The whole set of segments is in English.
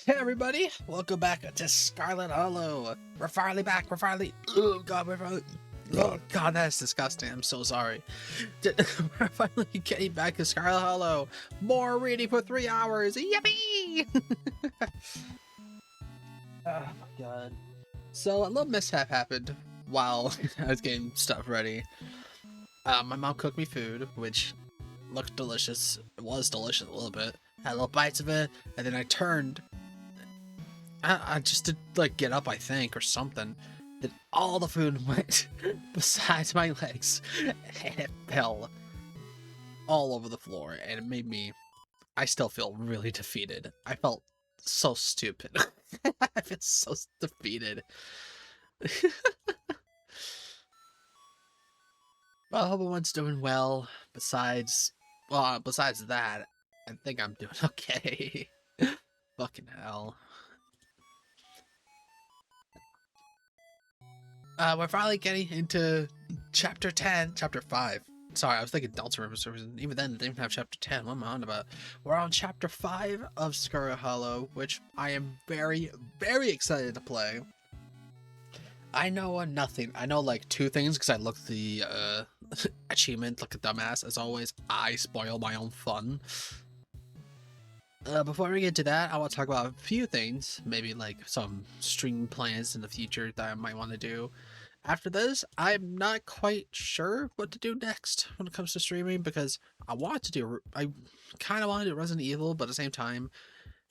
Hey everybody, welcome back to Scarlet Hollow. We're finally back, oh god, oh god, that's disgusting, I'm so sorry. We're finally getting back to Scarlet Hollow. More reading for 3 hours, yippee! Oh my god. So a little mishap happened while I was getting stuff ready. My mom cooked me food, which looked delicious. It was delicious a little bit. Had little bites of it, and then I turned. I just did like get up, I think, or something. Then all the food went besides my legs, and it fell all over the floor, and it made me. I still feel really defeated. I felt so stupid. I feel so defeated. Well, I hope everyone's doing well. Besides that, I think I'm doing okay. Fucking hell. We're finally getting into chapter 10, chapter 5. Sorry, I was thinking Delta River Service, and even then, they didn't have chapter 10. What am I on about? We're on chapter 5 of Scarlet Hollow, which I am very, very excited to play. I know nothing. I know like 2 things because I looked the achievement like a dumbass. As always, I spoil my own fun. Before we get to that, I want to talk about a few things, maybe like some stream plans in the future that I might want to do. After this, I'm not quite sure what to do next when it comes to streaming because I kind of want to do Resident Evil, but at the same time,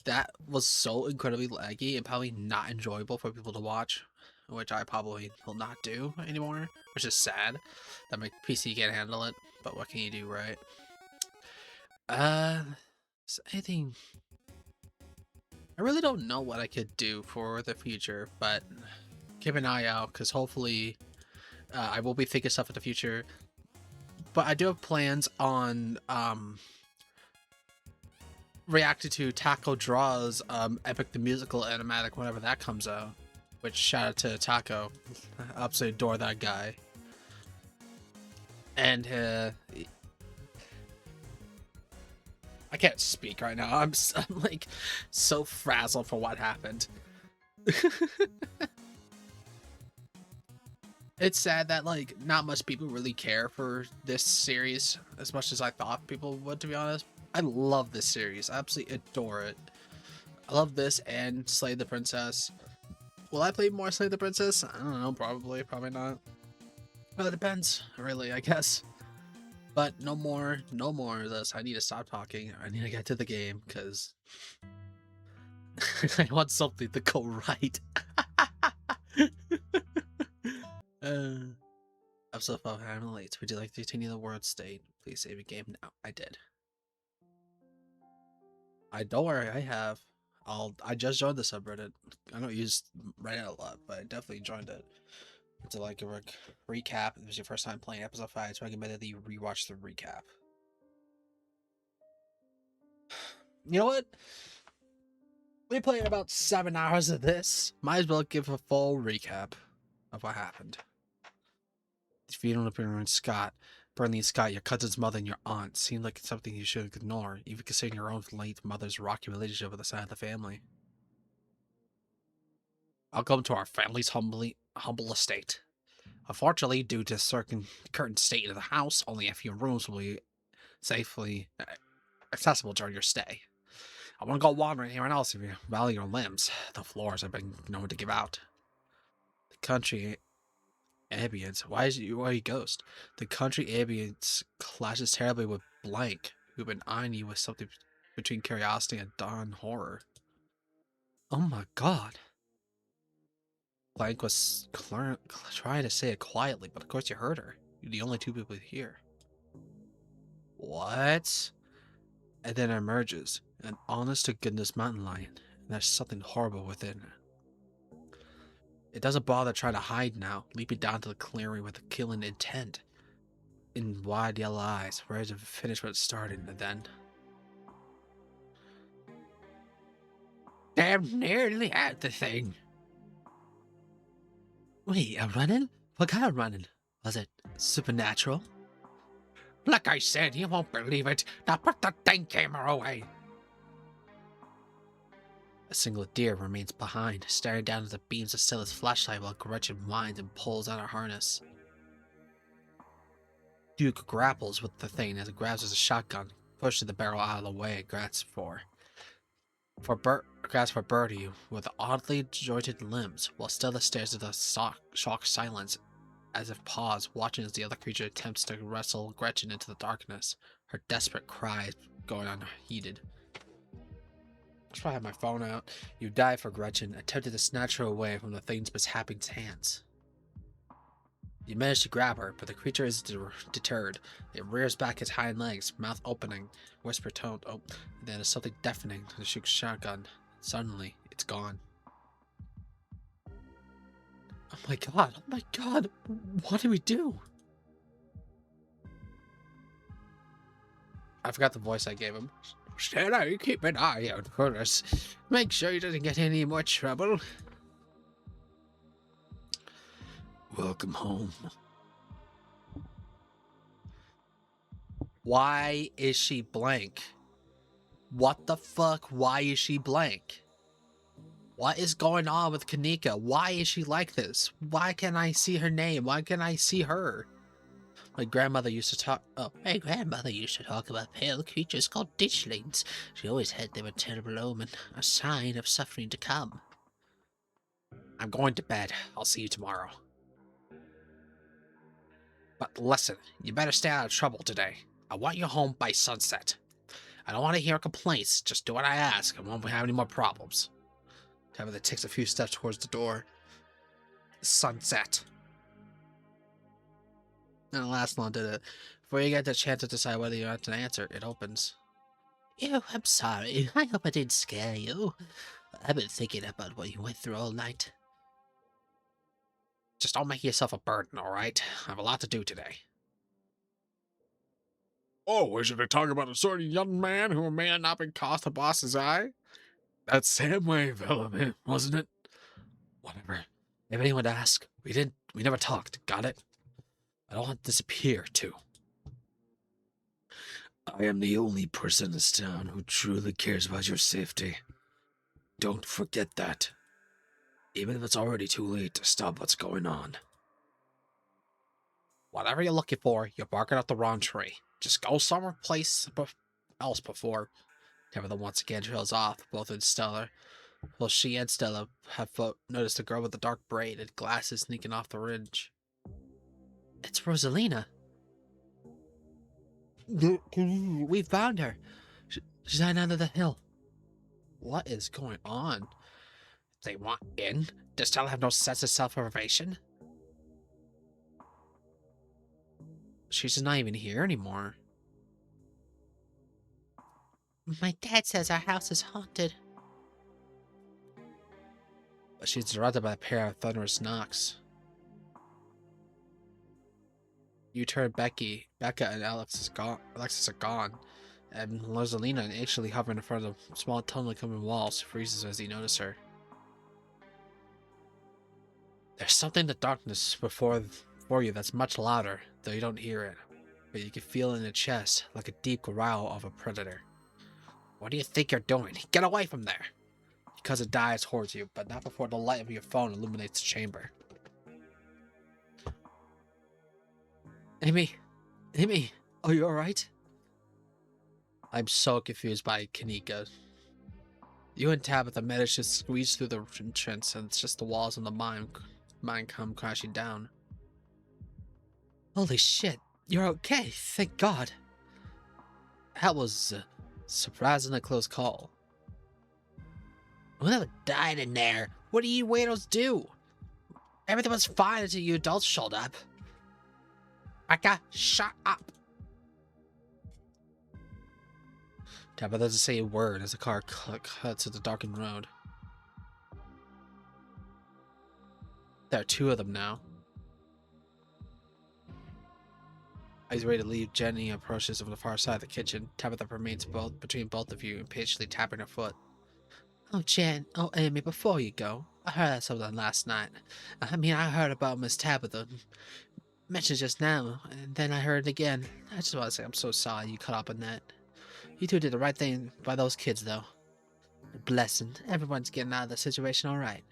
that was so incredibly laggy and probably not enjoyable for people to watch, which I probably will not do anymore, which is sad that my PC can't handle it, but what can you do, right? So anything... I really don't know what I could do for the future, but keep an eye out, because hopefully I will be thinking stuff in the future. But I do have plans on reacting to Taco Draw's Epic the Musical animatic whenever that comes out. Which, shout out to Taco. I absolutely adore that guy. And I can't speak right now. I'm like so frazzled for what happened. It's sad that like not much people really care for this series as much as I thought people would, to be honest. I love this series. I absolutely adore it. I love this and Slay the Princess. Will I play more Slay the Princess? I don't know, probably not. Well, it depends, really, I guess. But no more of this. I need to stop talking. I need to get to the game, because I want something to go right. Episode 5, I'm late. Would you like to continue the world state? Please save a game now. I did. Don't worry, I have. I just joined the subreddit. I don't use Reddit a lot, but I definitely joined it. To like a recap. If it was your first time playing episode 5, it's recommended that you rewatch the recap. You know what? We played about 7 hours of this. Might as well give a full recap of what happened. If you don't appear in Scott, Burnley and Scott, your cousin's mother and your aunt, seem like it's something you should ignore, even considering your own late mother's rocky relationship with the side of the family. Welcome to our family's humble estate. Unfortunately, due to the current state of the house, only a few rooms will be safely accessible during your stay. I won't go wandering anywhere else if you value your limbs. The floors have been known to give out. The country ambience. Why are you ghost? The country ambience clashes terribly with Blank, who've been eyeing you with something between curiosity and dawn horror. Oh my god. Blank was trying to say it quietly, but of course you heard her. You're the only 2 people here. What? And then it emerges, an honest-to-goodness mountain lion, and there's something horrible within it. It doesn't bother trying to hide now, leaping down to the clearing with a killing intent. In wide yellow eyes, ready to finish what it started, and then... Damn nearly had the thing! Wait, a running? What kind of running? Was it supernatural? Like I said, you won't believe it. Now put the dang camera away. A single deer remains behind, staring down at the beams of Stella's flashlight while Gretchen whines and pulls on her harness. Duke grapples with the thing as it grabs as a shotgun, pushing the barrel out of the way it grasps for Bertie with oddly jointed limbs, while Stella stares at the shocked silence as if paused, watching as the other creature attempts to wrestle Gretchen into the darkness, her desperate cries going unheeded. That's why I have my phone out. You dive for Gretchen, attempted to snatch her away from the thing's mishapping hands. You manage to grab her, but the creature is deterred. It rears back its hind legs, mouth opening, whisper tone. Oh, and then something deafening to shoot shotgun. Suddenly, it's gone. Oh my god! Oh my god! What did we do? I forgot the voice I gave him. Stella, you keep an eye out for us. Make sure he doesn't get any more trouble. Welcome home. Why is she blank? What the fuck? Why is she blank? What is going on with Kanika? Why is she like this? Why can't I see her name? Why can't I see her? My grandmother used to talk about pale creatures called ditchlings. She always said they were a terrible omen, a sign of suffering to come. I'm going to bed. I'll see you tomorrow. But listen, you better stay out of trouble today. I want you home by sunset. I don't want to hear complaints. Just do what I ask. I won't have any more problems. Tabitha takes a few steps towards the door. Sunset. And last long did it. Before you get the chance to decide whether you want to answer, it opens. Oh, I'm sorry. I hope I didn't scare you. I've been thinking about what you went through all night. Just don't make yourself a burden, alright? I have a lot to do today. Oh, is it a talk about a certain young man who may have not been caught the boss's eye? That Samway element, wasn't it? Whatever. If anyone asks, we never talked, got it? I don't want to disappear, too. I am the only person in this town who truly cares about your safety. Don't forget that. Even if it's already too late to stop what's going on. Whatever you're looking for, you're barking up the wrong tree. Just go somewhere else before Tabitha once again trails off, both in Stella. Well, she and Stella have noticed a girl with the dark braid and glasses sneaking off the ridge. It's Rosalina. We found her. She's hiding under the hill. What is going on? They want in? Does Stella have no sense of self-preservation? She's not even here anymore. My dad says our house is haunted. But she's surrounded by a pair of thunderous knocks. You turn Becca and Alexis are gone. And Rosalina, actually hovering in front of the small tunnel coming walls, freezes as you notice her. There's something in the darkness before you that's much louder, though you don't hear it. But you can feel it in the chest, like a deep growl of a predator. What do you think you're doing? Get away from there! Because it dives towards you, but not before the light of your phone illuminates the chamber. Amy, are you alright? I'm so confused by Kanika. You and Tabitha managed to squeeze through the entrance, and it's just the walls and the mine come crashing down. Holy shit, you're okay, thank God. That was a surprisingly close call. Whoever died in there, what do you weirdos do? Everything was fine until you adults showed up. Becca, shut up! Tabitha doesn't say a word as the car cuts to the darkened road. There are two of them now. As he's ready to leave, Jenny approaches from the far side of the kitchen. Tabitha remains between both of you, impatiently tapping her foot. Oh, Jen. Oh, Amy, before you go, I heard something last night. I heard about Miss Tabitha. Mentioned just now, and then I heard it again. I just want to say I'm so sorry you caught up in that. You two did the right thing by those kids, though. Blessing. Everyone's getting out of the situation all right.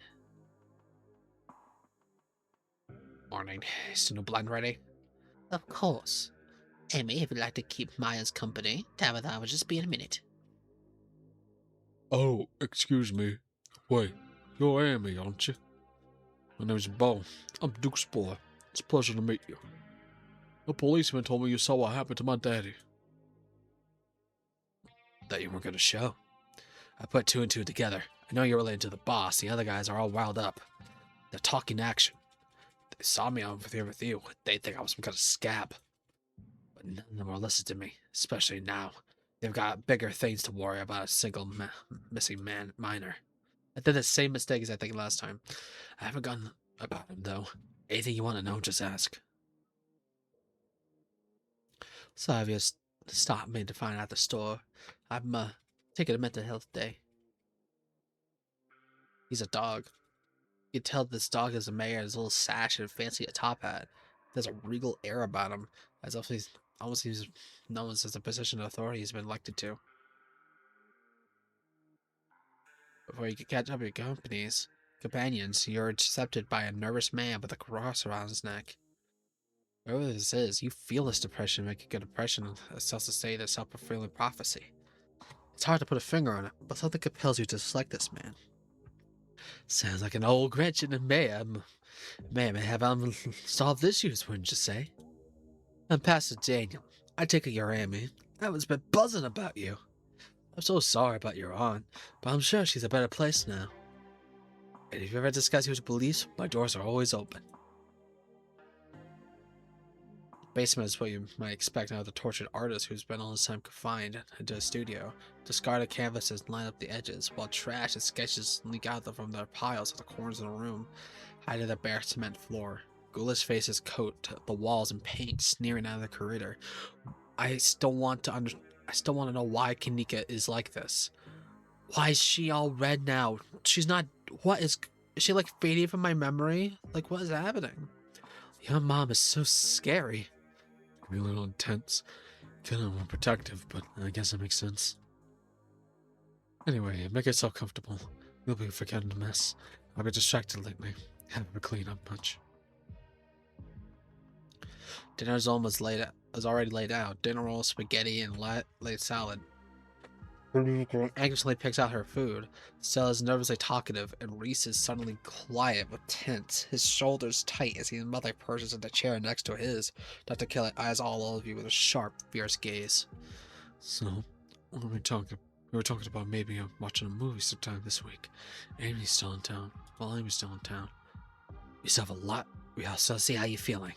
Morning. Is the new blend ready? Of course. Amy, if you'd like to keep Maya's company, Tabitha will just be in a minute. Oh, excuse me. Wait, you're Amy, aren't you? My name's Bo. I'm Duke's boy. It's a pleasure to meet you. A policeman told me you saw what happened to my daddy. That you weren't going to show. I put two and two together. I know you're related to the boss. The other guys are all riled up. They're talking action. They saw me over here with you. They think I was some kind of scab. But none of them will listen to me, especially now. They've got bigger things to worry about a single missing minor. I did the same mistake as I think last time. I haven't gotten about him, though. Anything you want to know, just ask. So have you stopped me to find out the store? I'm, taking a mental health day. He's a dog. You can tell this dog is a mayor, his little sash and fancy top hat. There's a regal air about him, as if he's almost he's known as a position of authority he's been elected to. Before you can catch up with your companions, you're intercepted by a nervous man with a cross around his neck. Whoever this is, you feel this depression make a good impression, as to say the self-fulfilling prophecy. It's hard to put a finger on it, but something compels you to select this man. Sounds like an old Gretchen and may have unsolved issues, wouldn't you say? I'm Pastor Daniel. I take it you're Amy. Everyone's been buzzing about you. I'm so sorry about your aunt, but I'm sure she's a better place now. And if you ever discuss your beliefs, my doors are always open. Basement is what you might expect out of the tortured artist who's been all this time confined into a studio. Discarded canvases line up the edges, while trash and sketches leak out from their piles at the corners of the room, hiding the bare cement floor. Ghoulish faces coat the walls and paint sneering out of the corridor. I still want to know why Kanika is like this. Why is she all red now? She's not. Is she like fading from my memory? Like, what is happening? Your mom is so scary. A little intense. Kind of protective, but I guess it makes sense. Anyway, make yourself comfortable. We'll be forgetting the mess. I've been distracted lately. Haven't been cleaning up much. Dinner's was already laid out. Dinner roll, spaghetti, and laid salad. Anxiously picks out her food. Stella's nervously talkative, and Reese is suddenly quiet but tense, his shoulders tight as his mother perches in the chair next to his. Dr. Kelly eyes all of you with a sharp, fierce gaze. So, what are we talking? We were talking about maybe watching a movie sometime this week. Amy's still in town. Well, Amy's still in town. We still have a lot. We also see how you're feeling.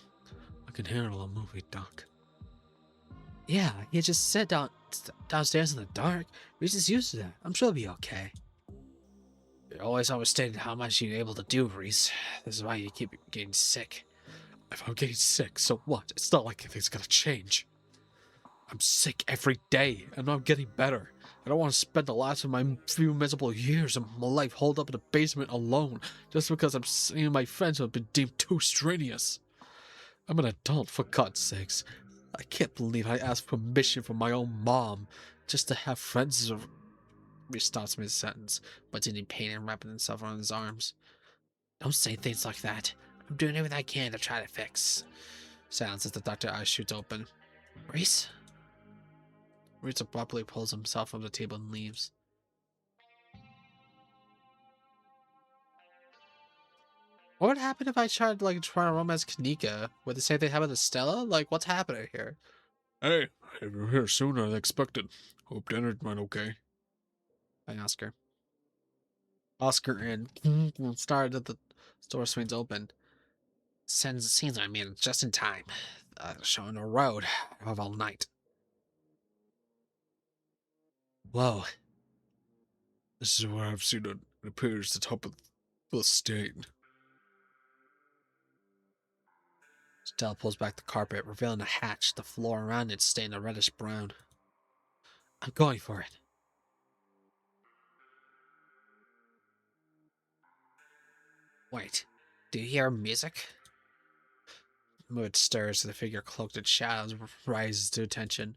I can handle a movie, Doc. Yeah, you just sit downstairs in the dark. Reese is used to that. I'm sure it'll be okay. You're always overstating how much you're able to do, Reese. This is why you keep getting sick. If I'm getting sick, so what? It's not like anything's gonna change. I'm sick every day, and I'm getting better. I don't want to spend the last of my few miserable years of my life holed up in the basement alone, just because I'm seeing my friends who have been deemed too strenuous. I'm an adult, for God's sakes. I can't believe I asked permission from my own mom just to have friends. He stops mid sentence, but in pain and wrapping himself around his arms. Don't say things like that. I'm doing everything I can to try to fix. Sounds as the doctor's eyes shoots open. Reese? Reese abruptly pulls himself from the table and leaves. What would happen if I tried trying to romance Kanika? Would the same thing happen to Stella? Like, what's happening here? Hey, you're here sooner than expected. Hope dinner went okay. I ask her. Oscar and started at the store swings open. Seems I mean just in time. Showing the road of all night. Whoa. This is where I've seen it. It appears the top of the stain. Stella pulls back the carpet, revealing a hatch, the floor around it stained a reddish brown. I'm going for it. Wait, do you hear music? Mood stirs, the figure cloaked in shadows rises to attention.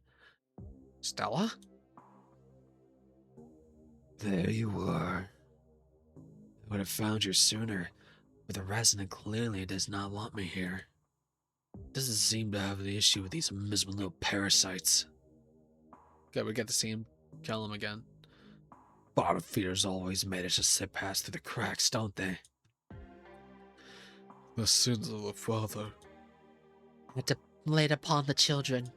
Stella? There you were. I would have found you sooner, but the resident clearly does not want me here. Doesn't seem to have the issue with these miserable little parasites. Okay, we get to see him kill him again. Bottom feeders always manage to slip past through the cracks, don't they? The sins of the father are laid upon the children.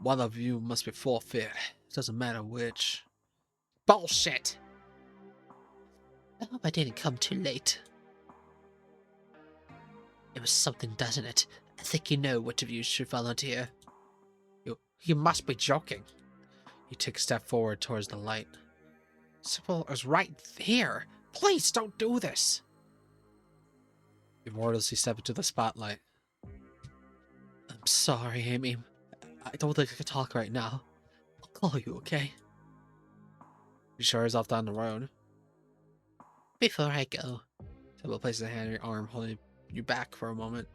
One of you must be forfeit. Doesn't matter which. Bullshit! I hope I didn't come too late. It was something, doesn't it? I think you know which of you should volunteer. You must be joking. You take a step forward towards the light. Sybil is right there. Please don't do this. You wordlessly step into the spotlight. I'm sorry, Amy. I don't think I can talk right now. I'll call you, okay? She shores off down the road. Before I go, Sybil places a hand on your arm, holding you back for a moment.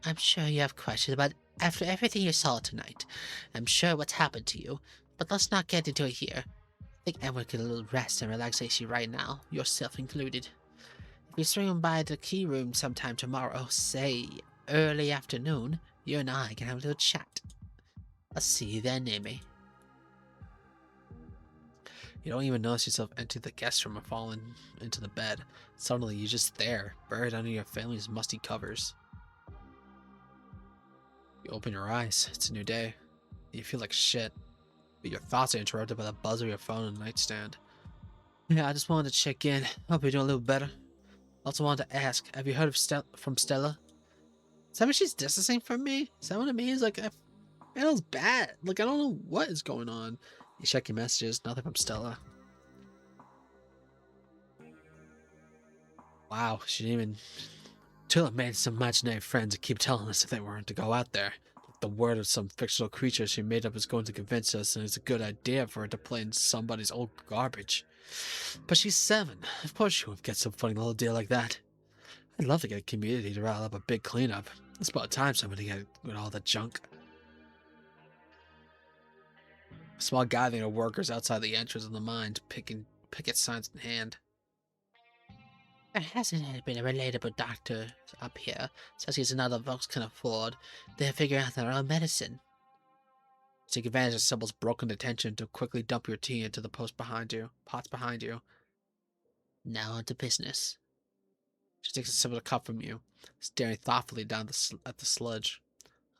I'm sure you have questions about after everything you saw tonight. I'm sure what's happened to you, but let's not get into it here. I think everyone could a little rest and relaxation right now, yourself included. If you swing by the key room sometime tomorrow, say early afternoon, you and I can have a little chat. I'll see you then, Amy. You don't even notice yourself enter the guest room or fall into the bed. Suddenly, you're just there, buried under your family's musty covers. You open your eyes. It's a new day. You feel like shit, but your thoughts are interrupted by the buzz of your phone on the nightstand. Yeah, I just wanted to check in. Hope you're doing a little better. Also wanted to ask, have you heard of from Stella? Is that what she's distancing from me? Is that what it means? Like, it feels bad. Like, I don't know what is going on. You check your messages, nothing from Stella. Wow, she didn't even... Tula made some imaginary friends that keep telling us if they weren't to go out there. The word of some fictional creature she made up is going to convince us and it's a good idea for her to play in somebody's old garbage. But she's 7. Of course she won't get some funny little deal like that. I'd love to get a community to rile up a big cleanup. It's about time somebody got rid of all that junk. A small gathering of workers outside the entrance of the mine, picket signs in hand. There hasn't been a relatable doctor up here, says he's another folks can afford. They're figuring out their own medicine. Take advantage of Sybil's broken attention to quickly dump your tea into the pots behind you. Now on to business. She takes a sip of the cup from you, staring thoughtfully down at the sludge.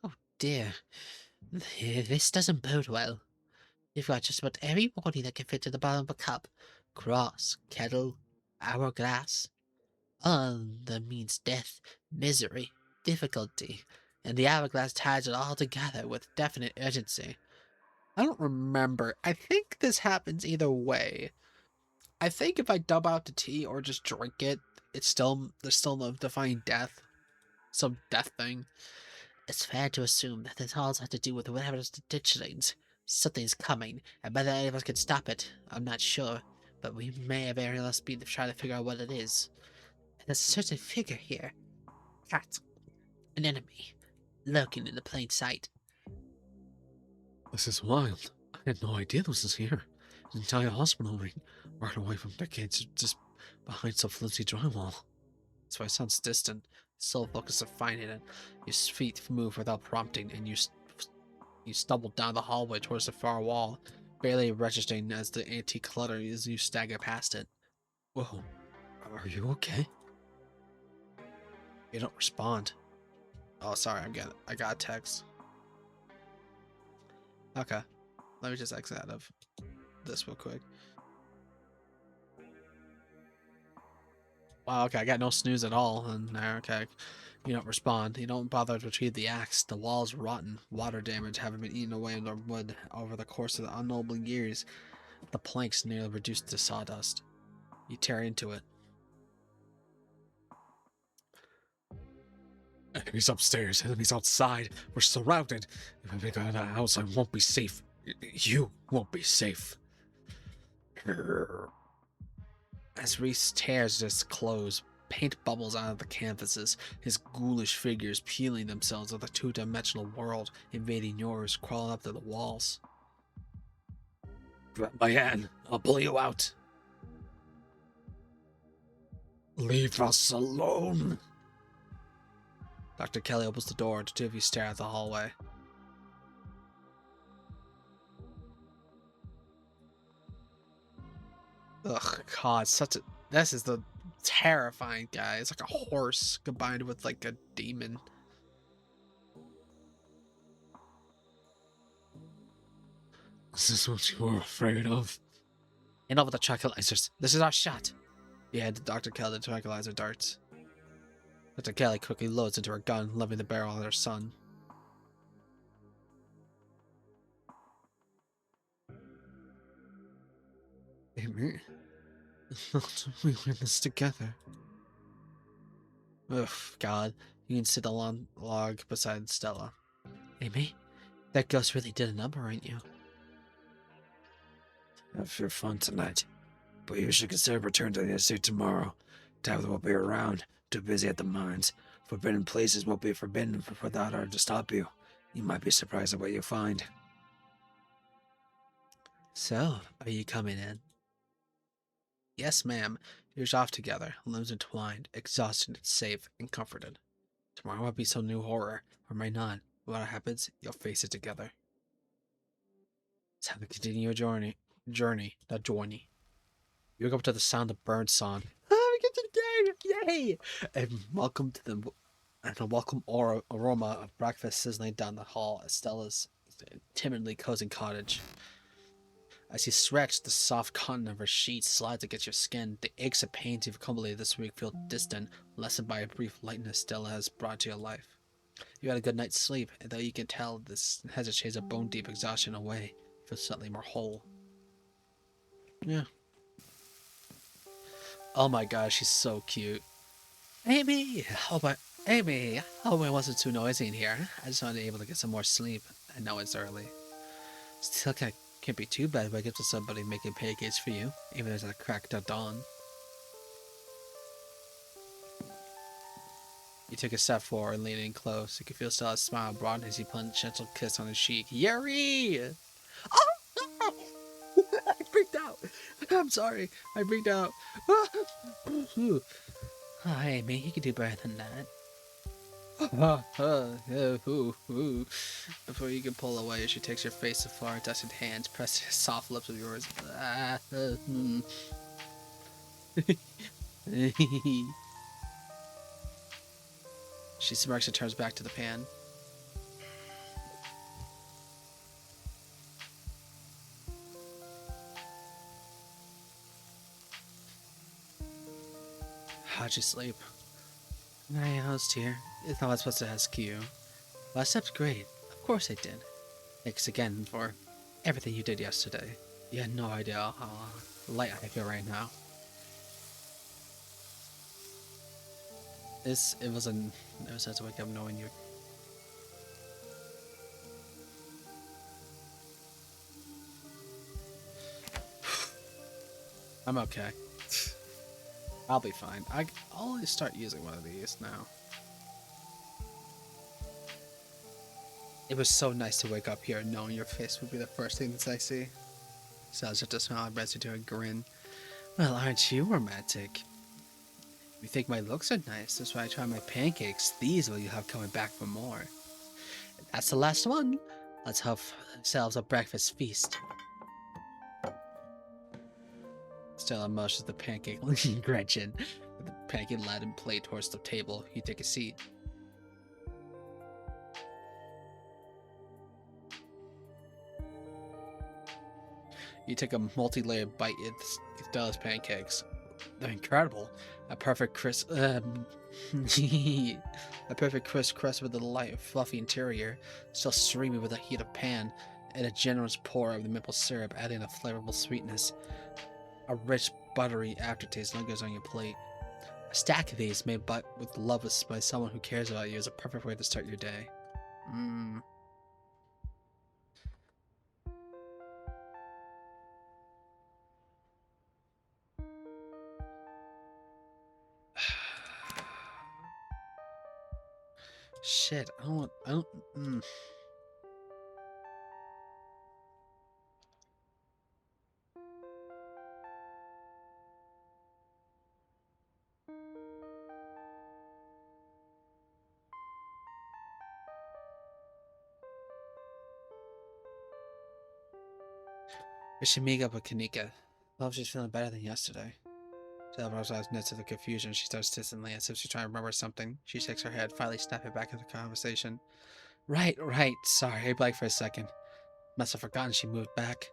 Oh dear, this doesn't bode well. You've got just about every body that can fit to the bottom of a cup. Cross, kettle, hourglass. All that means death, misery, difficulty, and the hourglass ties it all together with definite urgency. I don't remember. I think this happens either way. I think if I dub out the tea or just drink it, there's still no defining death. Some death thing. It's fair to assume that this all has to do with whatever the ditch lanes. Something's coming, and whether any of us can stop it, I'm not sure. But we may very well be trying to figure out what it is. There's a certain figure here. Cat. An enemy. Lurking in the plain sight. This is wild. I had no idea this was here. An entire hospital ring, right away from decades, just behind some flimsy drywall. That's why it sounds distant. Sole focus of finding it. Your feet move without prompting, and you stumble down the hallway towards the far wall, barely registering as the antique clutter as you stagger past it. Whoa. Are you okay? You don't respond. Oh, sorry, I got a text. Okay. Let me just exit out of this real quick. Wow, okay, I got no snooze at all. And there, okay. You don't respond. You don't bother to retrieve the axe. The walls rotten. Water damage having been eaten away in the wood over the course of the unknowable years. The planks nearly reduced to sawdust. You tear into it. Enemies upstairs, enemies outside. We're surrounded. If I go out of the house, I won't be safe. You won't be safe. As Reese tears at his clothes, paint bubbles out of the canvases, his ghoulish figures peeling themselves of the two-dimensional world, invading yours, crawling up to the walls. Grab my hand. I'll pull you out. Leave us alone. Dr. Kelly opens the door and the two of you stare at the hallway. Ugh, God, this is the terrifying guy. It's like a horse combined with like a demon. Is this what you were afraid of? Enough with the tranquilizers. This is our shot. Yeah, Dr. Kelly the tranquilizer darts. Dr. Kelly quickly loads into her gun, leveling the barrel at her son. Amy, not we win this together. Ugh, God. You can sit on log beside Stella. Amy, that ghost really did a number, ain't you? Have your fun tonight, but you should consider returning to the estate tomorrow. Tabitha will be around, too busy at the mines. Forbidden places won't be forbidden without her to stop you. You might be surprised at what you find. So, are you coming in? Yes, ma'am. You're off together, limbs entwined, exhausted, safe, and comforted. Tomorrow might be some new horror, or might not. What happens, you'll face it together. It's time to continue your journey, not journey. You wake up to the sound of bird song. We get to the game! Yay! And a welcome aroma of breakfast sizzling down the hall at Stella's timidly cozy cottage. As you stretch, the soft cotton of her sheets slides against your skin. The aches and pains you've accumulated this week feel distant, lessened by a brief lightness Stella has brought to your life. You had a good night's sleep, and though you can tell this has a shades of bone-deep exhaustion away, you feel slightly more whole. Yeah. Oh my gosh, she's so cute. Amy! Amy! I hope it wasn't too noisy in here. I just wanted to be able to get some more sleep. I know it's early. Still can't be too bad waking up to somebody making pancakes for you, even as I cracked at dawn. You take a step forward, leaning close. You can feel Stella's smile broaden as you plant a gentle kiss on his cheek. Yuri! Oh! I freaked out! I'm sorry. I freaked out. Oh, Amy, you can do better than that. Before you can pull away, she takes your face afar, dusted hands, pressing her soft lips with yours. She smirks and turns back to the pan. How'd you sleep? I was here. I thought I was supposed to ask you. Well, I slept great. Of course I did. Thanks again for everything you did yesterday. You had no idea how light I feel right now. It was nice to wake up knowing you. I'm okay. I'll be fine. I'll always start using one of these now. It was so nice to wake up here knowing your face would be the first thing that I see. So I was just a smile brings into a grin. Well, aren't you romantic? You think my looks are nice, that's why I try my pancakes. These will you have coming back for more. And that's the last one. Let's have ourselves a breakfast feast. Stella motions the pancake Gretchen with the pancake laden plate towards the table. You take a seat. You take a multi-layered bite at Stella's pancakes. They're incredible. A perfect crisp, a perfect crisp crust with a light, fluffy interior, still streamy with the heat of pan, and a generous pour of the maple syrup, adding a flavorful sweetness. A rich, buttery aftertaste lingers on your plate. A stack of these made with love by someone who cares about you is a perfect way to start your day. Mmm. Shit, I don't, We should meet up with Kanika. I hope she's feeling better than yesterday. Stella rolls her eyes next to the confusion. She starts distantly, as if she's trying to remember something. She shakes her head, finally snapping back into the conversation. Right, right. Sorry, I blanked for a second. Must have forgotten she moved back.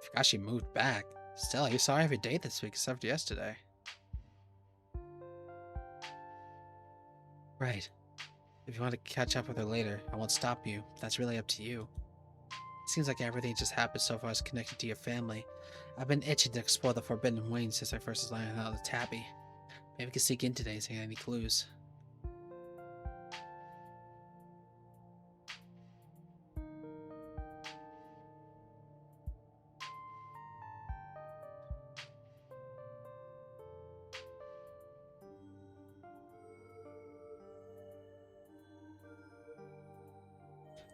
Forgot she moved back. Stella, you saw her every day this week except yesterday. Right. If you want to catch up with her later, I won't stop you. That's really up to you. Seems like everything just happened so far as connected to your family. I've been itching to explore the Forbidden Wing since I first learned out of the Tabby. Maybe we can sneak in today and see any clues.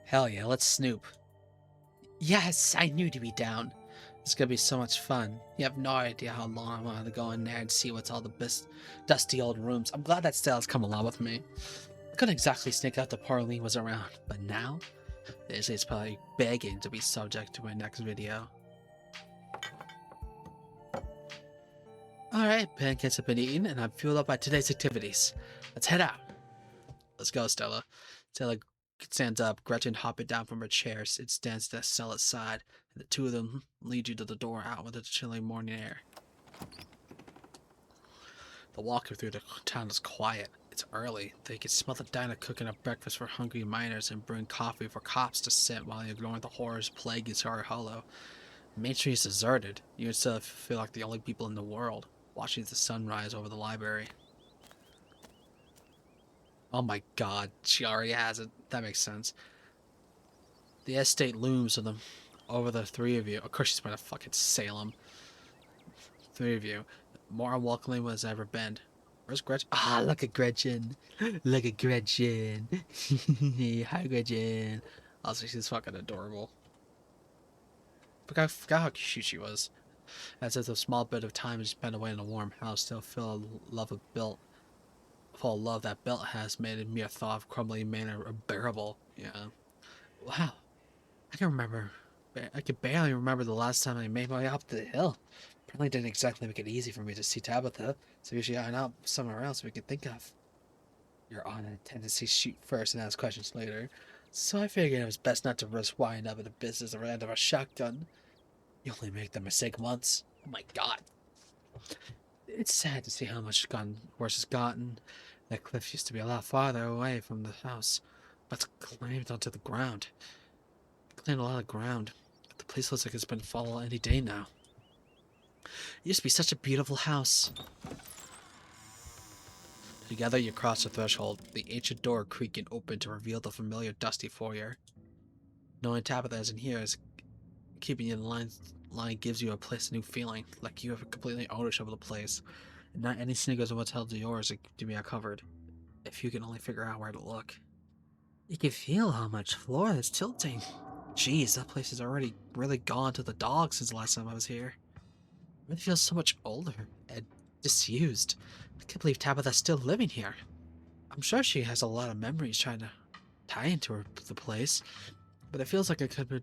Hell yeah, let's snoop. Yes, I knew to be down. It's gonna be so much fun. You have no idea how long I wanted to go in there and see what's all the best dusty old rooms. I'm glad that Stella's come along with me. I couldn't exactly sneak out that Pauline was around, but now, this is probably begging to be subject to my next video. Alright, pancakes have been eaten, and I'm fueled up by today's activities. Let's head out. Let's go, Stella. Stella stands up, Gretchen hopping down from her chair, it stands to Stella's side, and the two of them lead you to the door out with the chilly morning air. The walk through the town is quiet. It's early. They can smell the diner cooking up breakfast for hungry miners and brewing coffee for cops to sip while you're ignoring the horrors plaguing Scar Hollow. Main Street is deserted. You still feel like the only people in the world, watching the sun rise over the library. Oh my god, she already has it. That makes sense. The estate looms over the three of you. Of course she's going to fucking Salem. Three of you. More unwelcoming than it's ever been. Where's Gretchen? Ah, look at Gretchen. Look at Gretchen. Hi, Gretchen. Also, she's fucking adorable. Forgot how cute she was. As if the small bit of time spent away in a warm house still full of love that Bill has made a mere thought of crumbling manner unbearable. Yeah. Wow. I could barely remember the last time I made my way up the hill. Apparently didn't exactly make it easy for me to see Tabitha, so we should iron out somewhere else we could think of. Your Honor tends to shoot first and ask questions later, so I figured it was best not to risk winding up in the business of a shotgun. You only make the mistake once. Oh my god. It's sad to see how much worse it's gotten. That cliff used to be a lot farther away from the house, but it's claimed onto the ground. Claimed a lot of ground. The place looks like it's been followed any day now. It used to be such a beautiful house. Together you cross the threshold, the ancient door creaking open to reveal the familiar dusty foyer. Knowing Tabitha isn't here is keeping you in line gives you a new feeling, like you have completely ownership of the place, and not any sniggers of what's held to yours to be uncovered, if you can only figure out where to look. You can feel how much floor is tilting. Jeez, that place has already really gone to the dogs since the last time I was here. It feels so much older and disused. I can't believe Tabitha's still living here. I'm sure she has a lot of memories trying to tie into the place, but it feels like it could be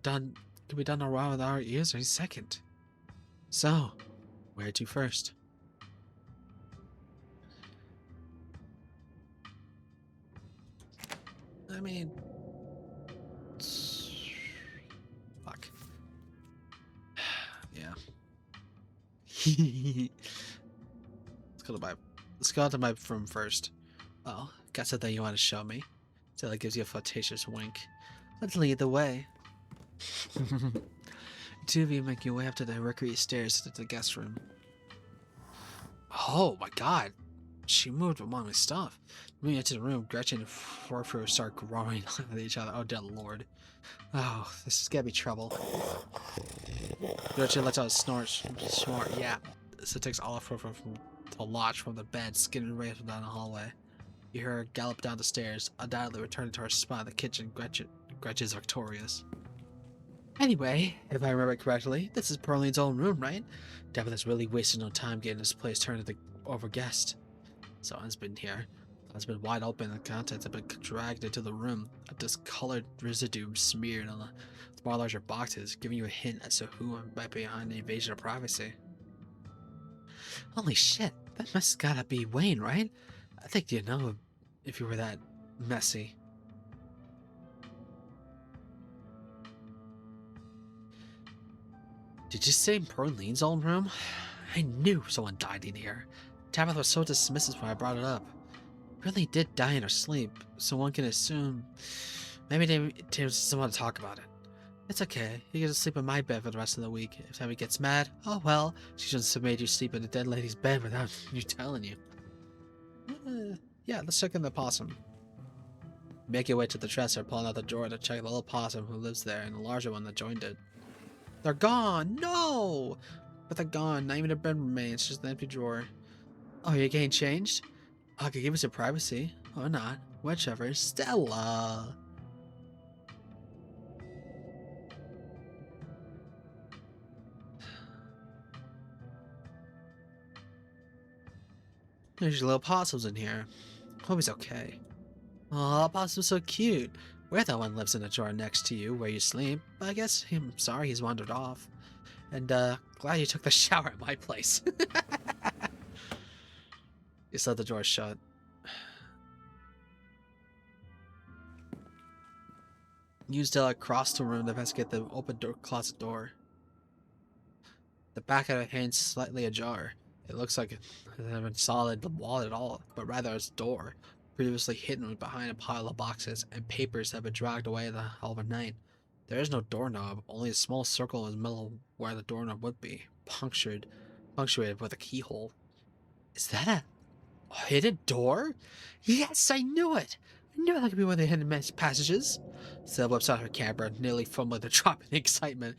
done around with our ears any second. So, where to first? I mean, fuck. Yeah. Let's go to my room first. Oh, got something you want to show me? Stella gives you a flirtatious wink. Let's lead the way. Two of you make your way up to the recreate stairs to the guest room. Oh my god. She moved among my stuff. Moving into the room, Gretchen and Forfur start growing at each other. Oh dear lord. Oh, this is gonna be trouble. Gretchen lets out a snort, yeah. So it takes all of Forfur from the lodge from the bed, skidding right down the hallway. You hear her gallop down the stairs, undoubtedly returning to her spot in the kitchen. Gretchen's victorious. Anyway, if I remember correctly, this is Pearline's own room, right? Tabitha's really wasted no time getting this place turned into over guest. Someone's been here. It's been wide open and contents have been dragged into the room. A discolored residue smeared on the far larger boxes, giving you a hint as to who might be behind the invasion of privacy. Holy shit, that mess has gotta be Wayne, right? I think you'd know if you were that messy. Did you say Perline's old room? I knew someone died in here. Tabitha was so dismissive when I brought it up. Really did die in her sleep, so one can assume maybe Tim doesn't want to talk about it. It's okay. You get to sleep in my bed for the rest of the week. If Tabby gets mad, oh well. She shouldn't have made you sleep in a dead lady's bed without you telling you. Yeah, let's check in the possum. Make your way to the dresser, pulling out the drawer to check the little possum who lives there and the larger one that joined it. They're gone! No! But they're gone. Not even a bed remains, just an empty drawer. Oh, you're getting changed? Okay, give us your privacy. Or not. Whichever. Stella! There's your little possums in here. Hope he's okay. Aw, possum's so cute. We're the one lives in the drawer next to you where you sleep. I guess I'm sorry he's wandered off. And, glad you took the shower at my place. You let the door shut. Use Stella across the room to investigate the open closet door. The back of her hand's slightly ajar. It looks like it hasn't been solid the wall at all, but rather its door, previously hidden behind a pile of boxes and papers that have been dragged away the overnight. There is no doorknob, only a small circle in the middle where the doorknob would be, punctuated with a keyhole. Is that a hidden door? Yes, I knew it! I knew that could be one of the hidden passages. Stella whips out her camera, nearly fumbling to drop in excitement,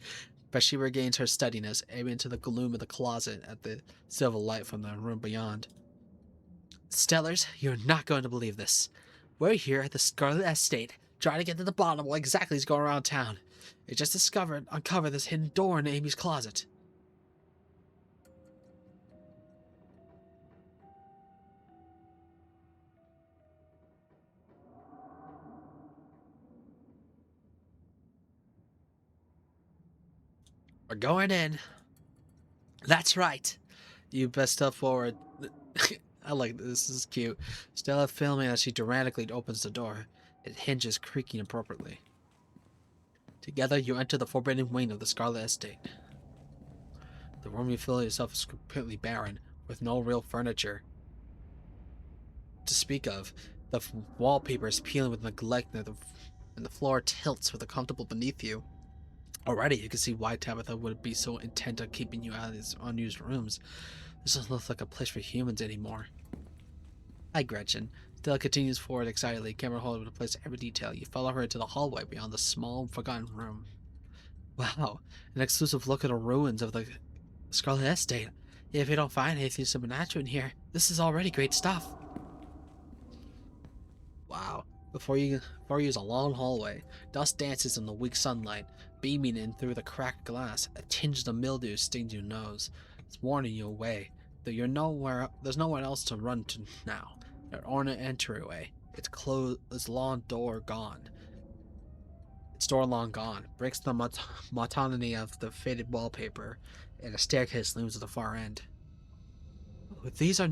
but she regains her steadiness, aiming into the gloom of the closet at the silver light from the room beyond. Stellars, you're not going to believe this. We're here at the Scarlet Estate, trying to get to the bottom of what exactly is going around town. We just uncovered this hidden door in Amy's closet. We're going in. That's right. You best step forward. I like this. This is cute. Stella filming as she dramatically opens the door. It hinges, creaking appropriately. Together, you enter the forbidden wing of the Scarlet Estate. The room you feel yourself is completely barren, with no real furniture to speak of. The wallpaper is peeling with neglect, and the floor tilts with the comfortable beneath you. Already, you can see why Tabitha would be so intent on keeping you out of these unused rooms. This doesn't look like a place for humans anymore. Hi, Gretchen. Stella continues forward excitedly, camera holding to place every detail. You follow her into the hallway beyond the small, forgotten room. Wow, an exclusive look at the ruins of the Scarlet Estate. If you don't find anything supernatural in here, this is already great stuff. Wow. Before you is a long hallway. Dust dances in the weak sunlight, beaming in through the cracked glass. A tinge of mildew stings your nose. It's warning you away. Though there's nowhere else to run to now. An ornate entryway. Its long door gone. Its door long gone. Breaks the monotony of the faded wallpaper, and a staircase looms at the far end. Oh, these are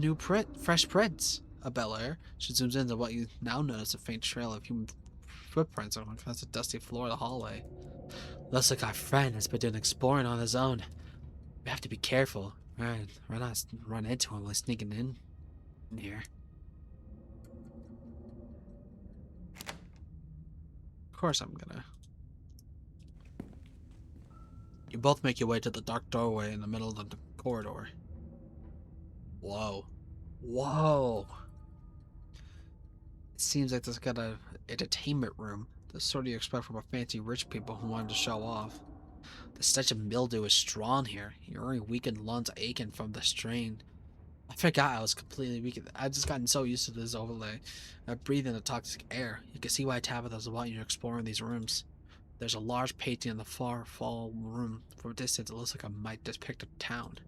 fresh prints. A Bel Air. She zooms into what you now notice a faint trail of human footprints across the dusty floor of the hallway. Looks like our friend has been doing exploring on his own. We have to be careful. We're not run into him while sneaking in here. Of course I'm gonna. You both make your way to the dark doorway in the middle of the corridor. Whoa. Whoa. It seems like there's got a entertainment room. The sort you expect from a fancy rich people who wanted to show off. The stench of mildew is strong here. Your already weakened lungs aching from the strain. I forgot I was completely weakened. I've just gotten so used to this overlay. I breathe in the toxic air. You can see why Tabitha's wanting you to explore in these rooms. There's a large painting in the far room. From a distance, it looks like it might depict a town.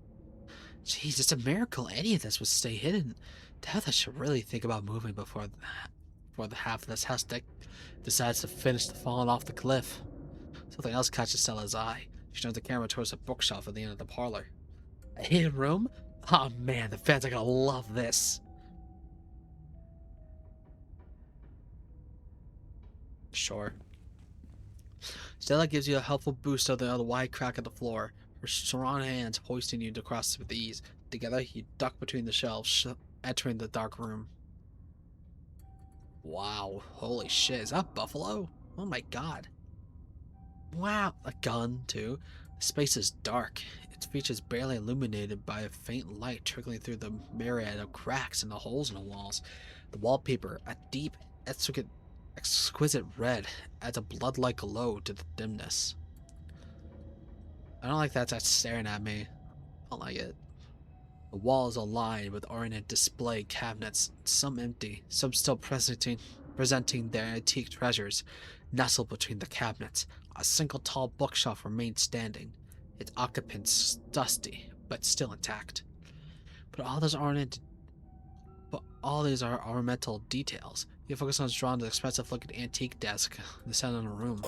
Jeez, it's a miracle any of this would stay hidden. Death, I should really think about moving before the half of this house decides to finish the falling off the cliff. Something else catches Stella's eye. She turns the camera towards the bookshelf at the end of the parlor. A hidden room? Oh man, the fans are gonna love this. Sure. Stella gives you a helpful boost of the wide crack of the floor, her strong hands hoisting you across with ease. Together, you duck between the shelves, entering the dark room. Wow, holy shit, is that Buffalo? Oh my god. Wow, a gun, too. The space is dark. Its features barely illuminated by a faint light trickling through the myriad of cracks and the holes in the walls. The wallpaper, a deep, exquisite red, adds a blood-like glow to the dimness. I don't like that's staring at me. I don't like it. The walls are lined with ornate display cabinets, some empty, some still presenting their antique treasures. Nestled between the cabinets, a single tall bookshelf remains standing, its occupants dusty but still intact. But all these are ornamental details. You focus on drawing the expensive-looking antique desk in the center of the room.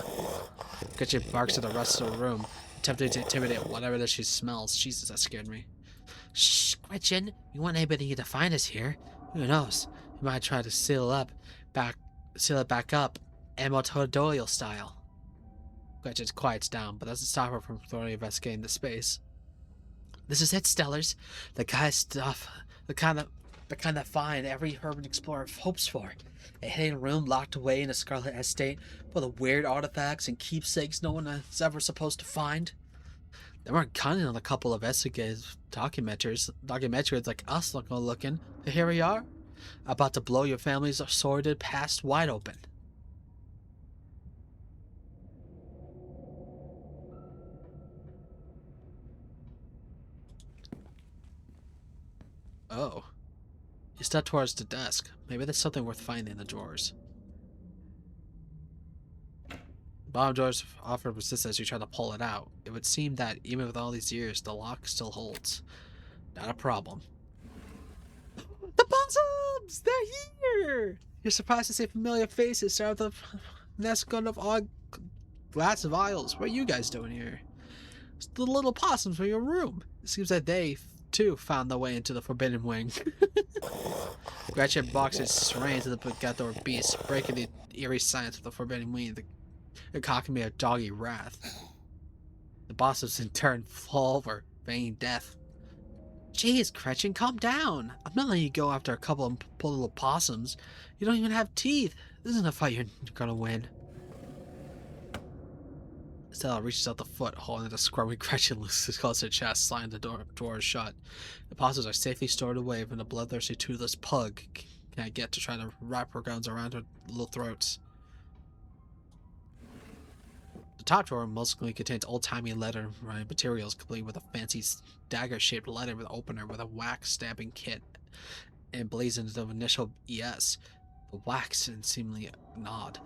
Gretchen barks at the rest of the room, attempting to intimidate whatever it is she smells. Jesus, that scared me. Shh, Gretchen, we want anybody to find us here. Who knows? We might try to seal it back up, Emma Doyle style. Gretchen quiets down, but doesn't stop her from thoroughly investigating the space. This is it, Stellars. The kind that find every urban explorer hopes for. A hidden room locked away in a Scarlet estate full of weird artifacts and keepsakes no one is ever supposed to find. They weren't counting on a couple of investigative documentaries like us looking. But here we are, about to blow your family's sordid past wide open. Oh. You step towards the desk. Maybe there's something worth finding in the drawers. The bottom drawers offer resistance as you try to pull it out. It would seem that, even with all these years, the lock still holds. Not a problem. The possums! They're here! You're surprised to see familiar faces start with a nest gun of odd glass vials. What are you guys doing here? It's the little possums from your room. It seems that they, too, found their way into the forbidden wing. Gretchen boxes ran into the Gator beast, breaking the eerie silence of the forbidden wing. The cocking me a doggy wrath. The bosses in turn fall over, feigning death. Jeez, Gretchen, calm down. I'm not letting you go after a couple of poor little possums. You don't even have teeth. This isn't a fight you're gonna win. Stella reaches out the foot, holding the squirmy Gretchen loose across her chest, slamming the door shut. The possums are safely stored away when the bloodthirsty toothless pug can't get to try to wrap her guns around her little throats. The top drawer mostly contains old-timey letter materials, complete with a fancy dagger-shaped letter with opener with a wax stabbing kit emblazoned the initial ES. The wax and seemingly nod.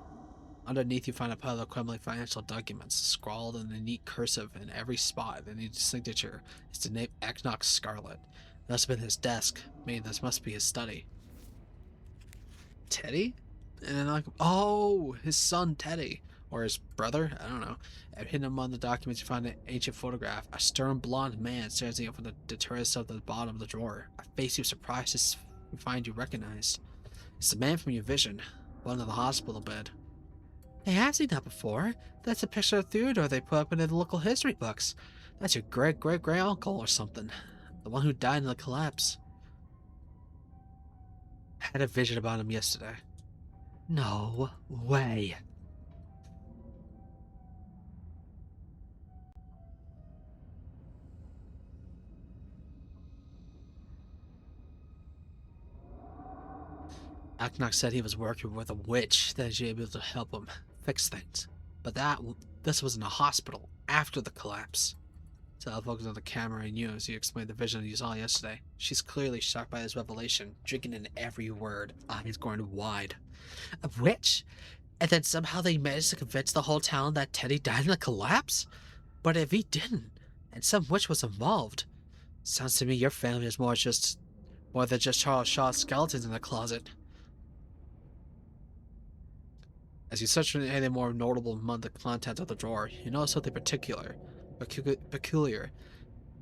Underneath, you find a pile of crumbling financial documents, scrawled in a neat cursive in every spot. The neat signature is the name Eknox Scarlet. It must have been his desk. Meaning this must be his study. Teddy? And then oh, his son Teddy. Or his brother? I don't know. And hidden among the documents, you find an ancient photograph. A stern blonde man staring up from the terrace of the bottom of the drawer. A face you're surprised to find you recognized. It's the man from your vision. One in the hospital bed. Hey, I've seen that before. That's a picture of Theodore they put up in the local history books. That's your great-great-great-uncle or something. The one who died in the collapse. I had a vision about him yesterday. No way. Aknok said he was working with a witch that was able to help him fix things. But this was in a hospital after the collapse. So I'll focus on the camera and you as you explained the vision you saw yesterday. She's clearly shocked by this revelation, drinking in every word, eyes going wide. A witch? And then somehow they managed to convince the whole town that Teddy died in the collapse? But if he didn't, and some witch was involved, Sounds to me your family is more than just Charles Shaw's skeletons in the closet. As you search for any more notable among the contents of the drawer, you notice something peculiar,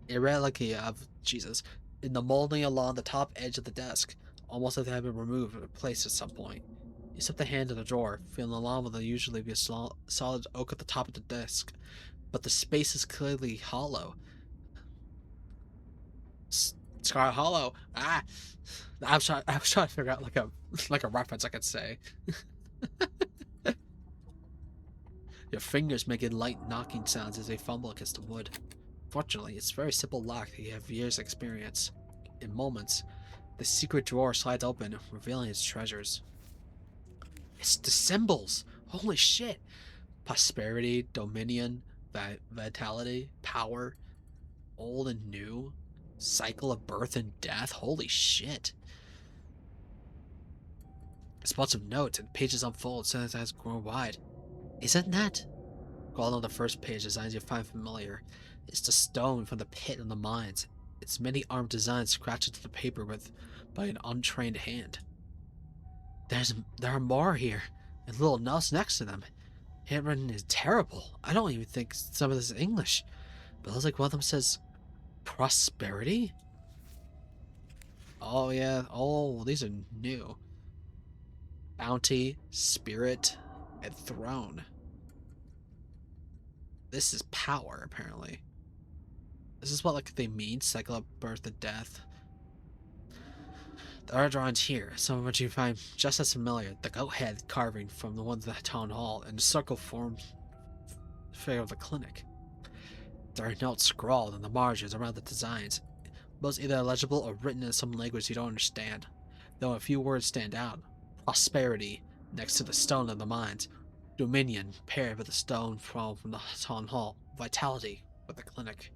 irregularity of Jesus, in the molding along the top edge of the desk, almost as if it had been removed or replaced at some point. You slip the hand in the drawer, feeling along what will usually be a solid oak at the top of the desk, but the space is clearly hollow. Scarlet Hollow. Ah, I was trying to figure out like a reference I could say. Your fingers making light knocking sounds as they fumble against the wood. Fortunately, it's a very simple lock that you have years' experience. In moments, the secret drawer slides open, revealing its treasures. It's the symbols! Holy shit! Prosperity, dominion, vitality, power, old and new, cycle of birth and death. Holy shit! Spots of notes and pages unfold as his eyes grow wide. Isn't that? Scroll on the first page, designs you find familiar. It's the stone from the pit in the mines. Its many armed designs scratched into the paper by an untrained hand. There are more here, and little notes next to them. Handwriting is terrible. I don't even think some of this is English. But it looks like one of them says prosperity? Oh yeah. Oh, these are new. Bounty, spirit, and throne. This is power, apparently. This is what like they mean, cycle of birth and death. There are drawings here, some of which you find just as familiar. The goat head carving from the ones at the town hall, and the circle formed figure of the clinic. There are notes scrawled on the margins around the designs, most either illegible or written in some language you don't understand. Though a few words stand out. Prosperity, next to the stone of the mines. Dominion, paired with the stone from the town hall. Vitality, with the clinic.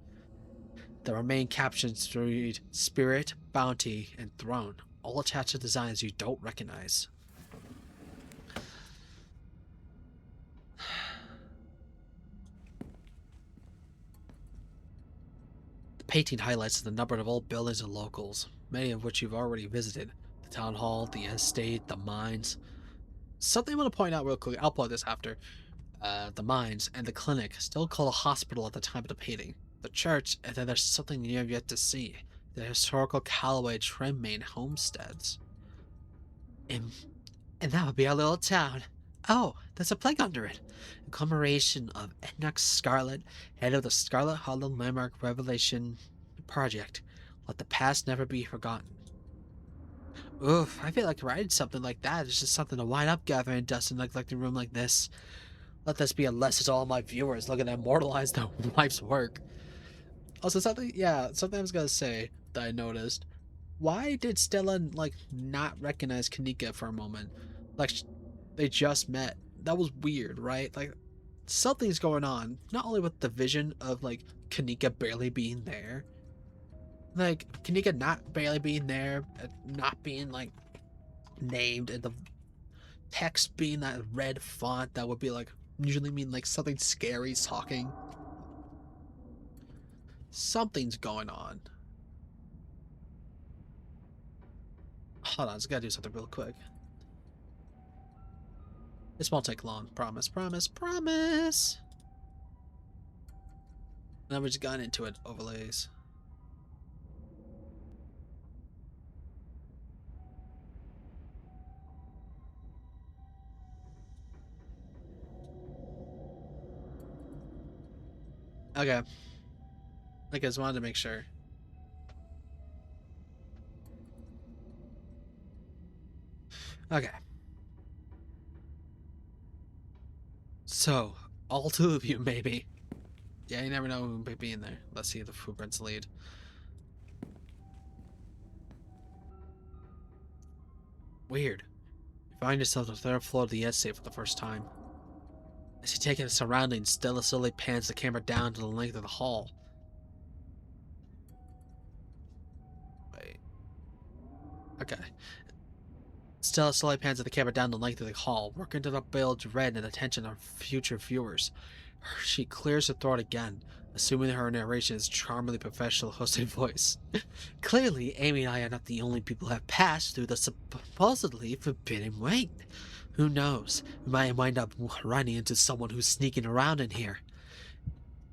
The remaining captions read Spirit, Bounty, and Throne, all attached to designs you don't recognize. The painting highlights the number of old buildings and locals, many of which you've already visited. The town hall, the estate, the mines. Something I want to point out real quick, I'll point this after. The mines and the clinic, still called a hospital at the time of the painting. The church, and then there's something you have yet to see. The historical Callaway Tremaine homesteads. And that would be our little town. Oh, there's a plaque under it. In commemoration of Enoch Scarlet, head of the Scarlet Hollow Landmark Revelation Project. Let the past never be forgotten. Oof, I feel like writing something like that is just something to wind up gathering dust in a neglected room like this. Let this be a lesson to all my viewers looking to immortalize their life's work. Also, something I was gonna say that I noticed. Why did Stella, like, not recognize Kanika for a moment? Like, they just met. That was weird, right? Like, something's going on. Not only with the vision of, like, Kanika barely being there. Like, Kanika not barely being there, not being, like, named, and the text being that red font that would be, like, usually mean, like, something scary talking. Something's going on. Hold on, I just gotta do something real quick. This won't take long. Promise, promise, promise! Now we just got into it. Overlays. Okay. I just wanted to make sure. Okay. So, all two of you, maybe. Yeah, you never know who may be in there. Let's see if the footprints lead. Weird. You find yourself on the third floor of the estate for the first time. As you take in the surroundings, Stella slowly pans the camera down to the length of the hall. Wait. Okay. Stella slowly pans the camera down the length of the hall, working to build dread and attention on future viewers. She clears her throat again, assuming her narration is charmingly professional hosted voice. Clearly, Amy and I are not the only people who have passed through the supposedly forbidden way. Who knows? We might wind up running into someone who's sneaking around in here.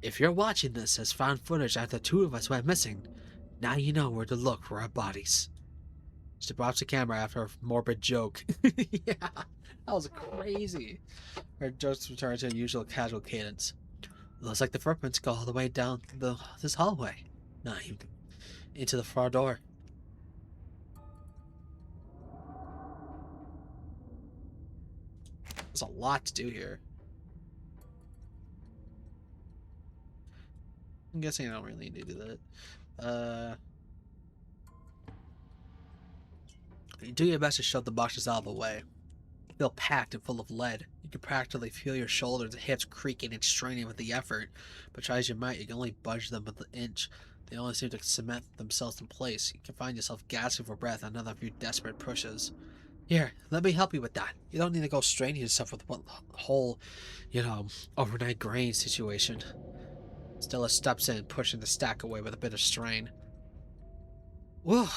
If you're watching this as found footage after the two of us went missing, now you know where to look for our bodies. She drops the camera after a morbid joke. Yeah, that was crazy. Her jokes return to a usual casual cadence. Looks like the footprints go all the way down this hallway. Not even into the far door. There's a lot to do here. I'm guessing I don't really need to do that. You do your best to shove the boxes out of the way. They feel packed and full of lead. You can practically feel your shoulders and hips creaking and straining with the effort, but try as you might, you can only budge them with an inch. They only seem to cement themselves in place. You can find yourself gasping for breath on another few desperate pushes. Here, let me help you with that. You don't need to go straining yourself with one whole, overnight grain situation. Stella steps in, pushing the stack away with a bit of strain. Whoa,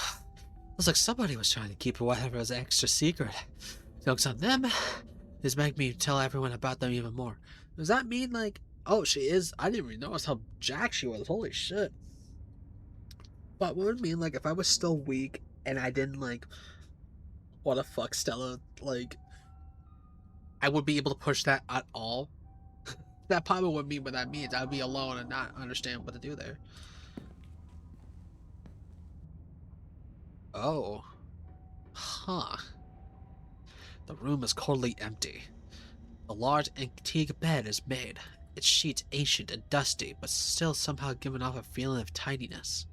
looks like somebody was trying to keep whatever was extra secret. Joke's on them. This make me tell everyone about them even more. Does that mean, like, oh, she is? I didn't even notice how jacked she was. Holy shit. But what would it mean, like, if I was still weak and I didn't, like, want to fuck Stella, like, I would be able to push that at all? That probably would mean what that means. I'd be alone and not understand what to do there. Oh. Huh. The room is coldly empty. A large antique bed is made, its sheets ancient and dusty, but still somehow giving off a feeling of tidiness.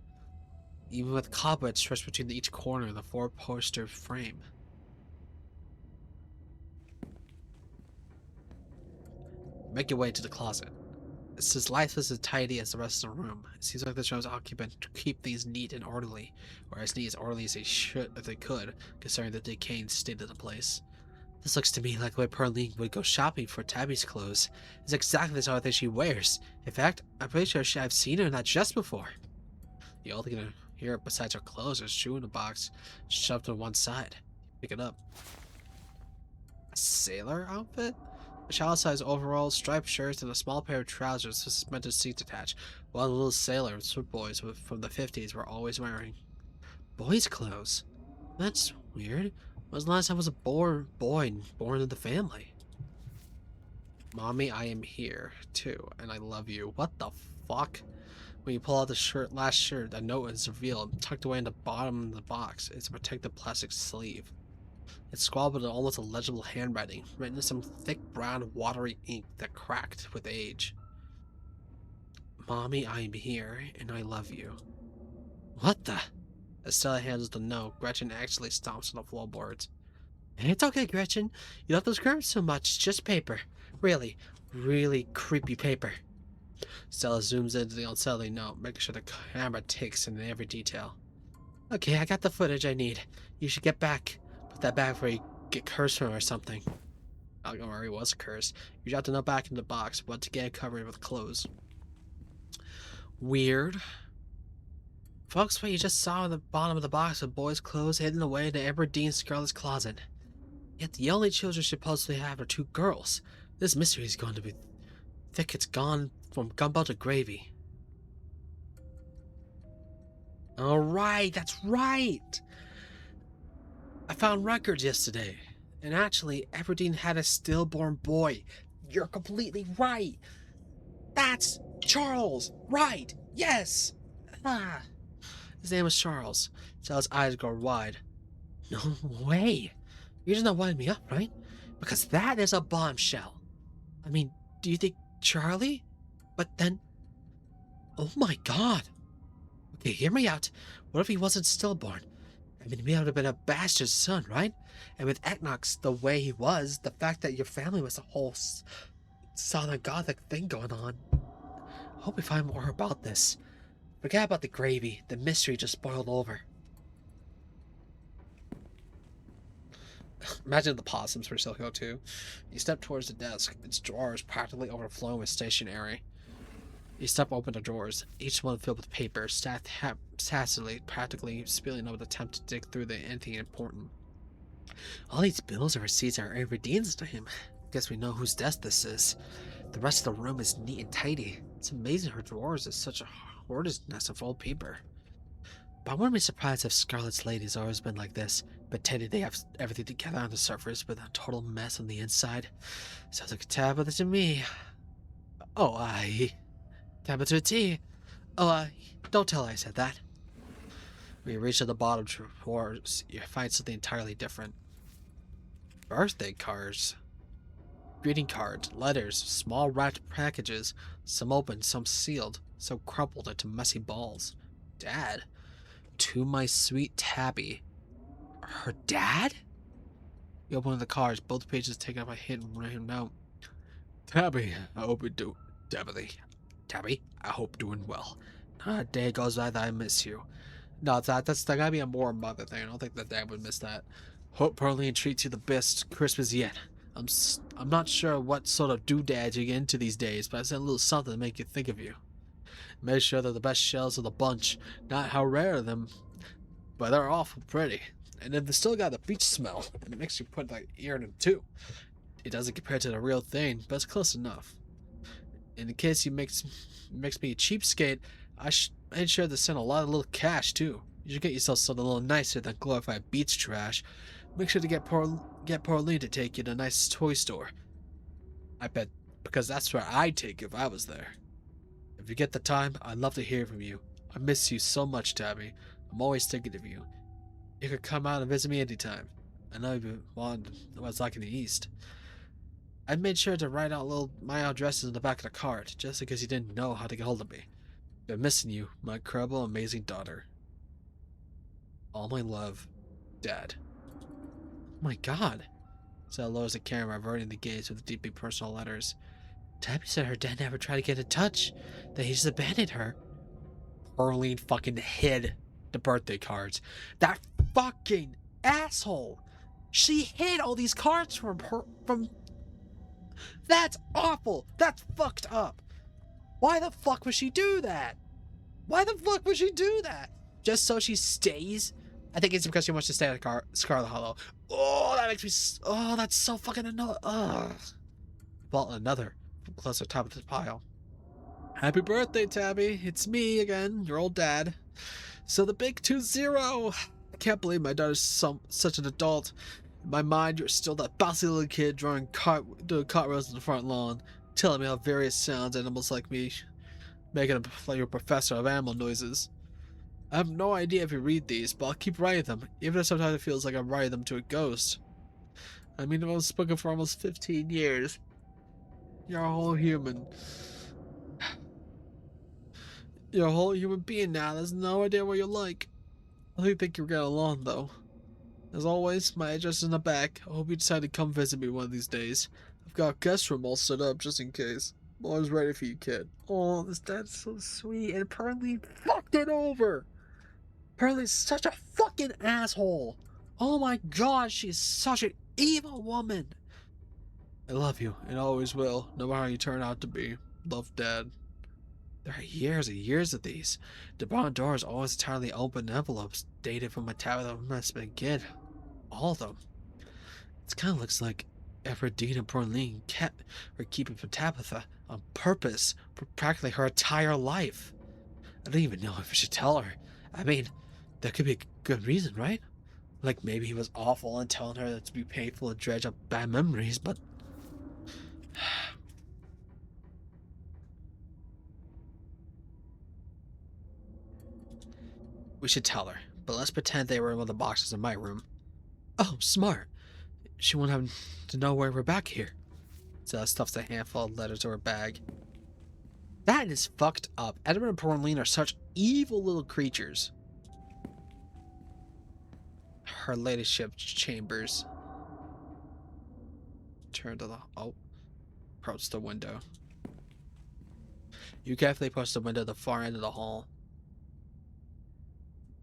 Even with cobwebs stretched between each corner of the four-poster frame. Make your way to the closet. It's as lifeless and tidy as the rest of the room. It seems like this room's occupant to keep things neat and orderly, or as neat as orderly as they could, considering the decaying state of the place. This looks to me like the way Pearline would go shopping for Tabby's clothes. It's exactly the sort of thing she wears. In fact, I'm pretty sure I've seen her in that dress before. The only thing here besides her clothes is a shoe in a box, shoved to one side. Pick it up. A sailor outfit? A child-sized overalls, striped shirts, and a small pair of trousers with suspended seats attached, while the little sailors or boys from the 50s were always wearing. Boys' clothes? That's weird. When was the last time I was a boy born in the family? Mommy, I am here, too, and I love you. What the fuck? When you pull out the last shirt, a note is revealed, tucked away in the bottom of the box. It's a protective plastic sleeve. It's scrawled in almost illegible handwriting, written in some thick brown watery ink that cracked with age. Mommy, I am here, and I love you. What the? As Stella handles the note, Gretchen actually stomps on the floorboards. It's okay, Gretchen. You love those curves so much. It's just paper. Really, really creepy paper. Stella zooms into the unsettling note, making sure the camera takes in every detail. Okay, I got the footage I need. You should get back. Put that back before you get cursed from or something. Montgomery was cursed. You dropped the note back in the box, once again covered with clothes. Weird. Folks, what you just saw at the bottom of the box with boys' clothes hidden away in Aberdeen Scarlet's closet. Yet the only children she supposedly have are two girls. This mystery is going to be thick. It's gone from gumbo to gravy. Alright, that's right! I found records yesterday, and actually, Aberdeen had a stillborn boy. You're completely right! That's Charles! Right! Yes! Ah! His name was Charles. Stella's eyes grow wide. No way! You're just not winding me up, right? Because that is a bombshell. I mean, do you think Charlie? But then... Oh my god! Okay, hear me out. What if he wasn't stillborn? I mean, he would have been a bastard son, right? And with Eknox the way he was, the fact that your family was a whole Southern Gothic thing going on. I hope we find more about this. Forget about the gravy. The mystery just boiled over. Imagine the possums for Silco too. You step towards the desk. Its drawers practically overflowing with stationery. You step open the drawers, each one filled with paper, stacked hastily, practically spilling out an attempt to dig through anything important. All these bills and receipts are Avery Dean's to him. Guess we know whose desk this is. The rest of the room is neat and tidy. It's amazing her drawers is such a hoarder's nest of old paper. But I wouldn't be surprised if Scarlet's lady's always been like this, pretending they have everything together on the surface, but a total mess on the inside. Sounds like a Tabitha to me. Oh, Tabitha to a T. Oh, don't tell her I said that. When you reach to the bottom drawers, you find something entirely different. Birthday cards. Greeting cards, letters, small wrapped packages, some open, some sealed, some crumpled into messy balls. Dad. To my sweet Tabby. Her dad? You open the cards, both pages taken up a hidden random note. Tabby, I hope you do. Tabby, I hope doing well. Not a day goes by that I miss you. No, that's that gotta be a more mother thing. I don't think that dad would miss that. Hope Pearline treats you the best Christmas yet. I'm not sure what sort of doodads you get into these days, but I sent a little something to make you think of you. Make sure they're the best shells of the bunch. Not how rare of them, but they're awful pretty. And then they still got the beach smell, and it makes you put like ear in them too. It doesn't compare to the real thing, but it's close enough. In case you makes me a cheapskate, I made sure to send a lot of little cash too. You should get yourself something a little nicer than glorified beach trash. Make sure to get Pauline to take you to a nice toy store. I bet, because that's where I'd take if I was there. If you get the time, I'd love to hear from you. I miss you so much, Tabby. I'm always thinking of you. You could come out and visit me anytime. I know you want what it's like in the East. I made sure to write out my addresses in the back of the card, just in case you didn't know how to get hold of me. Been missing you, my incredible, amazing daughter. All my love, Dad. Oh my God. Sal lowers the camera, averting the gaze with the deeply personal letters. Tabby said her dad never tried to get in touch, that he just abandoned her. Pearline fucking hid the birthday cards. That fucking asshole! She hid all these cards from her. That's awful! That's fucked up! Why the fuck would she do that? Why the fuck would she do that? Just so she stays? I think it's because she wants to stay at Scarlet Hollow. Oh, that makes me. Oh, that's so fucking annoying. Ugh. Well, another from closer top of the pile. Happy birthday, Tabby. It's me again, your old dad. So the big 2-0. I can't believe my daughter's such an adult. In my mind, you're still that bossy little kid doing cartwheels in the front lawn, telling me how various sounds animals like me, making him like your professor of animal noises. I have no idea if you read these, but I'll keep writing them, even if sometimes it feels like I'm writing them to a ghost. I mean, I've been spoken for almost 15 years. You're a whole human. You're a whole human being now. There's no idea what you're like. I don't think you'll get along, though. As always, my address is in the back. I hope you decide to come visit me one of these days. I've got a guest room all set up just in case. I'm always ready for you, kid. Oh, this dad's so sweet, and apparently fucked it over. Pearlie's such a fucking asshole. Oh my God, she's such an evil woman. I love you, and always will, no matter how you turn out to be. Love, Dad. There are years and years of these. The barn doors always entirely open envelopes dated from my Tabitha must have been a kid. All of them. It kind of looks like Everdeen and Pauline were keeping for Tabitha on purpose for practically her entire life. I don't even know if I should tell her. I mean, there could be a good reason, right? Like maybe he was awful and telling her that to be painful and dredge up bad memories, but... We should tell her, but let's pretend they were in one of the boxes in my room. Oh, smart. She won't have to know why we're back here. So that stuffs a handful of letters to her bag. That is fucked up. Edward and Pauline are such evil little creatures. Her ladyship chambers. Turn to the... Oh. Approach the window. You carefully approach the window at the far end of the hall.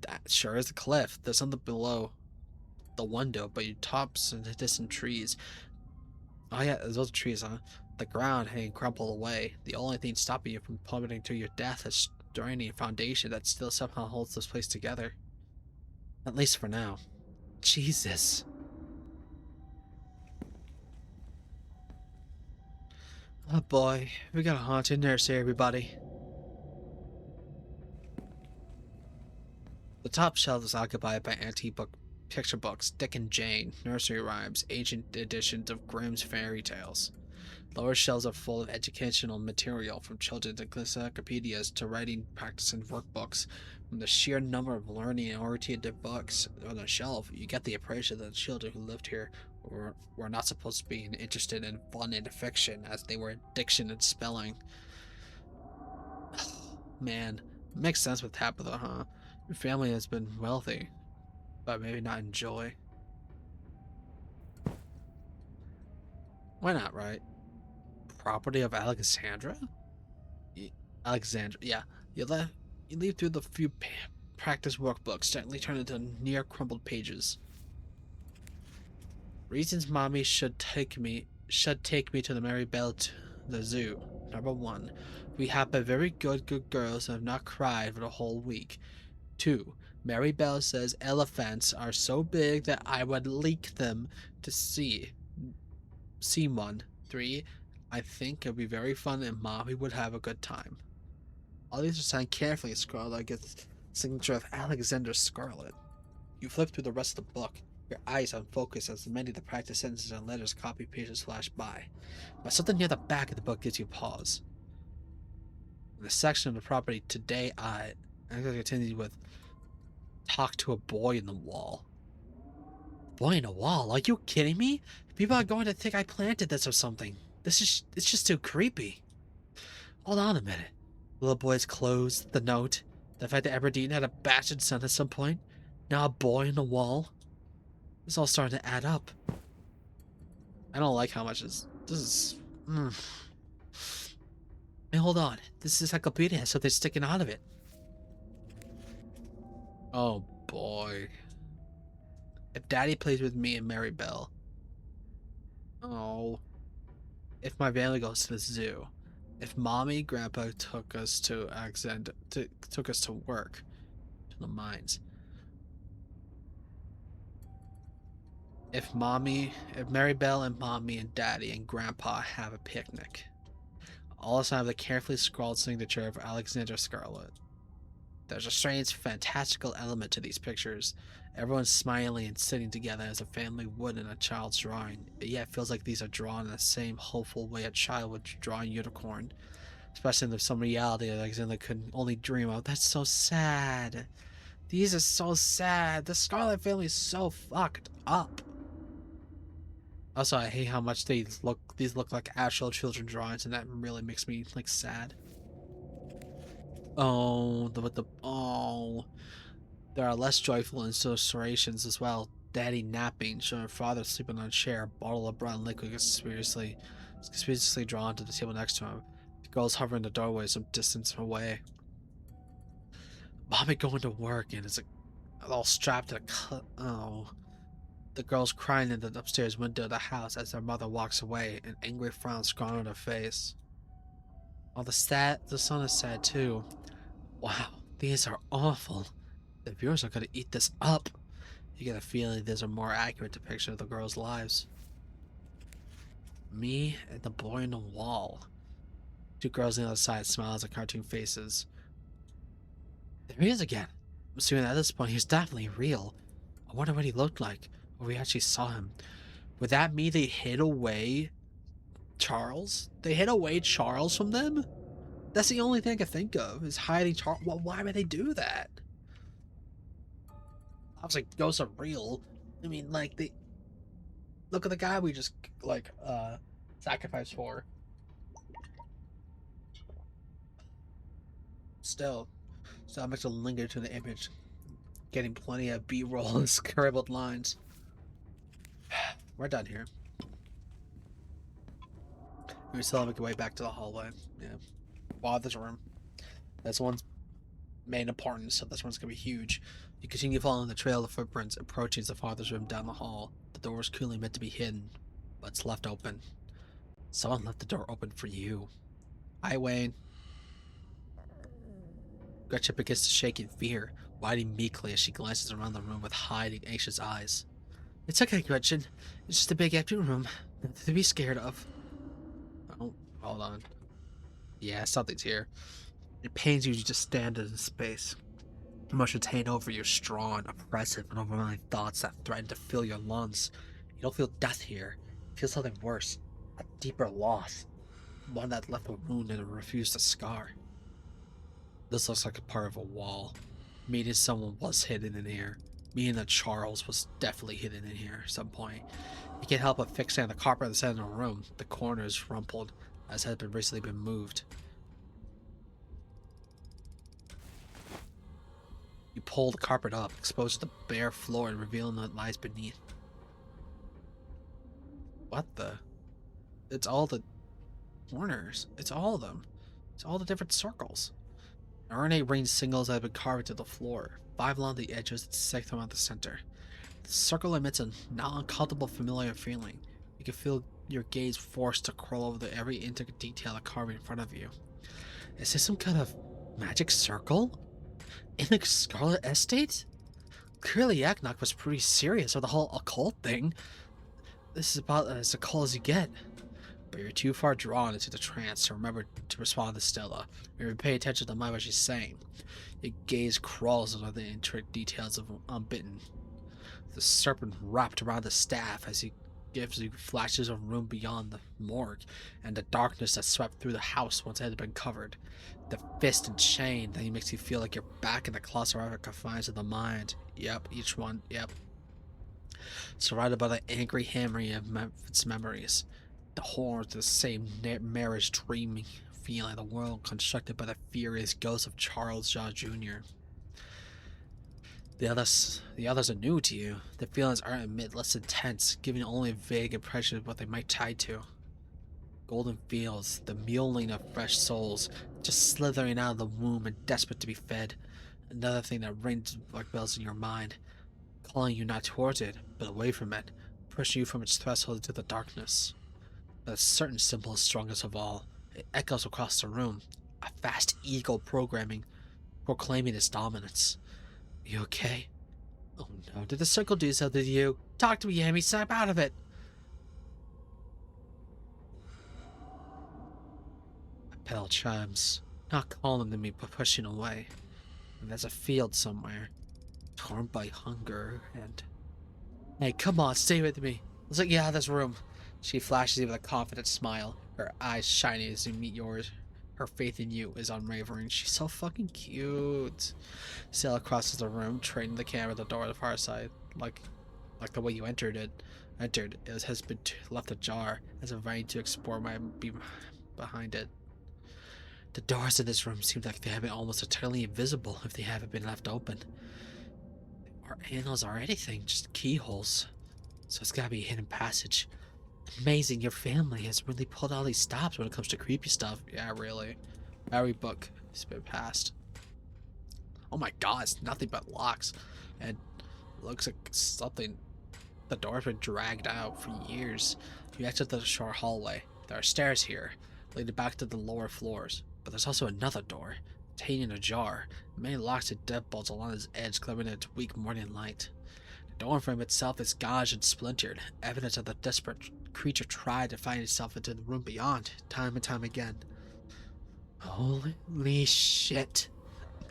That sure is a cliff. There's something below the window, but you tops and the distant trees. Oh yeah, those trees, huh? The ground had crumpled away. The only thing stopping you from plummeting to your death is straining a foundation that still somehow holds this place together. At least for now. Jesus. Oh boy, we got a haunted nurse here, everybody. The top shelf is occupied by antique book picture books, Dick and Jane, nursery rhymes, ancient editions of Grimm's fairy tales. Lower shelves are full of educational material, from children's encyclopedias to writing practice and workbooks. From the sheer number of learning and oriented books on the shelf, you get the impression that the children who lived here were not supposed to be interested in fun and fiction, as they were in diction and spelling. Man, makes sense with Tabitha, huh? Your family has been wealthy, but maybe not in joy. Why not, right? Property of Alexandra? Alexandra, yeah. You leaf through the few practice workbooks, gently turn into near crumpled pages. Reasons mommy should take me to the Mary Bell to the zoo. Number 1, we have been very good girls and have not cried for the whole week. 2, Mary Bell says elephants are so big that I would leak them to see one. 3, I think it'd be very fun and mommy would have a good time. All these are signed carefully, Scarlet. I get the signature of Alexander Scarlet. You flip through the rest of the book, your eyes on focus as many of the practice sentences and letters copy pages flash by. But something near the back of the book gives you pause. In the section of the property today, I continue with talk to a boy in the wall. Boy in a wall? Are you kidding me? People are going to think I planted this or something. It's just too creepy. Hold on a minute. The little boy's clothes, the note, the fact that Aberdeen had a bastard son at some point, now a boy in the wall. It's all starting to add up. I don't like how much this is. Hey, hold on. This encyclopedia has something sticking out of it. Oh boy. If Daddy plays with me and Mary Bell. Oh. If my family goes to the zoo. If Mommy, Grandpa took us to work, to the mines. If Mary Bell and Mommy and Daddy and Grandpa have a picnic. All sign of the carefully scrawled signature of Alexander Scarlet. There's a strange, fantastical element to these pictures. Everyone's smiling and sitting together as a family would in a child's drawing, but yet it feels like these are drawn in the same hopeful way a child would draw a unicorn. Especially in some reality that Alexander could only dream of. That's so sad. These are so sad. The Scarlet family is so fucked up. Also, I hate how much these look like actual children drawings, and that really makes me like sad. Oh, there are less joyful illustrations as well. Daddy napping, showing father sleeping on a chair, a bottle of brown liquid conspicuously drawn to the table next to him. The girls hover in the doorway some distance away. Mommy going to work and is all strapped to the girls crying in the upstairs window of the house as their mother walks away, an angry frown scrawled on her face. Oh, the son is sad too. Wow, these are awful. The viewers are gonna eat this up. You get a feeling there's a more accurate depiction of the girls' lives. Me and the boy on the wall. 2 girls on the other side smiles at cartoon faces. There he is again. I'm assuming at this point he's definitely real. I wonder what he looked like, or we actually saw him. Would that mean they hid away Charles? They hid away Charles from them? That's the only thing I can think of, is hiding Charles. Well, why would they do that? I was like, ghosts are real. I mean, like, they... Look at the guy we just, like, sacrificed for. Still I'm to linger to the image, getting plenty of B-roll and scribbled lines. We're done here. We still make our way back to the hallway. Yeah. Father's room. That's one's main importance, so this one's gonna be huge. You continue following the trail of footprints, approaching the father's room down the hall. The door is clearly meant to be hidden, but it's left open. Someone left the door open for you. Hi, Wayne. Gretchen begins to shake in fear, whining meekly as she glances around the room with hiding, anxious eyes. It's okay, Gretchen. It's just a big empty room. Nothing to be scared of. Oh, hold on. Yeah, something's here. It pains you to just stand in space. Emotions hang over you, strong, oppressive, and overwhelming thoughts that threaten to fill your lungs. You don't feel death here. You feel something worse. A deeper loss. One that left a wound and refused to scar. This looks like a part of a wall, meaning someone was hidden in here. Meaning that Charles was definitely hidden in here at some point. You can't help but fixate on the carpet at the center of the room. The corner is rumpled, as had been recently been moved. You pull the carpet up, exposing the bare floor and revealing what lies beneath. What the? It's all the corners. It's all of them. It's all the different circles. Ornate ring singles that have been carved into the floor, 5 along the edges and 6 around the center. The circle emits a not uncomfortable familiar feeling. You can feel your gaze forced to crawl over every intricate detail of carving in front of you. Is this some kind of magic circle? In the Scarlet Estate? Clearly Yaknok was pretty serious with the whole occult thing. This is about as occult as you get. But you're too far drawn into the trance to remember to respond to Stella. You pay attention to what she's saying. Your gaze crawls into the intricate details of Unbitten. The serpent wrapped around the staff as he gives you flashes of room beyond the morgue, and the darkness that swept through the house once it had been covered. The fist and chain that makes you feel like you're back in the claustrophobic confines of the mind. Yep, each one, yep. Surrounded by the angry hammering of its memories. The horror of the same marriage dreaming feeling, the world constructed by the furious ghost of Charles Shaw Jr. The others are new to you. The feelings aren't admit less intense, giving only a vague impression of what they might tie to. Golden fields, the muling of fresh souls, just slithering out of the womb and desperate to be fed. Another thing that rings like bells in your mind, calling you not towards it, but away from it, pushing you from its threshold into the darkness. But a certain symbol is strongest of all. It echoes across the room, a vast ego programming, proclaiming its dominance. You okay? Oh no, did the circle do something to you? Talk to me, Amy, snap out of it! A bell chimes, not calling to me but pushing away. And there's a field somewhere, torn by hunger and... Hey, come on, stay with me. Let's get you out of this room. She flashes you with a confident smile, her eyes shining as you meet yours. Her faith in you is unwavering. She's so fucking cute. Stella crosses the room, training the camera at the door on the far side, like the way you entered it. It has been left ajar, as inviting to explore my be behind it. The doors in this room seem like they have been almost entirely invisible if they haven't been left open. Or handles or anything, just keyholes. So it's gotta be a hidden passage. Amazing, your family has really pulled all these stops when it comes to creepy stuff. Yeah, really. Every book has been passed. Oh my god, it's nothing but locks. And looks like something. The door's been dragged out for years. You exit the short hallway. There are stairs here, leading back to the lower floors. But there's also another door, containing a jar. Many locks and deadbolts along its edge, glimmering in its weak morning light. The door frame itself is gouged and splintered, evidence of the desperate creature tried to find itself into the room beyond, time and time again. Holy shit.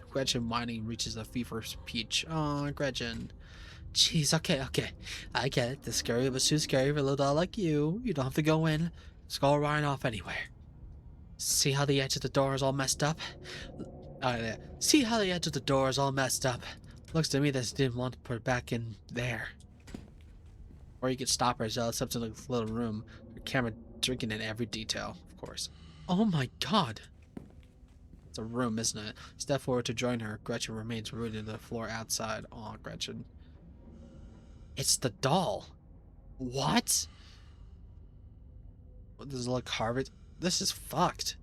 Gretchen whining reaches a feverish pitch. Oh, Gretchen. Jeez, okay. I get it. The scary was too scary for a little doll like you. You don't have to go in. Just go right off anywhere. See how the edge of the door is all messed up? See how the edge of the door is all messed up? Looks to me that she didn't want to put it back in there. Or you could stop her as well, except in the little room. Your camera drinking in every detail, of course. Oh my god! It's a room, isn't it? Step forward to join her. Gretchen remains rooted to the floor outside. Aw, Gretchen. It's the doll. What? What does it look carved? This is fucked.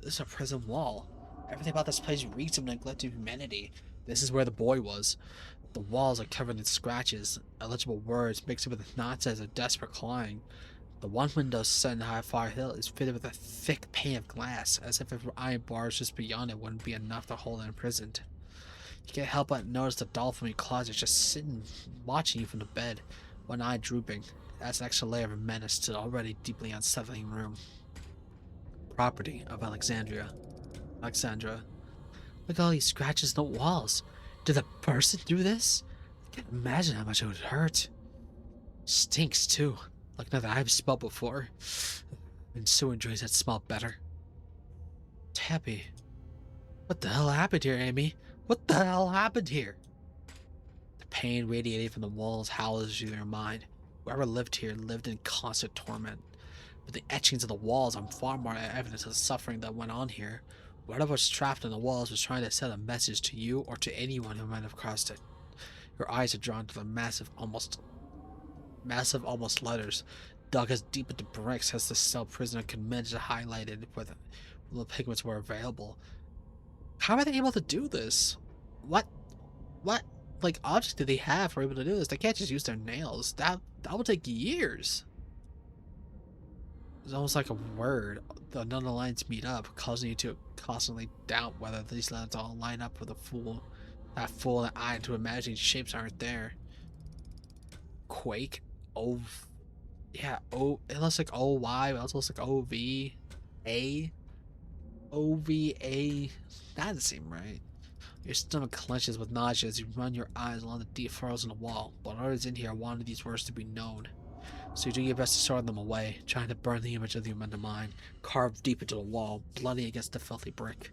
This is a prison wall. Everything about this place reeks of neglected humanity. This is where the boy was. The walls are covered in scratches, illegible words mixed with nonsense of desperate clawing. The one window set in a high far hill is fitted with a thick pane of glass, as if iron bars just beyond it wouldn't be enough to hold it imprisoned. You can't help but notice the doll from your closet just sitting, watching you from the bed, one eye drooping. Adds an extra layer of menace to the already deeply unsettling room. Property of Alexandra. Look at all these scratches on the walls. Did the person do this? I can't imagine how much it would hurt. Stinks too. Like nothing I've smelled before. And sewer drains that smell better. Tabby. What the hell happened here, Amy? What the hell happened here? The pain radiating from the walls howls through your mind. Whoever lived here lived in constant torment. But the etchings of the walls are far more evidence of the suffering that went on here. Whatever was trapped in the walls was trying to send a message to you or to anyone who might have crossed it. Your eyes are drawn to the massive, almost letters, dug as deep into bricks as the cell prisoner could manage to highlight it where the pigments were available. How are they able to do this? What like objects do they have for able to do this? They can't just use their nails. That would take years. It's almost like a word. The none of the lines meet up, causing you to constantly doubt whether these lines all line up with that fool eye to imagine shapes aren't there. Quake. Oh, yeah. Oh, it looks like OY. It also looks like OVA. OVA. That doesn't seem right. Your stomach clenches with nausea as you run your eyes along the deep furrows in the wall, but others in here wanted these words to be known. So you do your best to sort them away, trying to burn the image of them into mind, carved deep into the wall, bloody against the filthy brick.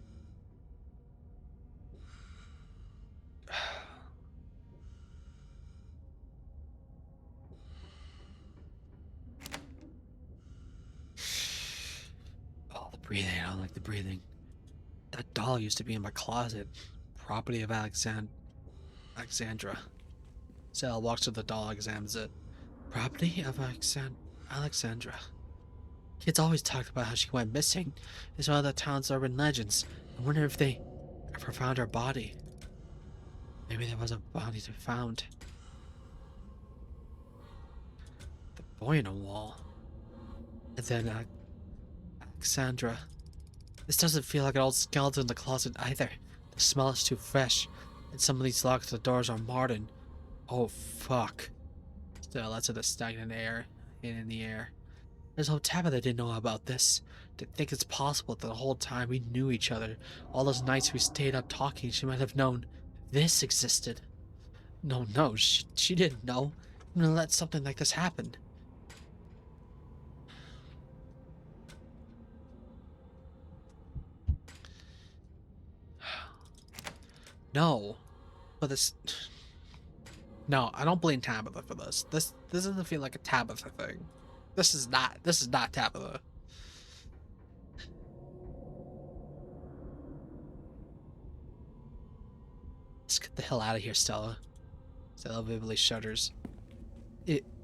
Oh, the breathing. I don't like the breathing. That doll used to be in my closet. Property of Alexandra. Sal walks to the doll, examines it. Property of Alexandra. Kids always talked about how she went missing. It's one of the town's urban legends. I wonder if they ever found her body. Maybe there was a body to be found. The boy in the wall. And then, Alexandra. This doesn't feel like an old skeleton in the closet either. The smell is too fresh. And some of these locks to the doors are modern. Oh, fuck. Still, that's in the stagnant air. In the air. There's no Tabitha didn't know about this. To think it's possible that the whole time we knew each other, all those nights we stayed up talking, she might have known this existed. No, she didn't know. I'm gonna let something like this happen. No. But this... No, I don't blame Tabitha for this. This doesn't feel like a Tabitha thing. This is not Tabitha. Let's get the hell out of here, Stella. Stella vividly shudders.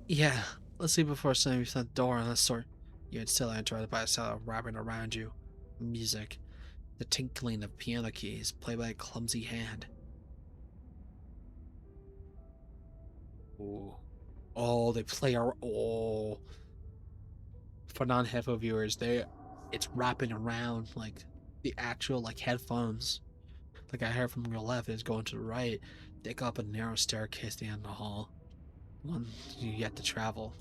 Yeah, let's see before something before the door on this sort. You and Stella interrupted by a sound wrapping around you. Music. The tinkling of piano keys, played by a clumsy hand. Ooh. Oh, they play our... Oh. For non-headphone viewers, it's wrapping around, like, the actual, like, headphones. Like I heard from your left is going to the right. They go up a narrow staircase at the end of the hall. One you yet to travel.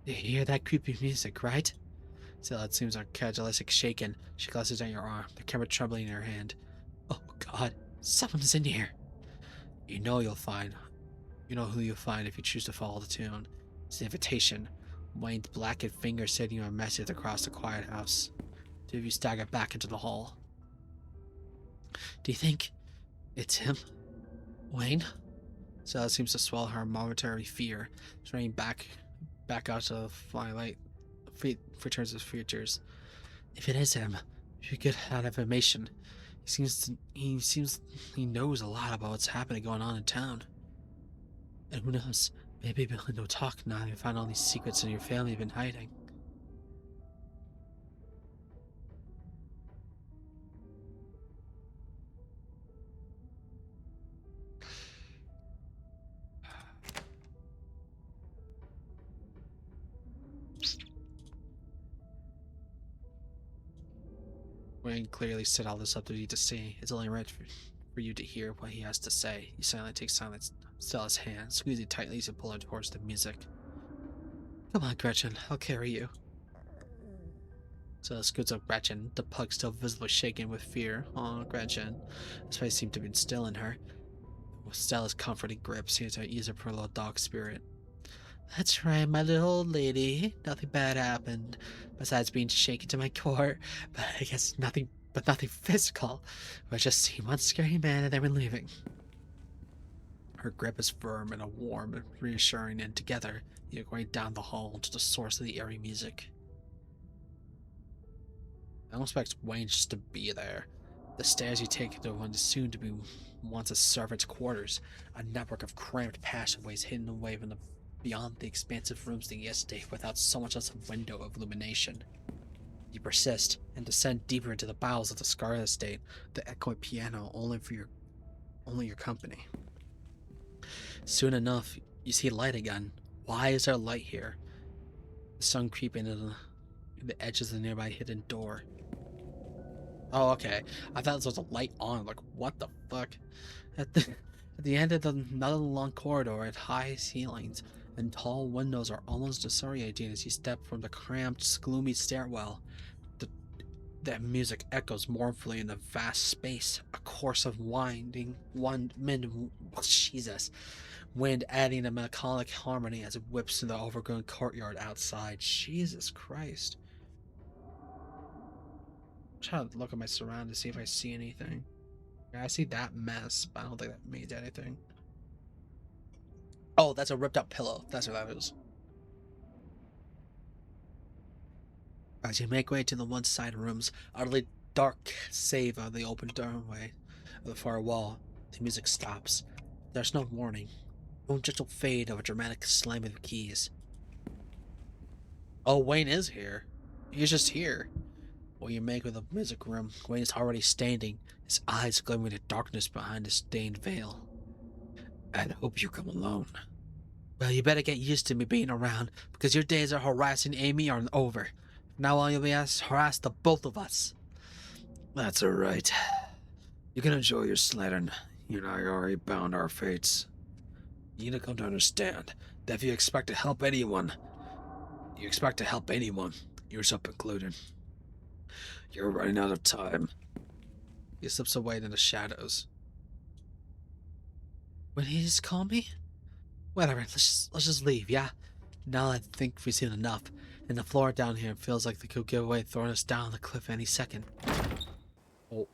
You hear that creepy music, right? Still, it seems incredulous, shaken. She glances at your arm, the camera trembling in her hand. Oh God, someone's in here. You know who you'll find if you choose to follow the tune. It's an invitation. Wayne's blackened fingers sending you a message across the quiet house. Two of you stagger back into the hall. Do you think it's him, Wayne? Stella seems to swallow her momentary fear, straying back out to the firelight, returns to features. If it is him, if you get that information, he knows a lot about what's going on in town. And who knows, maybe Billy will talk now you find all these secrets that your family have been hiding. Wayne clearly set all this up to you to see. It's only right for you to hear what he has to say. You silently take Stella's hand, squeeze it tightly to pull her towards the music. Come on, Gretchen, I'll carry you. Stella scoots up Gretchen, the pug still visibly shaking with fear. Aw, Gretchen. His face seemed to be still in her. With Stella's comforting grip seemed to ease her poor little dog spirit. That's right, my little old lady. Nothing bad happened, besides being shaken to my core. But I guess nothing physical. We just see one scary man and then we're leaving. Her grip is firm and warm and reassuring, and together, you're going down the hall to the source of the eerie music. I don't expect Wayne just to be there. The stairs you take to what is soon to be once a servant's quarters, a network of cramped passageways hidden away from beyond the expansive rooms of the estate without so much as a window of illumination. You persist and descend deeper into the bowels of the Scarlet estate, the echoing piano only your company. Soon enough, you see light again. Why is there light here? The sun creeping into the edges of the nearby hidden door. Oh, okay. I thought this was a light on. Like, what the fuck? At the end of another long corridor at high ceilings and tall windows are almost disorienting as you step from the cramped, gloomy stairwell. The music echoes mournfully in the vast space, a course of wind adding a melancholic harmony as it whips through the overgrown courtyard outside. Jesus Christ. I'm trying to look at my surroundings to see if I see anything. Yeah, I see that mess, but I don't think that means anything. Oh, that's a ripped up pillow. That's what that is. As you make way to the one side rooms, utterly dark save of the open doorway of the far wall, the music stops. There's no warning. No gentle fade of a dramatic slamming of keys. Oh, Wayne is here. He's just here. When you make with the music room, Wayne is already standing, his eyes glimmering in the darkness behind his stained veil. I hope you come alone. Well, you better get used to me being around, because your days of harassing Amy are over. Now all you'll be asked to harass the both of us. That's alright. You can enjoy your slattern. You and I already bound our fates. You need to come to understand that if you expect to help anyone, yourself included. You're running out of time. He slips away into the shadows. When he just call me? Whatever, let's just leave, yeah? Now I think we've seen enough, and the floor down here feels like they could give away, throwing us down the cliff any second. Oh.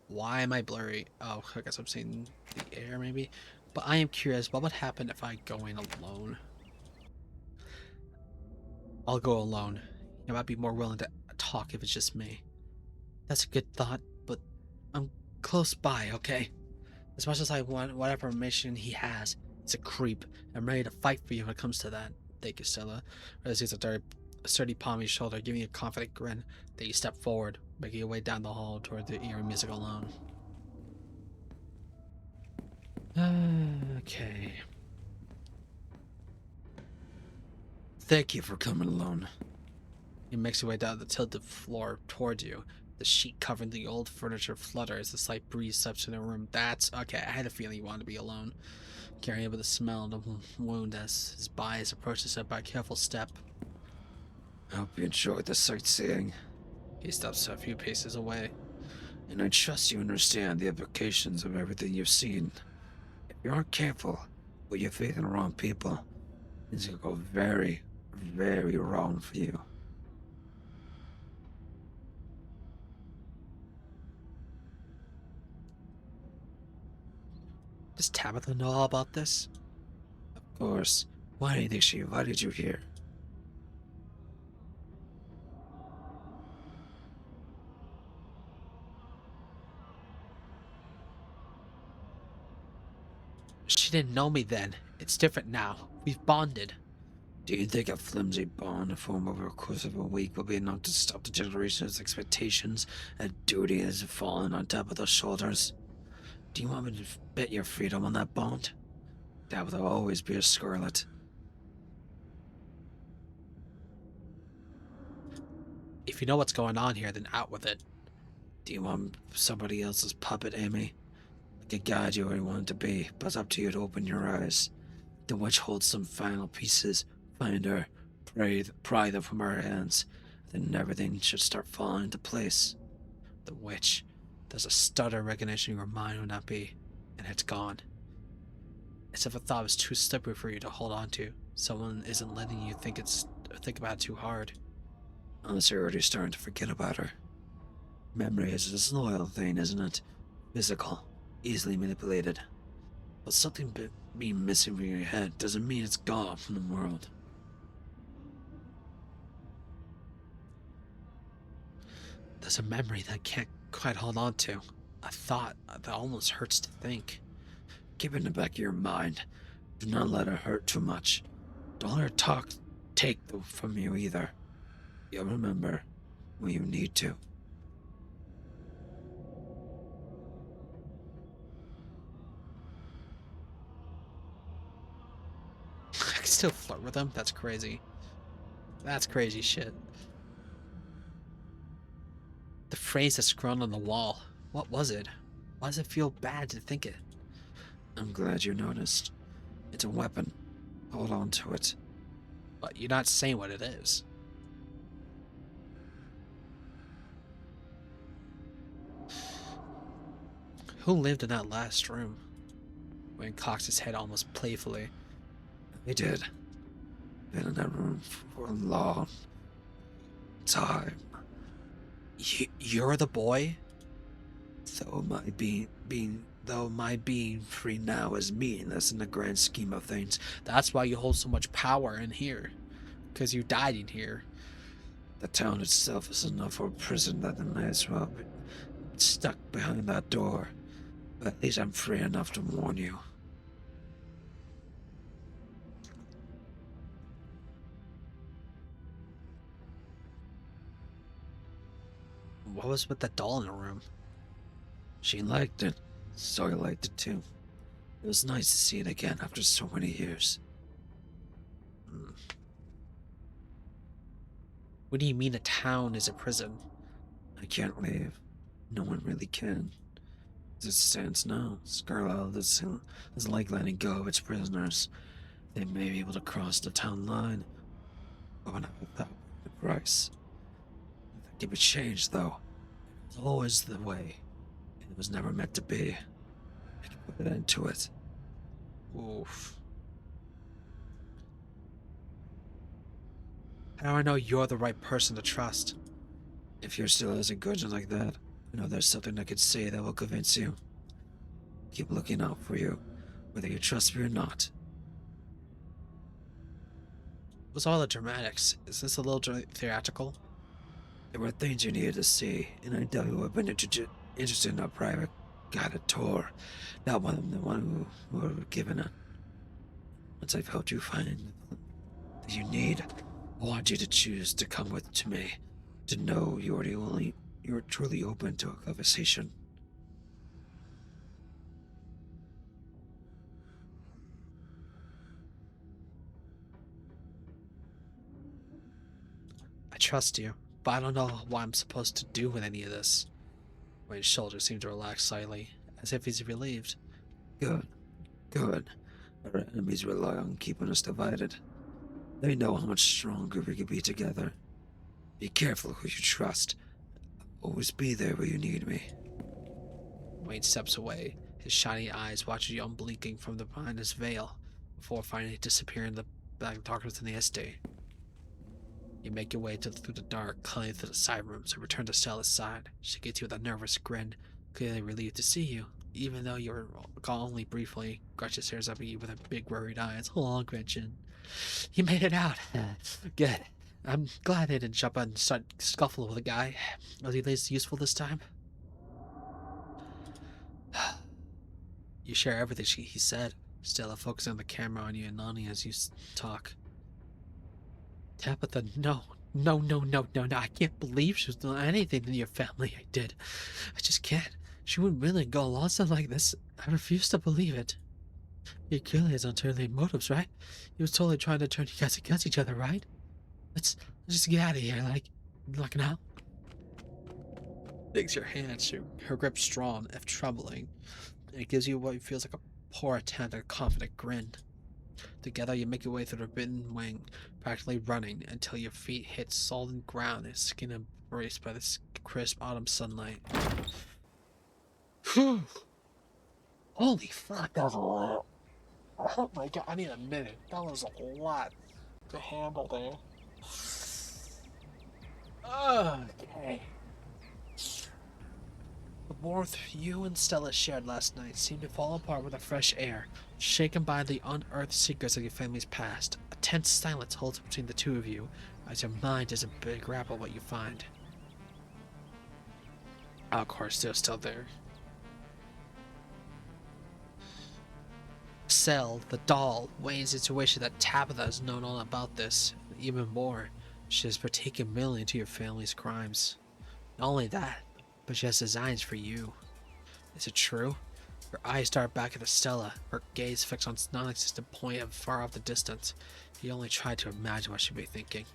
Why am I blurry? Oh, I guess I'm seeing the air, maybe? But I am curious, what would happen if I go in alone? I'll go alone. I might be more willing to talk if it's just me. That's a good thought, but I'm close by, okay? As much as I want whatever information he has, he's a creep. I'm ready to fight for you when it comes to that. Thank you, Stella. Raises a sturdy palm on your shoulder, giving you a confident grin. Then you step forward, making your way down the hall toward the eerie music alone. Okay. Thank you for coming alone. He makes his way down the tilted floor towards you. The sheet covering the old furniture flutters as the slight breeze steps in the room. That's okay. I had a feeling you wanted to be alone. Carrying with the smell of the wound as his bias approaches it by a careful step. I hope you enjoyed the sightseeing. He steps a few paces away. And I trust you understand the implications of everything you've seen. If you aren't careful, with your faith in the wrong people, things will go very, very wrong for you. Does Tabitha know all about this? Of course. Why do you think she invited you here? She didn't know me then. It's different now. We've bonded. Do you think a flimsy bond formed over the course of a week will be enough to stop the generation's expectations and duty as falling on top of those shoulders? Do you want me to bet your freedom on that bond? That will always be a Scarlet. If you know what's going on here, then out with it. Do you want somebody else's puppet, Amy? I could guide you where you want it to be, but it's up to you to open your eyes. The witch holds some final pieces. Find her, pry them from her hands, then everything should start falling into place. The witch. There's a stutter recognition your mind would not be, and it's gone. As if a thought was too slippery for you to hold on to. Someone isn't letting you think about it too hard. Unless you're already starting to forget about her. Memory is a disloyal thing, isn't it? Physical, easily manipulated. But something being missing from your head doesn't mean it's gone from the world. There's a memory that I can't quite hold on to. A thought that almost hurts to think. Keep it in the back of your mind. Do not let it hurt too much. Don't let her take from you either. You'll remember when you need to. I can still flirt with them? That's crazy. That's crazy shit. The phrase that's scrawled on the wall. What was it? Why does it feel bad to think it? I'm glad you noticed. It's a weapon. Hold on to it. But you're not saying what it is. Who lived in that last room? Wayne cocks his head almost playfully. I did. Been in that room for a long time. You're the boy? Though my being free now is meaningless in the grand scheme of things. That's why you hold so much power in here. Because you died in here. The town itself is enough for a prison that I might as well be stuck behind that door. But at least I'm free enough to warn you. What was with that doll in the room? She liked it, so I liked it too. It was nice to see it again after so many years. What do you mean a town is a prison? I can't leave. No one really can. As it stands now, Scarlet is like letting go of its prisoners. They may be able to cross the town line, but not without the price. That can be changed, though. It's always the way. It was never meant to be. I can put an end to it. Oof. How do I know you're the right person to trust? If you're still as encouraging like that, I know there's something I could say that will convince you. Keep looking out for you, whether you trust me or not. What's all the dramatics? Is this a little theatrical? There were things you needed to see, and I doubt you would have been interested in a private guided tour, not one of the one who were given it. Once I've helped you find that you need, I want you to choose to come to me, to know you're truly open to a conversation. I trust you, but I don't know what I'm supposed to do with any of this. Wayne's shoulders seem to relax slightly, as if he's relieved. Good. Good. Our enemies rely on keeping us divided. They know how much stronger we could be together. Be careful who you trust. Always be there where you need me. Wayne steps away, his shiny eyes watching you unblinking from behind his veil, before finally disappearing in the black darkness in the estate. You make your way through the dark, climbing through the side rooms, and return to Stella's side. She greets you with a nervous grin, clearly relieved to see you, even though you were gone only briefly. Gretchen stares up at you with her big worried eyes. Oh, Gretchen. You made it out. Good. I'm glad I didn't jump out and start scuffling with a guy. Was he at least useful this time? You share everything he said. Stella focusing on the camera on you and nodding as you talk. Tabitha, no. No. I can't believe she was doing anything to your family. I did. I just can't. She wouldn't really go along something like this. I refuse to believe it. He clearly has ulterior motives, right? He was totally trying to turn you guys against each other, right? Let's just get out of here, like now. Takes your hand, her grip strong, if troubling, and it gives you what feels like a poor attempt at a confident grin. Together, you make your way through the bitten wing, practically running until your feet hit solid ground and skin embraced by the crisp autumn sunlight. Whew! Holy fuck, that was a lot. Oh my god, I need a minute. That was a lot to handle there. Okay. The warmth you and Stella shared last night seemed to fall apart with the fresh air, shaken by the unearthed secrets of your family's past. A tense silence holds between the two of you as your mind does a big grapple what you find. Of course, they're still there. Cell, the doll, Wayne's intuition that Tabitha has known all about this. Even more, she has partaken mainly into your family's crimes. Not only that, but she has designs for you. Is it true? Her eyes dart back at Estella, her gaze fixed on a non-existent point far off the distance. You only try to imagine what she'd be thinking.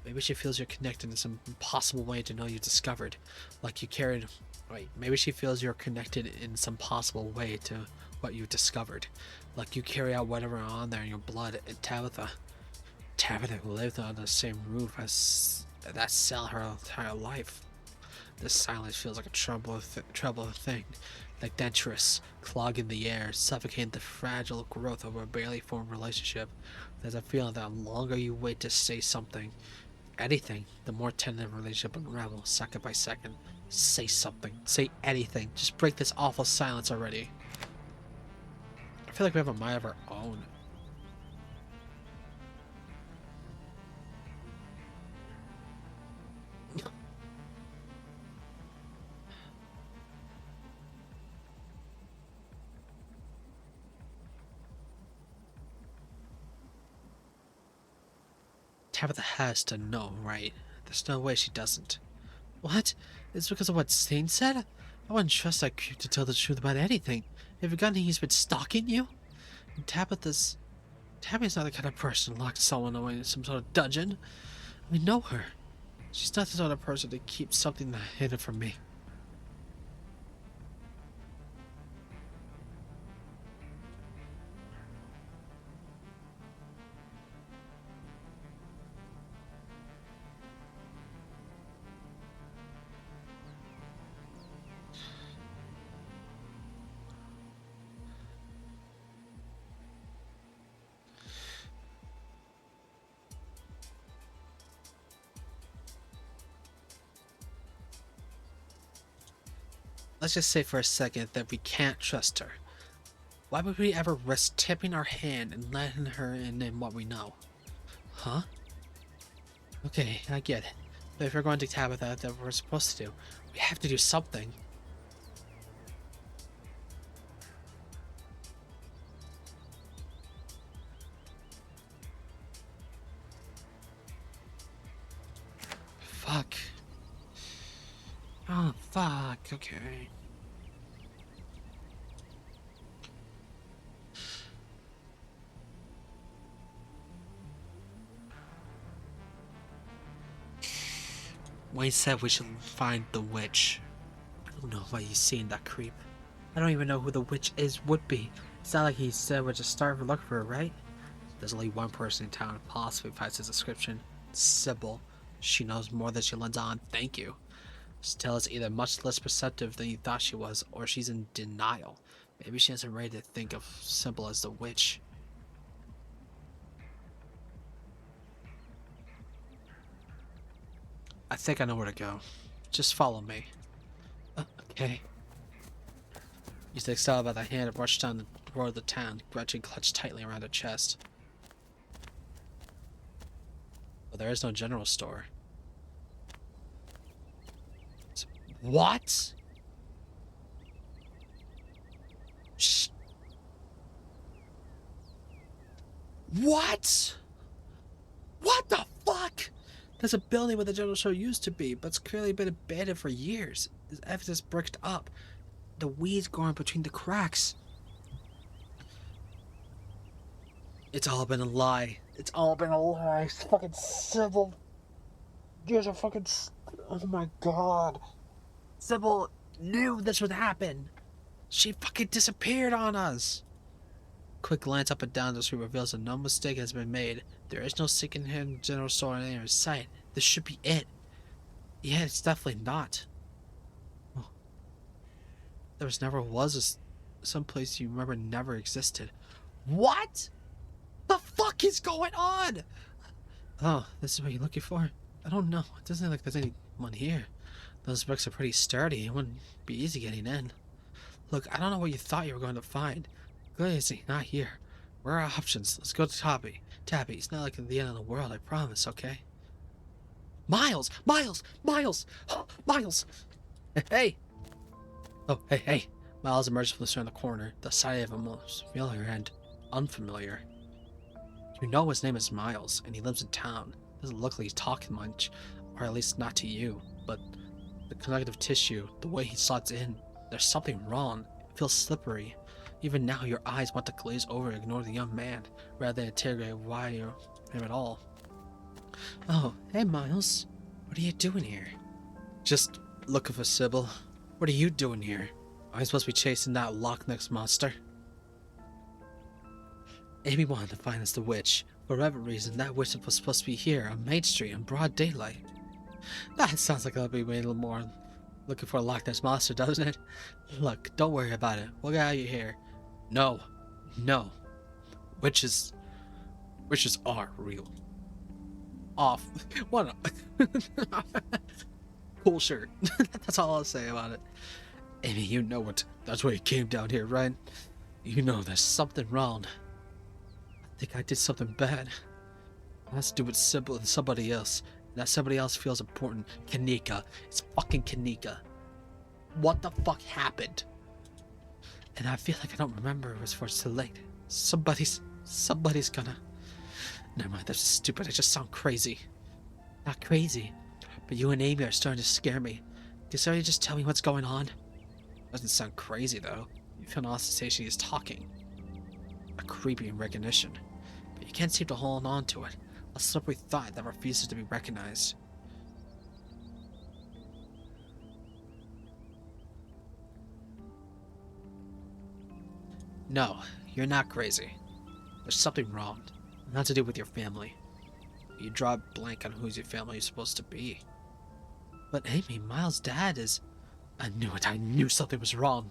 Maybe she feels you're connected in some impossible way to know you discovered. Like you carried... Wait, maybe she feels you're connected in some possible way to what you discovered. Like you carry out whatever on there in your blood in Tabitha. Tabitha who lived on the same roof as that cell her entire life. This silence feels like a troubled thing, like dentures clogging the air, suffocating the fragile growth of a barely formed relationship. There's a feeling that the longer you wait to say something, anything, the more tender the relationship unravels second by second. Say something. Say anything. Just break this awful silence already. I feel like we have a mind of our own. Tabitha has to know, right? There's no way she doesn't. What? It's because of what Stain said? I wouldn't trust that creep to tell the truth about anything. Have you forgotten he's been stalking you? And Tabitha's not the kind of person to lock someone away in some sort of dungeon. I know her. She's not the sort of person to keep something hidden from me. Let's just say for a second that we can't trust her. Why would we ever risk tipping our hand and letting her in what we know? Huh? Okay, I get it. But if we're going to Tabitha that we're supposed to do, we have to do something. Fuck. Oh, fuck. Okay. Wayne said we should find the witch. I don't know why he's seeing that creep. I don't even know who the witch would be. It's not like he said we're just starting to look for her, right? There's only one person in town who possibly fits his description. Sybil. She knows more than she lets on. Thank you. Still is either much less perceptive than you thought she was, or she's in denial. Maybe she isn't ready to think of Sybil as the witch. I think I know where to go. Just follow me. Okay. You take Stella by the hand and rush down the road of the town, grudging clutched tightly around her chest. But there is no general store. What? Shh. What? What the fuck? There's a building where the general store used to be, but it's clearly been abandoned for years. There's evidence bricked up. The weeds growing between the cracks. It's all been a lie. It's all been a lie. It's fucking civil. There's a fucking. Oh my god. Sybil knew this would happen. She fucking disappeared on us. Quick glance up and down the street reveals that no mistake has been made. There is no second-hand general store in sight. This should be it. Yeah, it's definitely not. Oh. There was someplace you remember never existed. What? The fuck is going on? Oh, this is what you're looking for? I don't know. It doesn't look like there's anyone here. Those bricks are pretty sturdy. It wouldn't be easy getting in. Look, I don't know what you thought you were going to find. Clearly, it's not here. Where are our options? Let's go to Tabby. Tabby, it's not like the end of the world, I promise, okay? Miles! Miles! Miles! Miles! Hey! Oh, hey. Miles emerged from the corner, the sight of him was familiar and unfamiliar. You know his name is Miles, and he lives in town. Doesn't look like he's talking much, or at least not to you, but the connective tissue, the way he slots in, there's something wrong. It feels slippery. Even now, your eyes want to glaze over and ignore the young man, rather than interrogate why you're him at all. Oh, hey Miles. What are you doing here? Just looking for Sybil. What are you doing here? Are you supposed to be chasing that Loch Ness monster? Amy wanted to find us the witch. For whatever reason, that witch was supposed to be here on Main Street in broad daylight. That sounds like I'll be way a little more looking for a Loch Ness monster, doesn't it? Look, don't worry about it. We'll get out of here. No. Witches are real. Off. What? Cool shirt. That's all I'll say about it. Amy, you know it. That's why you came down here, right? You know there's something wrong. I think I did something bad. It has to do with Sybil and somebody else. And that somebody else feels important. Kanika. It's fucking Kanika. What the fuck happened? And I feel like I don't remember it before it's too late. Somebody's gonna... Never mind, that's stupid. I just sound crazy. Not crazy. But you and Amy are starting to scare me. Can somebody just tell me what's going on? Doesn't sound crazy, though. You feel an sensation he's talking. A creepy recognition. But you can't seem to hold on to it. A slippery thought that refuses to be recognized. No, you're not crazy. There's something wrong. Not to do with your family. You draw a blank on who's your family is supposed to be. But Amy, Miles' dad is... I knew it. I knew something was wrong.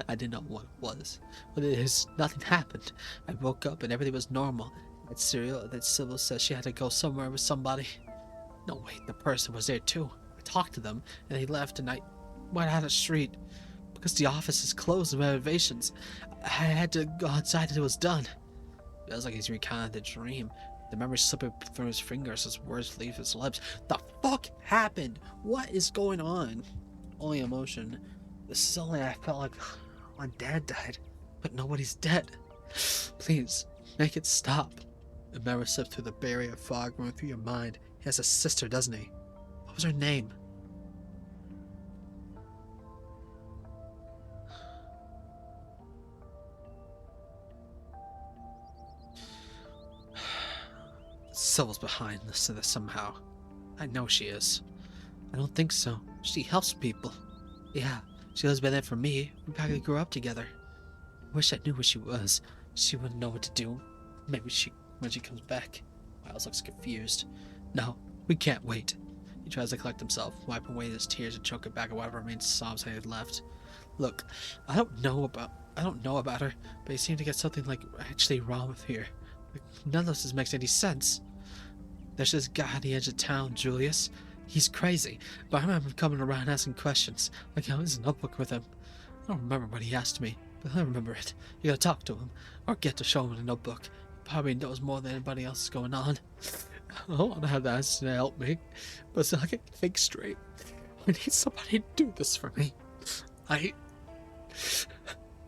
I didn't know what it was. But it is. Nothing happened. I woke up and everything was normal. That Sybil says she had to go somewhere with somebody. No, wait. The person was there too. I talked to them and they left and I went out of the street. Because the office is closed and renovations. I had to go outside until it was done. It feels like he's recounting the dream. The memory slipping through his fingers as words leave his lips. The fuck happened? What is going on? Only emotion. This is only I felt like my dad died. But nobody's dead. Please, make it stop. The memory slipped through the barrier of fog going through your mind. He has a sister, doesn't he? What was her name? Sybil's behind this somehow. I know she is. I don't think so. She helps people. Yeah, she has been there for me. We practically grew up together. I wish I knew who she was. She wouldn't know what to do. Maybe when she comes back. Miles looks confused. No, we can't wait. He tries to collect himself, wipe away his tears and choke it back at whatever remains sobs he had left. Look, I don't know about her, but you seem to get something like actually wrong with her. Like, none of this makes any sense. There's this guy on the edge of town, Julius. He's crazy, but I remember him coming around asking questions, like I was in a notebook with him. I don't remember what he asked me, but I remember it. You gotta talk to him, or get to show him the notebook. He probably knows more than anybody else is going on. I don't want to have that answer to help me, but so I can think straight. I need somebody to do this for me. I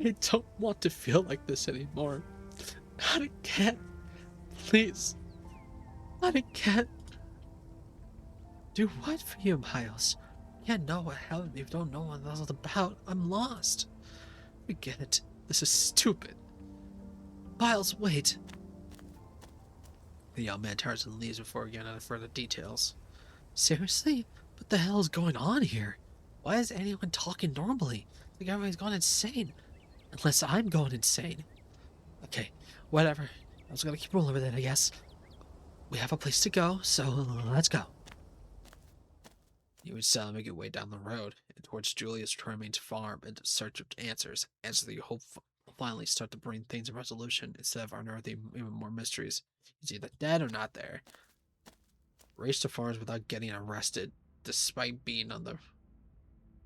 don't want to feel like this anymore. Not again. Please. Not again. Do what for you, Miles? You can't know what happened if you don't know what that's all about. I'm lost. We get it. This is stupid. Miles, wait. The young man turns and leaves before getting into further details. Seriously? What the hell is going on here? Why is anyone talking normally? Like everybody's gone insane. Unless I'm going insane. Okay, whatever. I was gonna keep rolling with it, I guess. We have a place to go, so let's go. You would sell make your way down the road and towards Julia's Tremane's farm in search of answers that you hope will finally start to bring things to resolution instead of unearthing even more mysteries. He's either dead or not there. Race to farms without getting arrested, despite being on the.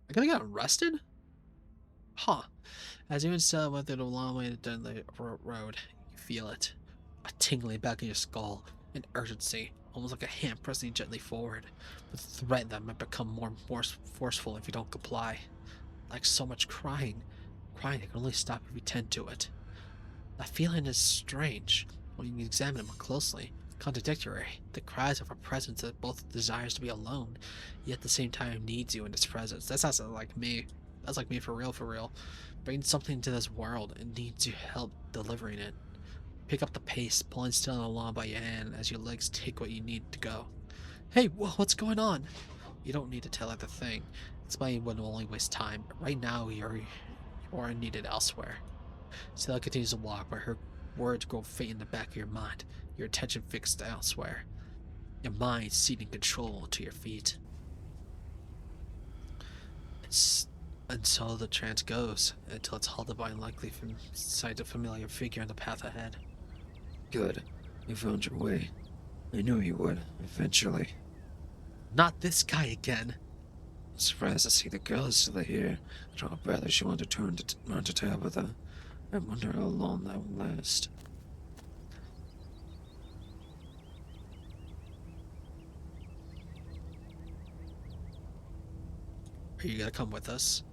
I gotta get arrested? Huh. As you and Stella went through the long way down the road, you feel it. A tingling back in your skull, an urgency, almost like a hand pressing gently forward, with a threat that might become more forceful if you don't comply. Like so much crying. Crying that can only stop if you tend to it. That feeling is strange when you examine it more closely. Contradictory. The cries of a presence that both desires to be alone, yet at the same time needs you in its presence. That sounds like me. That's like me for real, for real. Bring something to this world and needs your help delivering it. Pick up the pace, pulling still along by your hand as your legs take what you need to go. Hey, what's going on? You don't need to tell her the thing. Explaining would only waste time. Right now, you're needed elsewhere. Stella continues to walk, but her words grow faint in the back of your mind. Your attention fixed elsewhere. Your mind ceding control to your feet. And so the trance goes, until it's halted by unlikely sight of familiar figure in the path ahead. Good. You found your way. I knew you would, eventually. Not this guy again. I'm surprised to see the girl is still here. I don't know whether she wanted to run to Tabitha. I wonder how long that will last. Are you gonna come with us?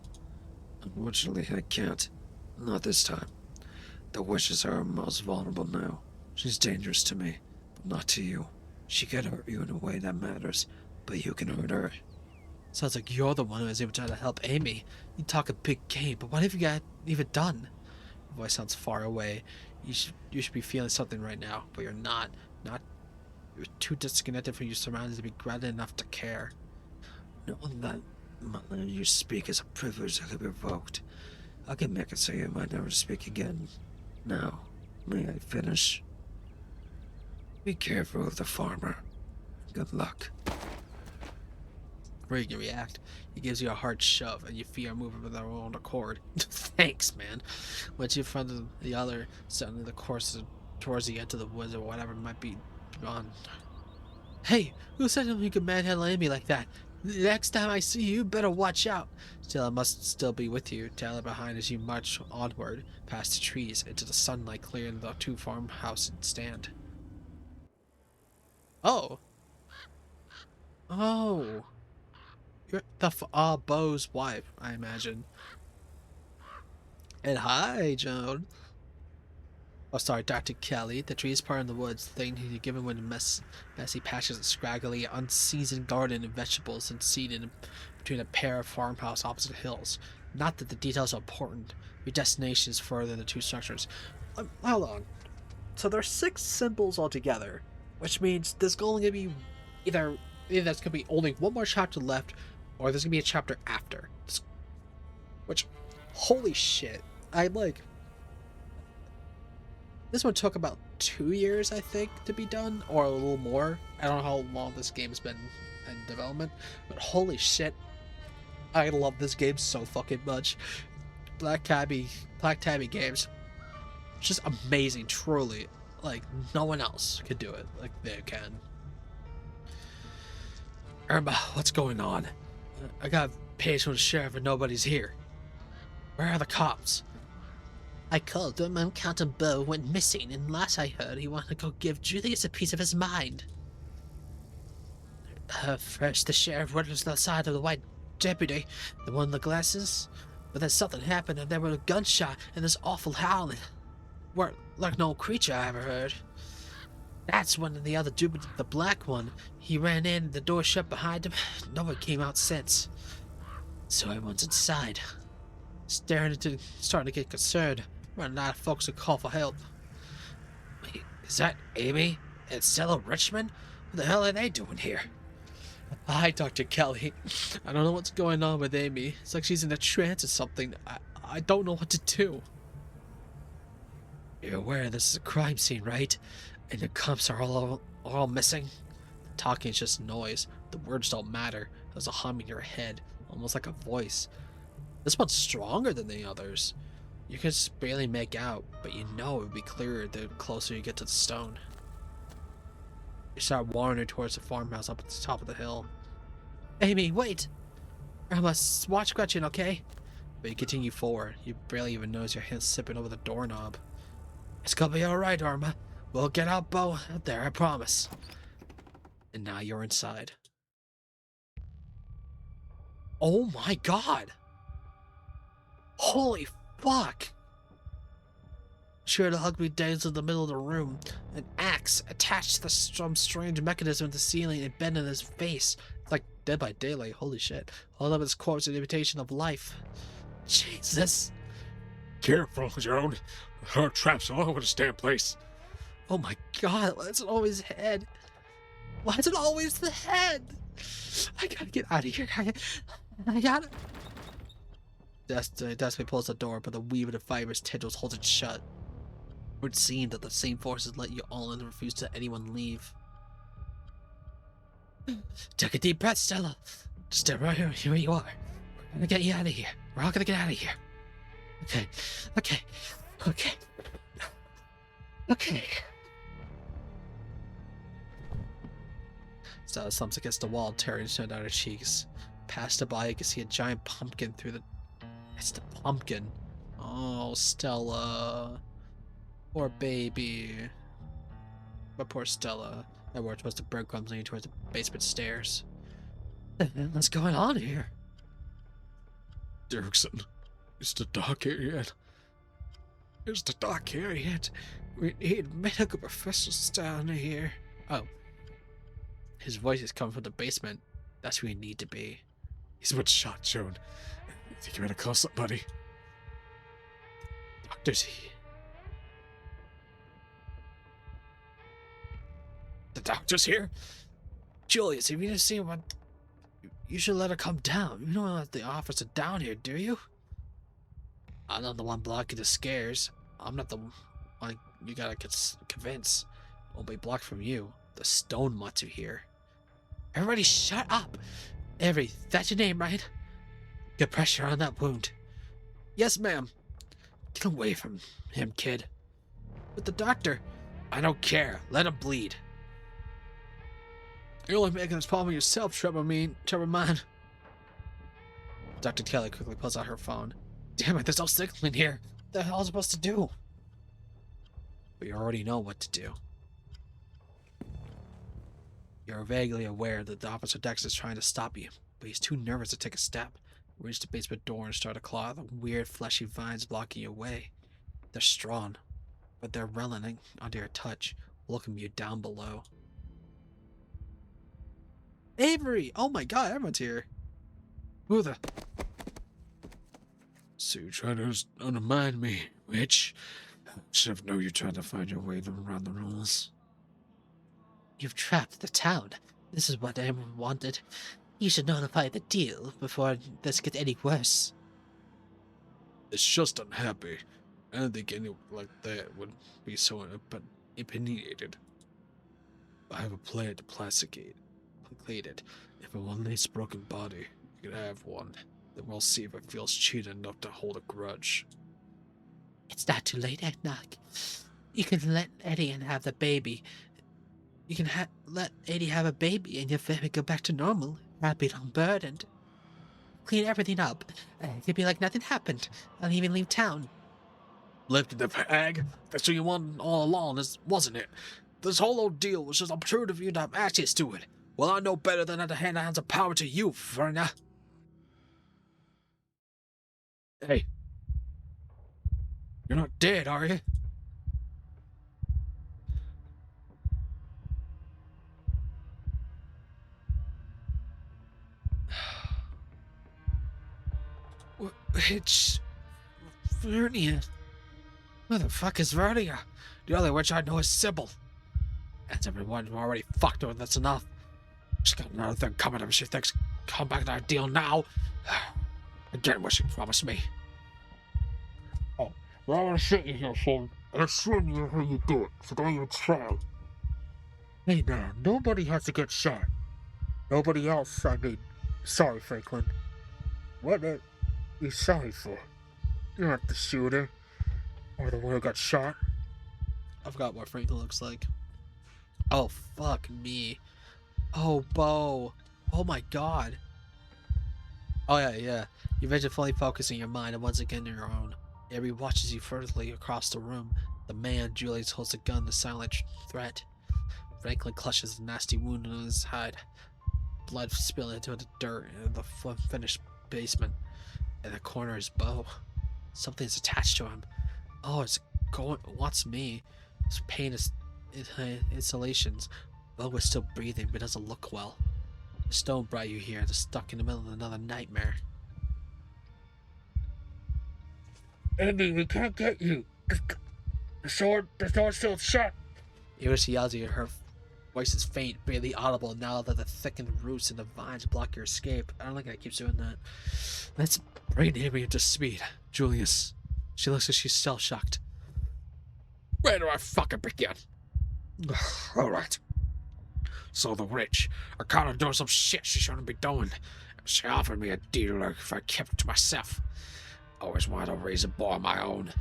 Unfortunately, I can't. Not this time. The witches are most vulnerable now. She's dangerous to me, but not to you. She could hurt you in a way that matters, but you can hurt her. Sounds like you're the one who was able to try to help Amy. You talk a big game, but what have you got even done? Your voice sounds far away. You should be feeling something right now, but you're not. You're too disconnected from your surroundings to be grounded enough to care. Knowing that you speak is a privilege that could be revoked. I can make it so you might never speak again. Now, may I finish? Be careful of the farmer. Good luck. Before you can react, he gives you a hard shove, and your feet are moving of their own accord. Thanks, man. Once you're in front of the other, suddenly the course towards the edge of the woods or whatever might be gone. Hey, who said you could manhandle Amy like that? Next time I see you, better watch out. Stella must still be with you, tailing behind as you march onward, past the trees, into the sunlight clearing the two farmhouse stand. Oh. Oh. You're the Beau's wife, I imagine. And hi, Joan. Oh, sorry, Dr. Kelly. The trees part in the woods, thing you're given with messy patches of scraggly, unseasoned garden and vegetables and seeded between a pair of farmhouse opposite hills. Not that the details are important. Your destination is further than the two structures. Hold on. So there's 6 symbols altogether, which means there's only gonna be either there's gonna be only one more chapter left, or there's gonna be a chapter after. Which, holy shit! This one took about 2 years, I think, to be done, or a little more. I don't know how long this game's been in development, but holy shit, I love this game so fucking much. Black Tabby games, just amazing, truly. Like, no one else could do it like they can. Irma, what's going on? I got paged from the sheriff and nobody's here. Where are the cops? I called him and Captain Beau went missing, and last I heard he wanted to go give Julius a piece of his mind. First the sheriff went to the side of the white deputy, the one in the glasses, but then something happened and there was a gunshot and this awful howling. Weren't like no creature I ever heard. That's when the other dude, the black one, he ran in, the door shut behind him, no one came out since. So I went inside, starting to get concerned. Running out of folks to call for help. Wait, is that Amy and Stella Richmond? What the hell are they doing here? Hi, Dr. Kelly. I don't know what's going on with Amy. It's like she's in a trance or something. I don't know what to do. You're aware this is a crime scene, right? And the cops are all missing? Talking is just noise. The words don't matter. There's a hum in your head, almost like a voice. This one's stronger than the others. You can just barely make out, but you know it would be clearer the closer you get to the stone. You start wandering towards the farmhouse up at the top of the hill. Amy, wait! I must watch Gretchen, okay? But you continue forward. You barely even notice your hands slipping over the doorknob. It's gonna be alright, Irma. We'll get out there, I promise. And now you're inside. Oh my god! Holy fuck! Sure to hug me down to the middle of the room. An axe attached to some strange mechanism in the ceiling and bent in his face. It's like Dead by Daylight, holy shit. All of his corpse an imitation of life. Jesus. Careful, Joan. There are traps all over this damn place. Oh my god, why is it always head? Why is it always the head? I gotta get out of here. I gotta... Destiny pulls the door, but the weave of the fibrous tendrils holds it shut. It would seem that the same forces let you all in and refuse to let anyone leave. Take a deep breath, Stella. Stay right here where you are. We're gonna get you out of here. We're all gonna get out of here. Okay. Stella slumps against the wall, tearing snow down her cheeks. Past the body, you can see a giant pumpkin through the... It's the pumpkin. Oh, Stella. Poor baby. But poor Stella. That word was the breadcrumbs leading towards the basement stairs. What's going on here? Dirksen, is the doc here yet? Is the doc here yet? We need medical professionals down here. Oh. His voice is coming from the basement. That's where you need to be. He's been shot, Joan. I think you better call somebody. Doctor's here. The doctor's here? Julius, if you didn't see what... You should let her come down. You don't let the officer down here, do you? I'm not the one blocking the scares. I'm not the one you gotta convince. Won't be blocked from you. The stone Matsu here. Everybody shut up! Avery, that's your name, right? Get pressure on that wound. Yes, ma'am. Get away from him, kid. But the doctor... I don't care. Let him bleed. You're only making this problem yourself, Trevor man. Dr. Kelly quickly pulls out her phone. Damn it, there's no signal in here. What the hell am I supposed to do? But you already know what to do. You're vaguely aware that the Officer Dex is trying to stop you, but he's too nervous to take a step. Reach the basement door and start to claw the weird fleshy vines blocking your way. They're strong, but they're relenting under your touch, welcoming you down below. Avery! Oh my god, everyone's here. Who the... So you're trying to undermine me, witch? Should have known you're trying to find your way around the rules. You've trapped the town. This is what everyone wanted. You should notify the deal before this gets any worse. It's just unhappy. I don't think anyone like that would be so opinionated. I have a plan to placate it. If a one lays broken body, you can have one. Then we'll see if it feels cheated enough to hold a grudge. It's not too late, Eggnog. You can let Eddie have the baby. You can let Eddie have a baby and your family go back to normal, happy and unburdened. Clean everything up. It'd be like nothing happened. I'll even leave town. Lifted the fag? That's what you wanted all along, wasn't it? This whole ordeal was just absurd of you to have access to it. Well, I know better than to hand hands of power to you, Verna. Hey. You're not dead, are you? It's... Vernia. Who the fuck is Vernia? The only witch I know is Sybil. That's everyone who already fucked her, that's enough. She's got another thing coming up. She thinks, come back to our deal now. Again, what she promised me. Oh, well, I want to sit you here, son, and I'll show you how you do it, so don't even try. Hey, now, nobody has to get shot. Nobody else, I mean. Sorry, Franklin. What are you sorry for? You're not the shooter. Or the one who got shot. I forgot what Franklin looks like. Oh, fuck me. Oh, Bo. Oh my god. Oh, yeah. You vision fully focusing your mind and once again your own. Avery watches you furtively across the room. The man, Julius, holds a gun, the silent threat. Franklin clutches a nasty wound on his hide. Blood spilling into the dirt in the finished basement. In the corner is Bo. Something's attached to him. Oh, wants me. His pain is insulations. Bo is still breathing, but doesn't look well. The stone brought you here, just stuck in the middle of another nightmare. Andy, we can't get you. The door's still shut. Iris yells at you, her voice is faint, barely audible now that the thickened roots and the vines block your escape. I don't like how it keeps doing that. Let's bring Amy into speed. Julius. She looks like she's shell-shocked. Where do I fucking begin? Alright. So the witch, I caught her doing some shit she shouldn't be doing. She offered me a deal if I kept it to myself. Always wanted to raise a boy of my own.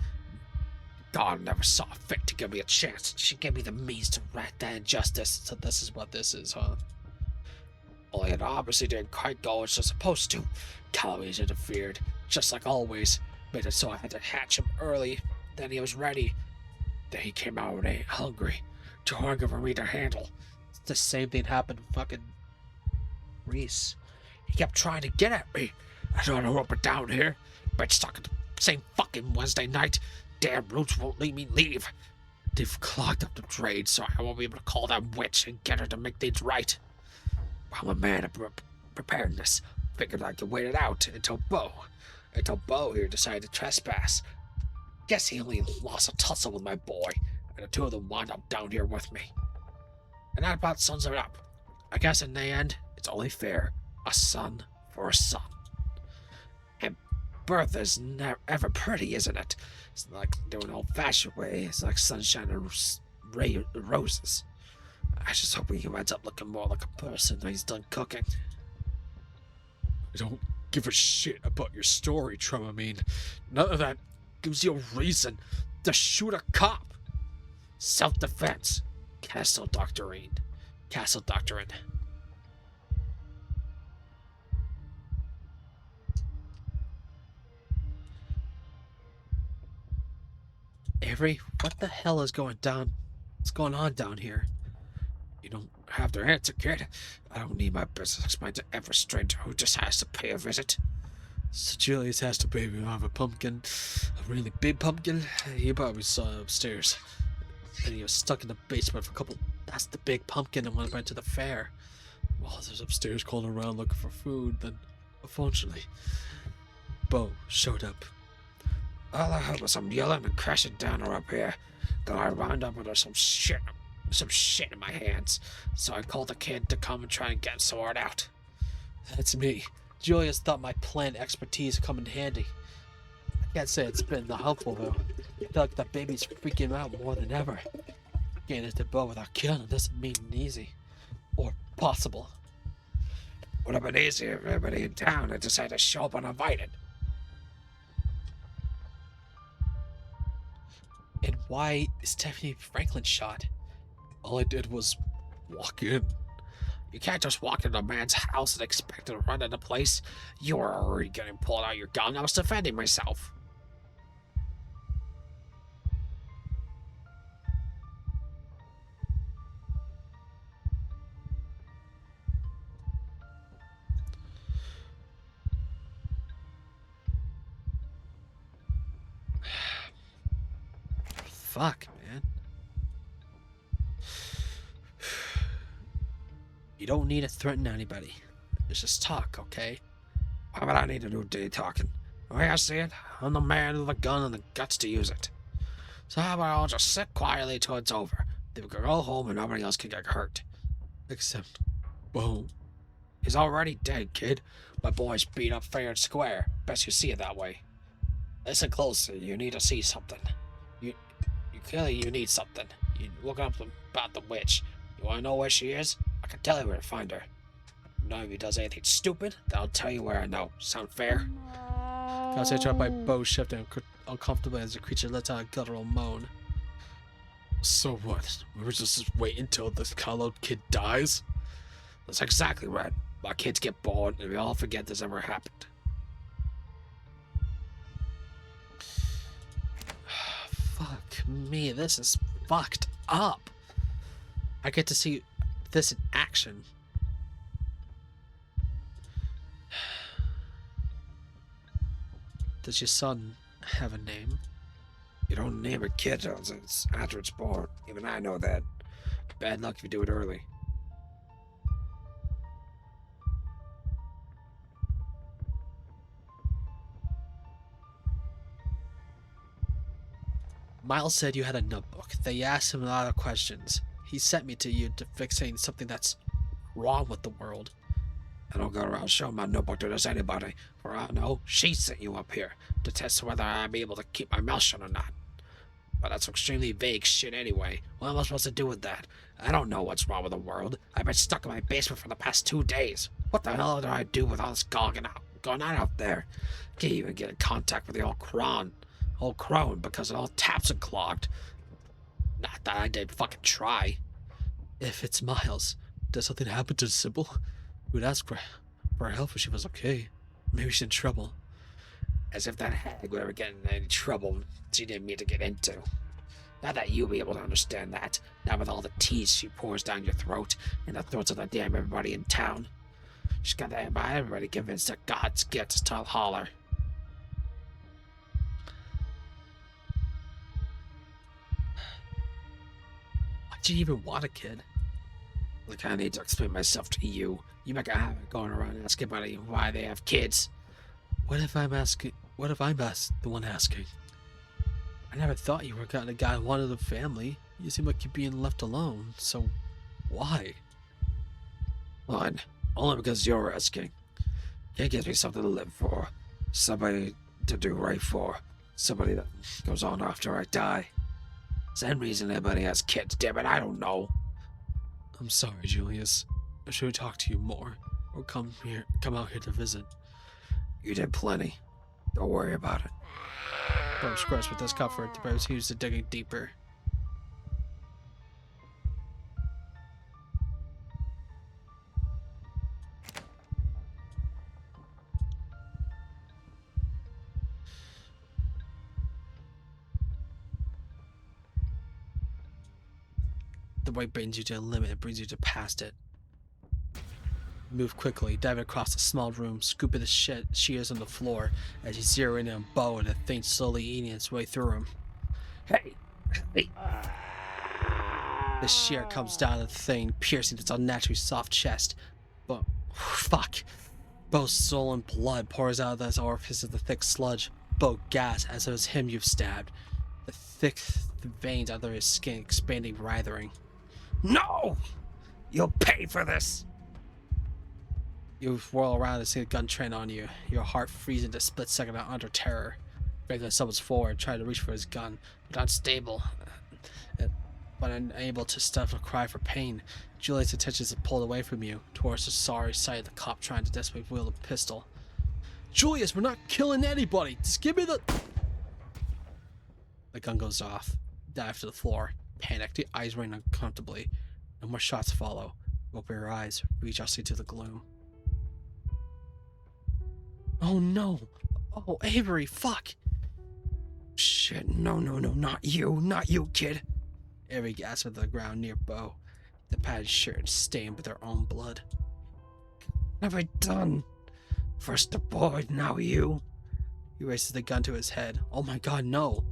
God never saw fit to give me a chance. She gave me the means to right that injustice. So this is what this is, huh? Only it obviously didn't quite go as it's supposed to. Calories interfered, just like always. Made it so I had to hatch him early. Then he was ready. Then he came out and ate hungry. Too hungry for me to handle. The same thing happened to fucking Reese. He kept trying to get at me. I tried to rope it down here. Been stuck at the same fucking Wednesday night. Damn roots won't let me leave. They've clogged up the trade, so I won't be able to call that witch and get her to make things right. I'm a man of preparedness. Figured I could wait it out until Bo here decided to trespass. Guess he only lost a tussle with my boy, and the two of them wound up down here with me. And that about sums it up. I guess in the end, it's only fair. A son for a son. And birth is never ever pretty, isn't it? It's like doing old-fashioned way. It's like sunshine and roses. I just hope he ends up looking more like a person when he's done cooking. I don't give a shit about your story, Trum. I mean, none of that gives you a reason to shoot a cop. Self-defense. Castle doctrine. Avery, what the hell is going down? What's going on down here? You don't have to answer, kid. I don't need my business explained to every stranger who just has to pay a visit. So Julius has to baby off a pumpkin, a really big pumpkin. He probably saw it upstairs. And he was stuck in the basement for a couple. That's the big pumpkin. And when I went to the fair, while I was upstairs calling around looking for food, then unfortunately, Bo showed up. All I heard was some yelling and crashing down her up here. Then I wound up with some shit in my hands. So I called the kid to come and try and get sorted out. That's me. Julius thought my plant expertise come in handy. I can't say it's been helpful though. I feel like the baby's freaking out more than ever. Getting into Bo without killing him doesn't mean easy. Or possible. Would have been easier if everybody in town had decided to show up uninvited. And why is Stephanie Franklin shot? All I did was walk in. You can't just walk into a man's house and expect to run into the place. You were already getting pulled out your gun. I was defending myself. Fuck, man. You don't need to threaten anybody. It's just talk, okay? Why would I need to do day talking? The way I see it, I'm the man with the gun and the guts to use it. So how about I'll just sit quietly till it's over? Then we can go home and nobody else can get hurt. Except Bo, He's already dead, kid. My boy's beat up fair and square. Best you see it that way. Listen closer. You need to see something. You clearly you need something. You look up about the witch. You want to know where she is? I can tell you where to find her. None of you does anything stupid, then I'll tell you where I know. Sound fair? Constantly interrupted by Bo shifting uncomfortably as the creature lets out a guttural moan. so what? We're just wait until this Carlo kid dies? That's exactly right. My kids get born and we all forget this ever happened. Fuck me, this is fucked up. I get to see this in action. Does your son have a name? You don't name a kid till it's after it's born. Even I know that. Bad luck if you do it early. Miles said you had a notebook. They asked him a lot of questions. He sent me to you to fixate something that's wrong with the world. I don't go around showing my notebook to just anybody. For all I know, she sent you up here to test whether I'm able to keep my mouth shut or not. But that's extremely vague shit anyway. What am I supposed to do with that? I don't know what's wrong with the world. I've been stuck in my basement for the past 2 days. What the hell do I do with all this going on out there? Can't even get in contact with the old crone because it all taps and clogged. Not that I did fucking try. If it's Miles, does something happen to Sybil? We'd ask for help if she was okay. Maybe she's in trouble. As if that hag would ever get in any trouble she didn't mean to get into. Not that you'll be able to understand that. Not with all the teas she pours down your throat and the throats of the damn everybody in town. She's got everybody convinced that God's gift is to holler. Why'd you even want a kid? Like I need to explain myself to you. You make a habit going around asking everybody why they have kids. What if I'm the one asking? I never thought you were kind of guy who wanted a family. You seem like you're being left alone, so why? Fine. Only because you're asking. It gives me something to live for. Somebody to do right for. Somebody that goes on after I die. Same reason everybody has kids, damn it, I don't know. I'm sorry, Julius. I should talk to you more, or come out here to visit. You did plenty. Don't worry about it. Bo scratched with discomfort. The bear was used to digging deeper. The way brings you to a limit, it brings you to past it. Move quickly, diving across the small room, scooping the shears on the floor as you zero in on Bo and the thing slowly eating its way through him. Hey! The shear comes down the thing, piercing its unnaturally soft chest. But fuck! Bo's swollen blood pours out of the orifice of the thick sludge. Bo gasps as it was him you've stabbed. The thick veins under his skin expanding, writhing. No! You'll pay for this! You whirl around and see the gun train on you, your heart freezing to split second under terror. Regular stumbles forward, trying to reach for his gun, but unstable, but unable to stop a cry for pain. Juliet's attention is pulled away from you, towards the sorry sight of the cop trying to desperately wield a pistol. Julius, we're not killing anybody! Just give me the... The gun goes off. Dive to the floor. Panicked, your eyes rain uncomfortably. No more shots follow. Open your eyes, reach out into the gloom. Oh no! Oh, Avery, fuck! Shit, no, not you, kid. Avery gasps at the ground near Bo. The padded shirt stained with her own blood. What have I done? First the boy, now you. He raises the gun to his head. Oh my god, no!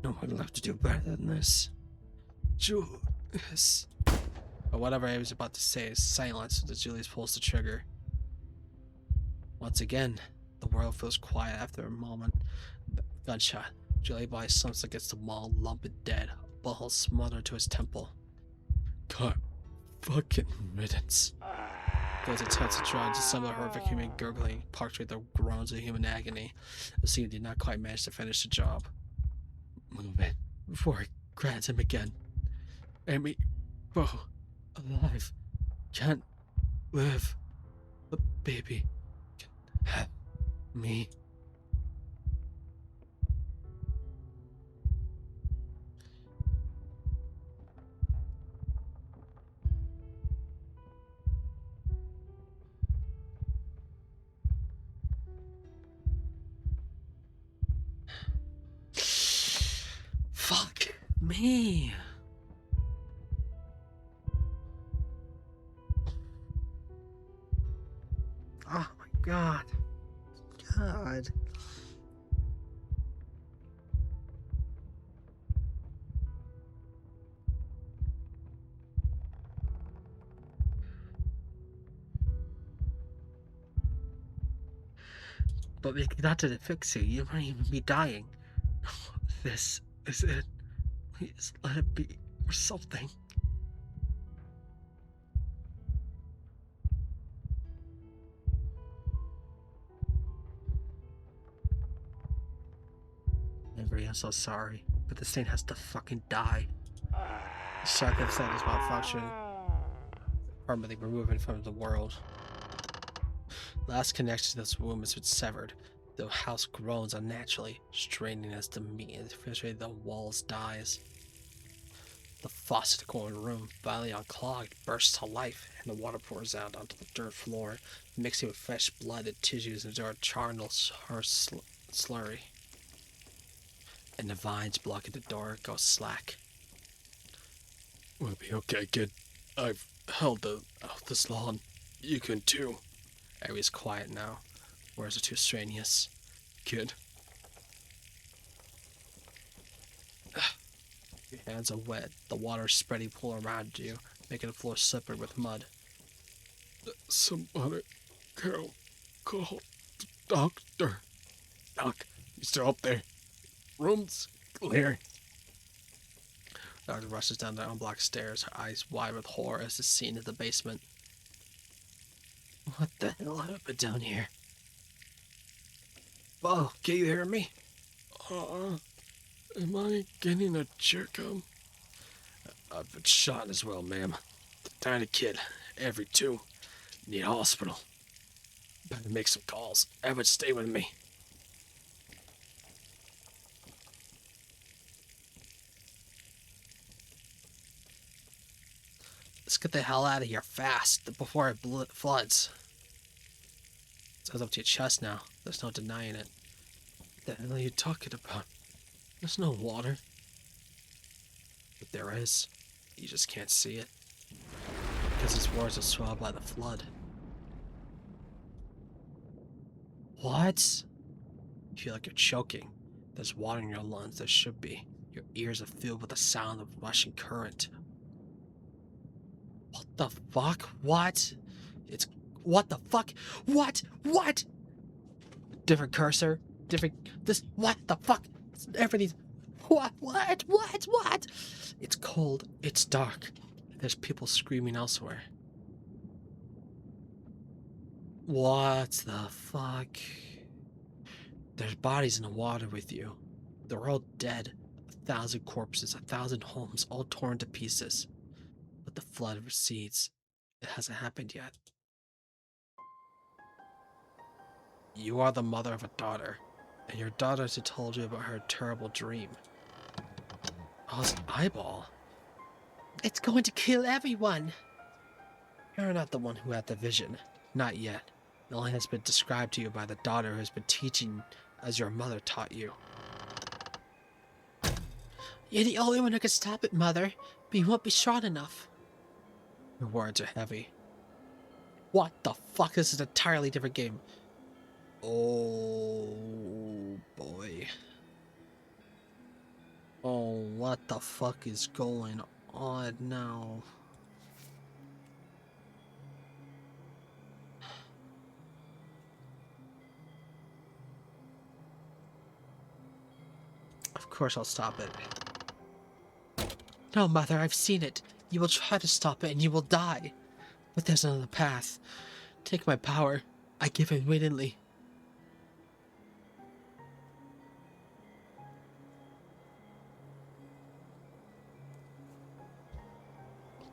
No one left to do better than this. Julius. But whatever Avery's about to say is silenced as Julius pulls the trigger. Once again, the world feels quiet after a moment. Gunshot. Julius' body slumps against the wall, lump and dead. A bullet hole smothered to his temple. God fucking riddance. Goes attempts to try to summon a horrific human gurgling, punctuate the groans of human agony. The scene did not quite manage to finish the job. Move it before it grabs him again. Amy, bro, alive, can't live. The baby can have me. Fuck me. Oh my god. God. But that didn't fix you. You might even be dying. This is it. Please let it be or something. Avery, I'm so sorry, but this thing has to fucking die. The shotgun set is malfunctioning. Permanently removing from the world. Last connection to this womb has been severed. The house groans unnaturally, straining as the meat and eventually the walls dies. The faucet in the corner room, finally unclogged, bursts to life, and the water pours out onto the dirt floor, mixing with fresh blood and tissues into a charnel slurry. And the vines blocking the door go slack. We'll be okay, kid. I've held out this long. You can too. Area's quiet now. Words are too strenuous. Kid. Your hands are wet. The water is spreading pool around you, making the floor slippery with mud. Somebody, Carol, call the doctor. Doc, you still up there? Room's clear. Doctor rushes down the unblocked stairs, her eyes wide with horror as the scene in the basement. What the hell happened down here? Bo, can you hear me? Am I getting a jerk-up? I've been shot as well, ma'am. Tiny kid, every two. Need a hospital. Better make some calls. Everett, stay with me. Let's get the hell out of here fast before it floods. It's up to your chest now. There's no denying it. What the hell are you talking about? There's no water. But there is. You just can't see it. Because its words are swallowed by the flood. What? You feel like you're choking. There's water in your lungs. There should be. Your ears are filled with the sound of rushing current. What the fuck? What? It's... What the fuck? What? What? Different cursor? Different... This... What the fuck? Everything's... What? It's cold. It's dark. There's people screaming elsewhere. What the fuck? There's bodies in the water with you. They're all dead. 1,000 corpses, 1,000 homes, all torn to pieces. But the flood recedes. It hasn't happened yet. You are the mother of a daughter, and your daughter has told you about her terrible dream. Oh, his eyeball. It's going to kill everyone. You're not the one who had the vision. Not yet. It only has been described to you by the daughter who has been teaching as your mother taught you. You're the only one who can stop it, Mother, but you won't be strong enough. Your words are heavy. What the fuck? This is an entirely different game. Oh boy. Oh, what the fuck is going on now? Of course I'll stop it. No, Mother, I've seen it. You will try to stop it and you will die. But there's another path. Take my power. I give it willingly.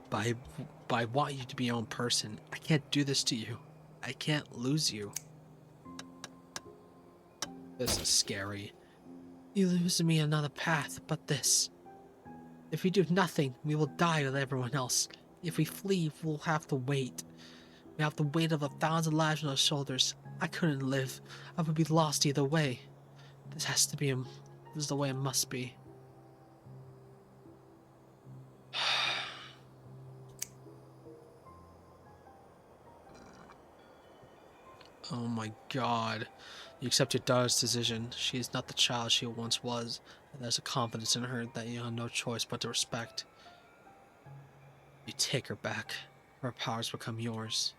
But I want you to be your own person. I can't do this to you. I can't lose you. This is scary. You lose me another path, but this. If we do nothing, we will die with everyone else. If we flee, we'll have to wait. We have the weight of 1,000 lives on our shoulders. I couldn't live. I would be lost either way. This has to be this is the way it must be. Oh my god. You accept your daughter's decision. She is not the child she once was. And there's a confidence in her that you have no choice but to respect. You take her back. Her powers become yours.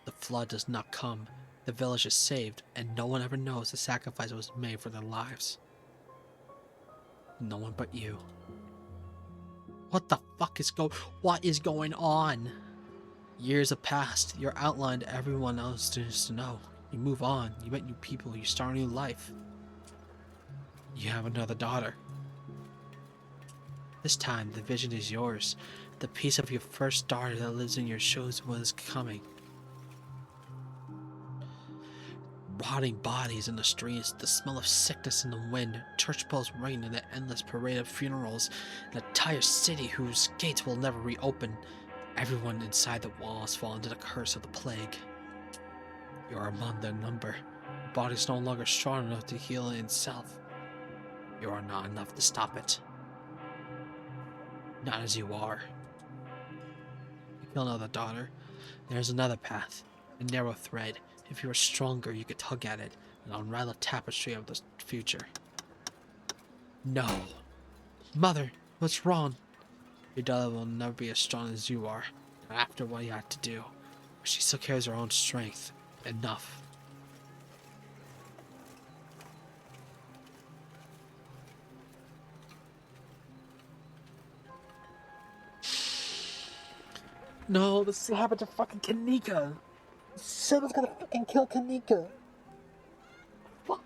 The flood does not come. The village is saved, and no one ever knows the sacrifice was made for their lives. No one but you. What the fuck is what is going on? Years have passed. You're outlined to everyone else needs to know. You move on. You met new people. You start a new life. You have another daughter. This time, the vision is yours. The piece of your first daughter that lives in your shows what is coming. Rotting bodies in the streets, the smell of sickness in the wind, church bells ring, and the endless parade of funerals, an entire city whose gates will never reopen. Everyone inside the walls fall into the curse of the plague. You are among their number. Your body is no longer strong enough to heal it itself. You are not enough to stop it. Not as you are. You kill another daughter. There's another path, a narrow thread. If you were stronger, you could tug at it and unravel a tapestry of the future. No. Mother, what's wrong? Your daughter will never be as strong as you are, after what you had to do. But she still carries her own strength. Enough. No, this happened to fucking Kanika. Someone's gonna fucking kill Kanika. Fuck.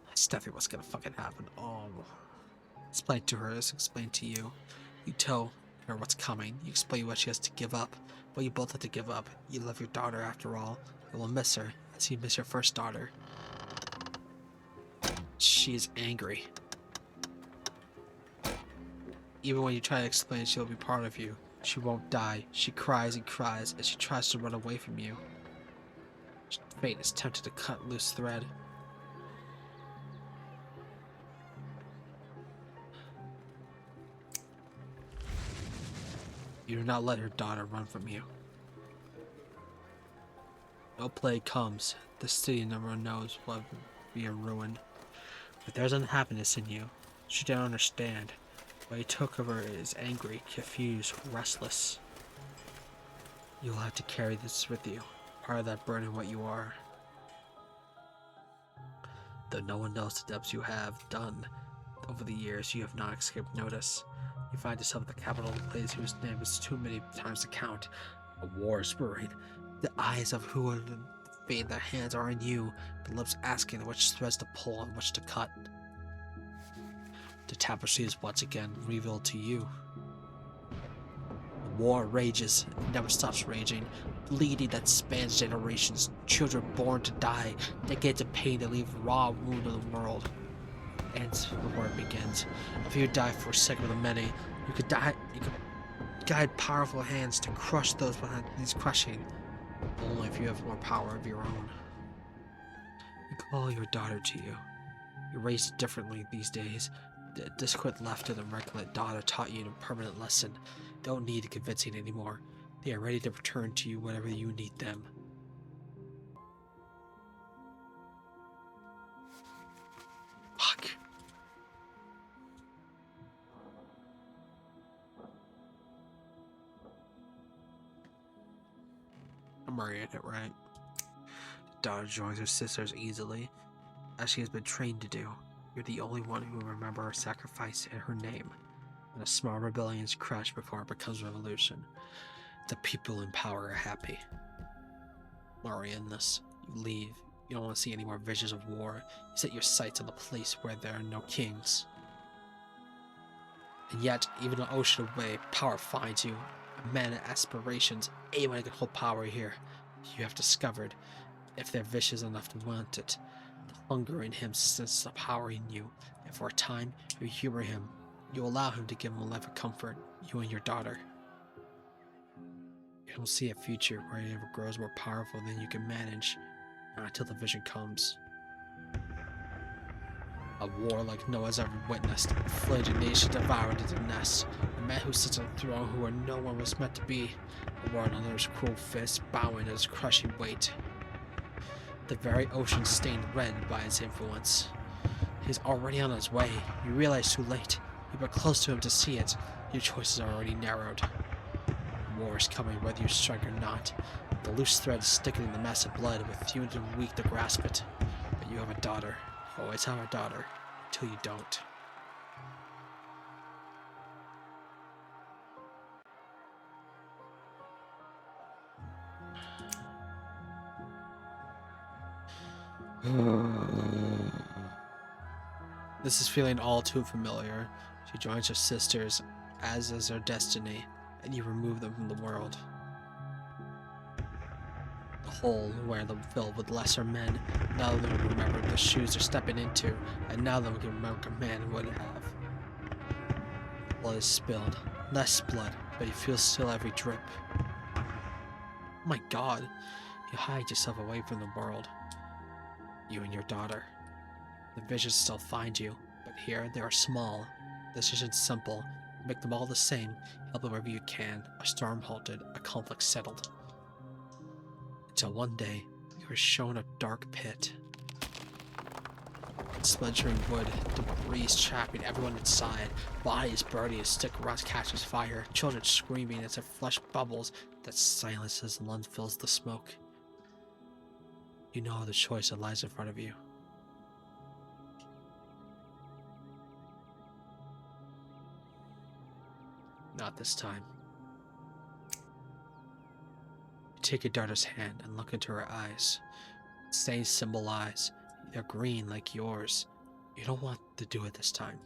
That's definitely what's gonna fucking happen. Oh. Explain to her as explain to you. You tell her what's coming. You explain what she has to give up. What you both have to give up. You love your daughter after all. You will miss her as you miss your first daughter. She is angry. Even when you try to explain she'll be part of you, she won't die. She cries and cries as she tries to run away from you. Fate is tempted to cut loose thread. You do not let her daughter run from you. No plague comes. The city never knows what will be a ruin. But there's unhappiness in you. She don't understand. What you took of her is angry, confused, restless. You'll have to carry this with you. Part of that burden what you are. Though no one knows the depths you have done over the years, you have not escaped notice. You find yourself at the capital of a place whose name is too many times to count. A war is brewing. The eyes of who are fade their hands are on you, the lips asking which threads to pull and which to cut. The tapestry is once again revealed to you. The war rages, it never stops raging, bleeding that spans generations, children born to die, decades of pain that leave raw wound in the world. Ends before it begins. If you die for the sake of the many, you could guide powerful hands to crush those behind these crushing. Only if you have more power of your own. You call your daughter to you. You raised differently these days. The discord left of the regulate daughter taught you a permanent lesson. Don't need convincing anymore. They are ready to return to you whenever you need them. Fuck. I'm reading it right. Daughter joins her sisters easily, as she has been trained to do. You're the only one who will remember her sacrifice and her name. And a small rebellion is crushed before it becomes revolution. The people in power are happy. Worry in this. You leave. You don't want to see any more visions of war. You set your sights on the place where there are no kings. And yet, even an ocean away, power finds you. A man of aspirations, anyone can hold power here. You have discovered, if they're vicious enough to want it, the hunger in him senses the power in you, and for a time, you humor him. You allow him to give him a life of comfort, you and your daughter. You don't see a future where he ever grows more powerful than you can manage, not until the vision comes. A war like no one's ever witnessed. A fledgling nation devoured into the nest. A man who sits on a throne where no one was meant to be. A world under his cruel fist, bowing under his crushing weight. The very ocean stained red by his influence. He's already on his way. You realize too late. You were close to him to see it. Your choices are already narrowed. War is coming whether you strike or not. The loose thread is sticking in the mess of blood with you too weak to grasp it. But you have a daughter. You always have a daughter. Until you don't. This is feeling all too familiar. She joins her sisters, as is her destiny, and you remove them from the world. The hole where them filled with lesser men, now they remember the shoes they're stepping into, and now they can remember what a man would have. Blood is spilled. Less blood, but you feel still every drip. Oh my god. You hide yourself away from the world. You and your daughter. The visions still find you, but here they are small. The decision's simple. Make them all the same. Help them wherever you can. A storm halted, a conflict settled. Until one day, you are shown a dark pit. Splintering wood, debris trapping everyone inside, bodies burning as stick rust catches fire, children screaming as their flesh bubbles that silences and lungs fills the smoke. You know the choice that lies in front of you. Not this time. You take your daughter's hand and look into her eyes. Same symbolize. They're green like yours. You don't want to do it this time.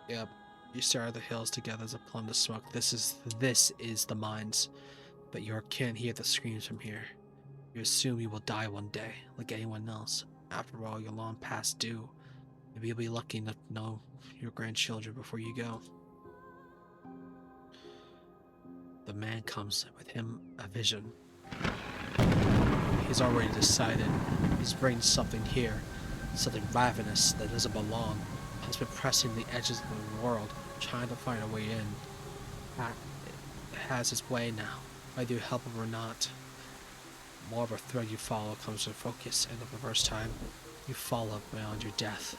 Yep. You stare at the hills together as a plum to smoke. This is the mines. But you can't hear the screams from here. You assume you will die one day, like anyone else. After all, you're long past due. Maybe you'll be lucky enough to know your grandchildren before you go. The man comes with him a vision. He's already decided. He's bringing something here, something ravenous that doesn't belong. Has been pressing the edges of the world, trying to find a way in. It has its way now, whether you help him or not. More of a thread you follow comes to focus, and the first time, you follow beyond your death.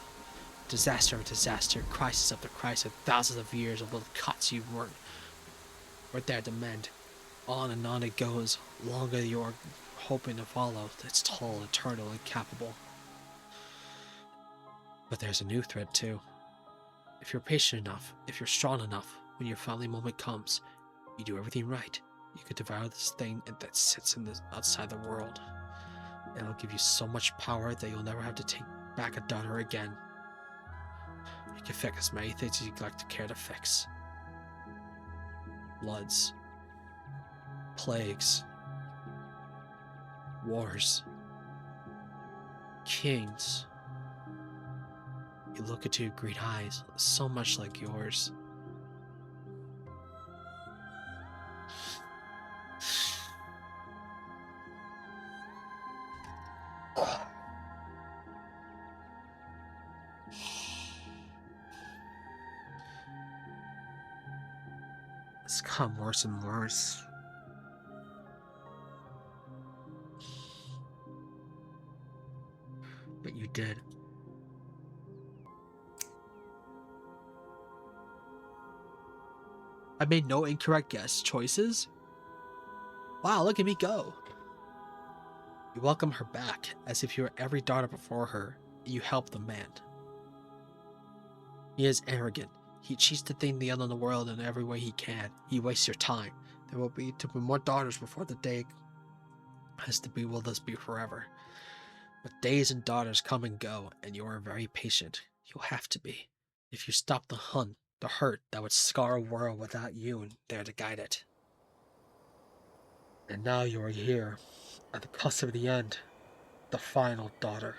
Disaster after disaster, crisis after crisis, thousands of years of little cuts you weren't there to mend. On and on it goes, longer you're hoping to follow. It's tall, eternal, and capable. But there's a new thread too. If you're patient enough, if you're strong enough, when your finally moment comes, you do everything right, you could devour this thing that sits in the outside the world. And it'll give you so much power that you'll never have to take back a daughter again. You can fix as many things as you'd like to care to fix. Floods, plagues, wars, kings. You look into your green eyes, so much like yours. It's gotten worse and worse. But you did. I made no incorrect choices? Wow, look at me go. You welcome her back, as if you were every daughter before her, and you help the man. He is arrogant. He cheats to think the end of the world in every way he can. He wastes your time. There will be to be more daughters before the day has to be will this be forever. But days and daughters come and go, and you are very patient. You'll have to be. If you stop the hunt, the hurt that would scar a world without you and there to guide it. And now you are here, at the cusp of the end, the final daughter.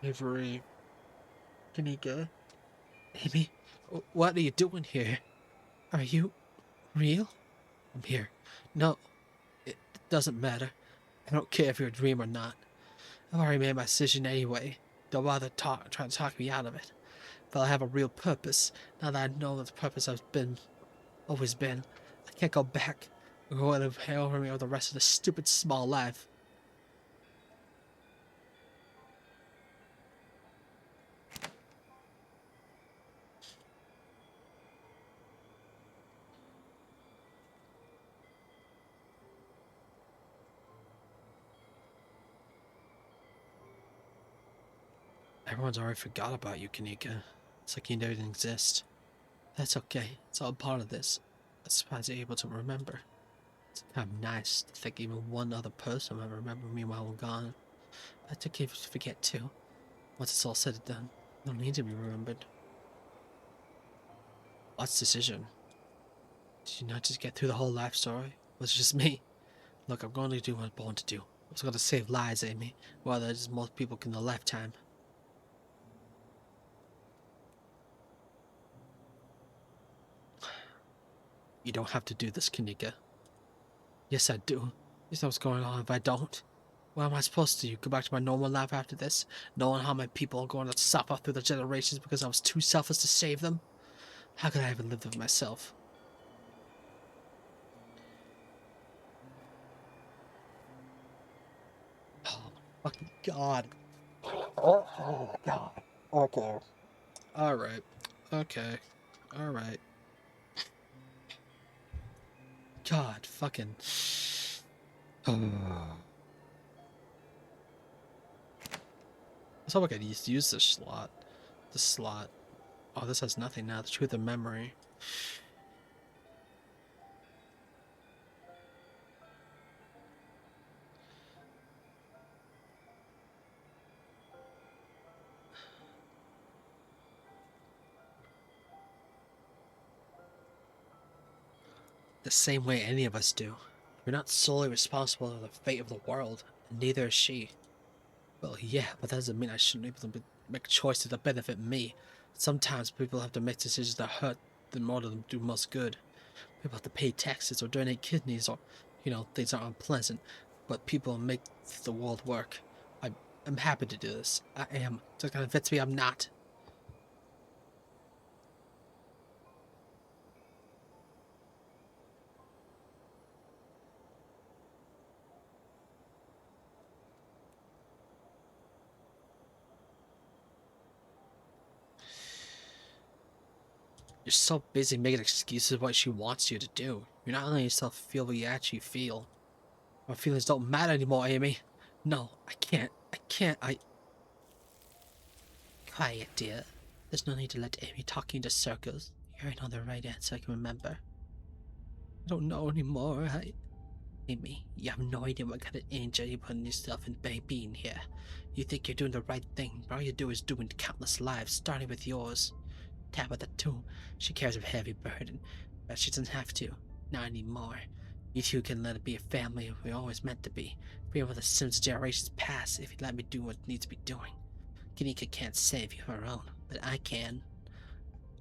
Avery, Kanika, Amy, what are you doing here? Are you real? I'm here. No, it doesn't matter. I don't care if you're a dream or not. I've already made my decision anyway. Don't bother trying to talk me out of it. But I have a real purpose. Now that I know that the purpose I've always been, I can't go back. I'm going to hell over me with the rest of this stupid small life. Everyone's already forgot about you, Kanika. It's like you didn't exist. That's okay. It's all part of this. I'm surprised you're able to remember. It's kind of nice to think even one other person might remember me while I'm gone. But it's okay to forget too. Once it's all said and done, no need to be remembered. What's the decision? Did you not just get through the whole life story? Was it just me? Look, I'm going to do what I'm born to do. I was going to save lives, Amy. Well, there's most people in a lifetime. You don't have to do this, Kanika. Yes, I do. Is that what's going on if I don't? What am I supposed to do? Go back to my normal life after this? Knowing how my people are going to suffer through the generations because I was too selfish to save them? How could I even live with myself? Oh my fucking god. Oh my god. Okay. Alright. Okay. Alright. God, fucking. Let's hope I could use this slot. This slot. Oh, this has nothing now. The truth of memory. The same way any of us do. We're not solely responsible for the fate of the world, and neither is she. Well, yeah, but that doesn't mean I shouldn't be able to make choices that benefit me. Sometimes people have to make decisions that hurt them more than do most good. People have to pay taxes or donate kidneys or, things are unpleasant, but people make the world work. I'm happy to do this. I am. So it convince me I'm not. You're so busy making excuses of what she wants you to do. You're not letting yourself feel what you actually feel. My feelings don't matter anymore, Amy. No, I can't. Quiet, dear. There's no need to let Amy talk into circles. You're not the right answer I can remember. I don't know anymore. Amy, you have no idea what kind of danger you're putting yourself in by being here. You think you're doing the right thing, but all you do is doing countless lives, starting with yours. Tabitha, too. She carries a heavy burden, but she doesn't have to. Not anymore. You two can let it be a family we always meant to be. Be able to since generations past if you let me do what needs to be doing. Kanika can't save you her own, but I can.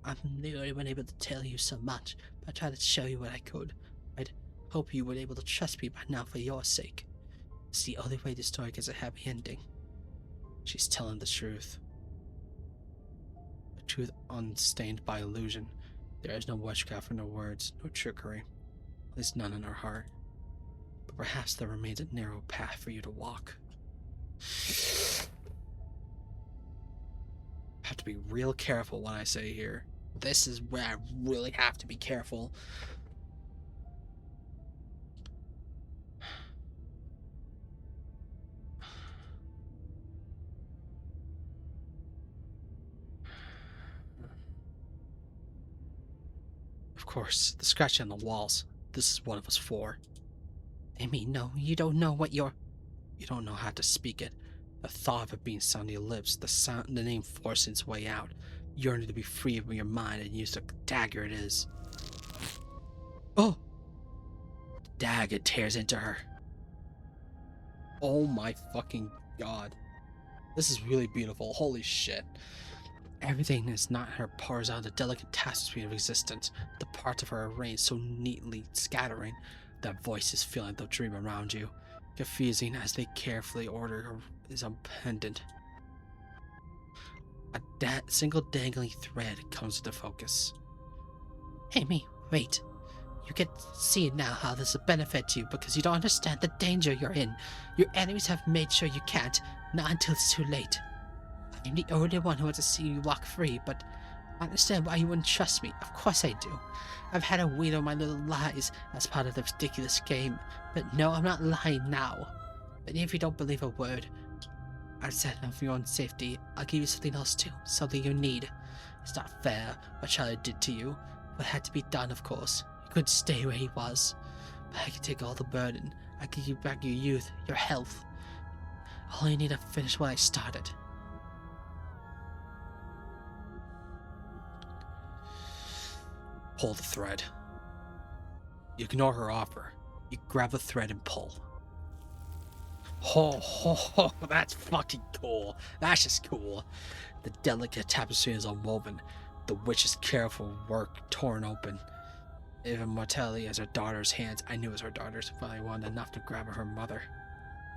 I've nearly been able to tell you so much, but I tried to show you what I could. I'd hope you were able to trust me by now for your sake. It's the only way this story gets a happy ending. She's telling the truth. A truth unstained by illusion. There is no witchcraft in her words, no trickery. At least none in her heart. But perhaps there remains a narrow path for you to walk. I have to be real careful what I say here. This is where I really have to be careful. Of course, the scratching on the walls. This is one of us four. Amy, no, you don't know what you're... You don't know how to speak it. The thought of it being sound on your lips, the name forcing its way out, yearning to be free from your mind and use the dagger it is. Oh! The dagger tears into her. Oh my fucking god. This is really beautiful. Holy shit. Everything is not her pours out the delicate tapestry of existence, the parts of her arranged so neatly scattering that voices fill the dream around you, confusing as they carefully order her is a pendant. A single dangling thread comes into focus. Amy, wait. You can see now how this will benefit you because you don't understand the danger you're in. Your enemies have made sure you can't, not until it's too late. I'm the only one who wants to see you walk free, but I understand why you wouldn't trust me. Of course I do. I've had a weed on my little lies as part of the ridiculous game, but no, I'm not lying now. But if you don't believe a word I've said for your own safety, I'll give you something else too, something you need. It's not fair what Charlie did to you, but it had to be done, of course. He couldn't stay where he was, but I can take all the burden. I can give you back your youth, your health. All you need to finish what I started. Pull the thread. You ignore her offer. You grab the thread and pull. Oh, that's fucking cool. That's just cool. The delicate tapestry is unwoven. The witch's careful work torn open. Even mortality as her daughter's hands, I knew it was her daughter's, finally wanted enough to grab her mother.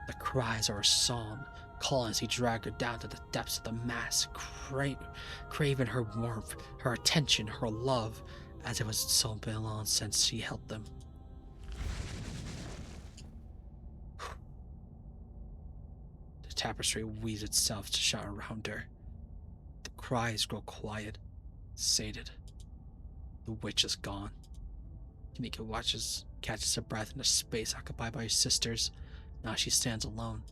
The cries are a song, calling as he dragged her down to the depths of the mass, craving her warmth, her attention, her love, as it was so been long since she held them. The tapestry weaves itself to shut around her. The cries grow quiet, sated. The witch is gone. Kanika catches her breath in the space occupied by her sisters. Now she stands alone.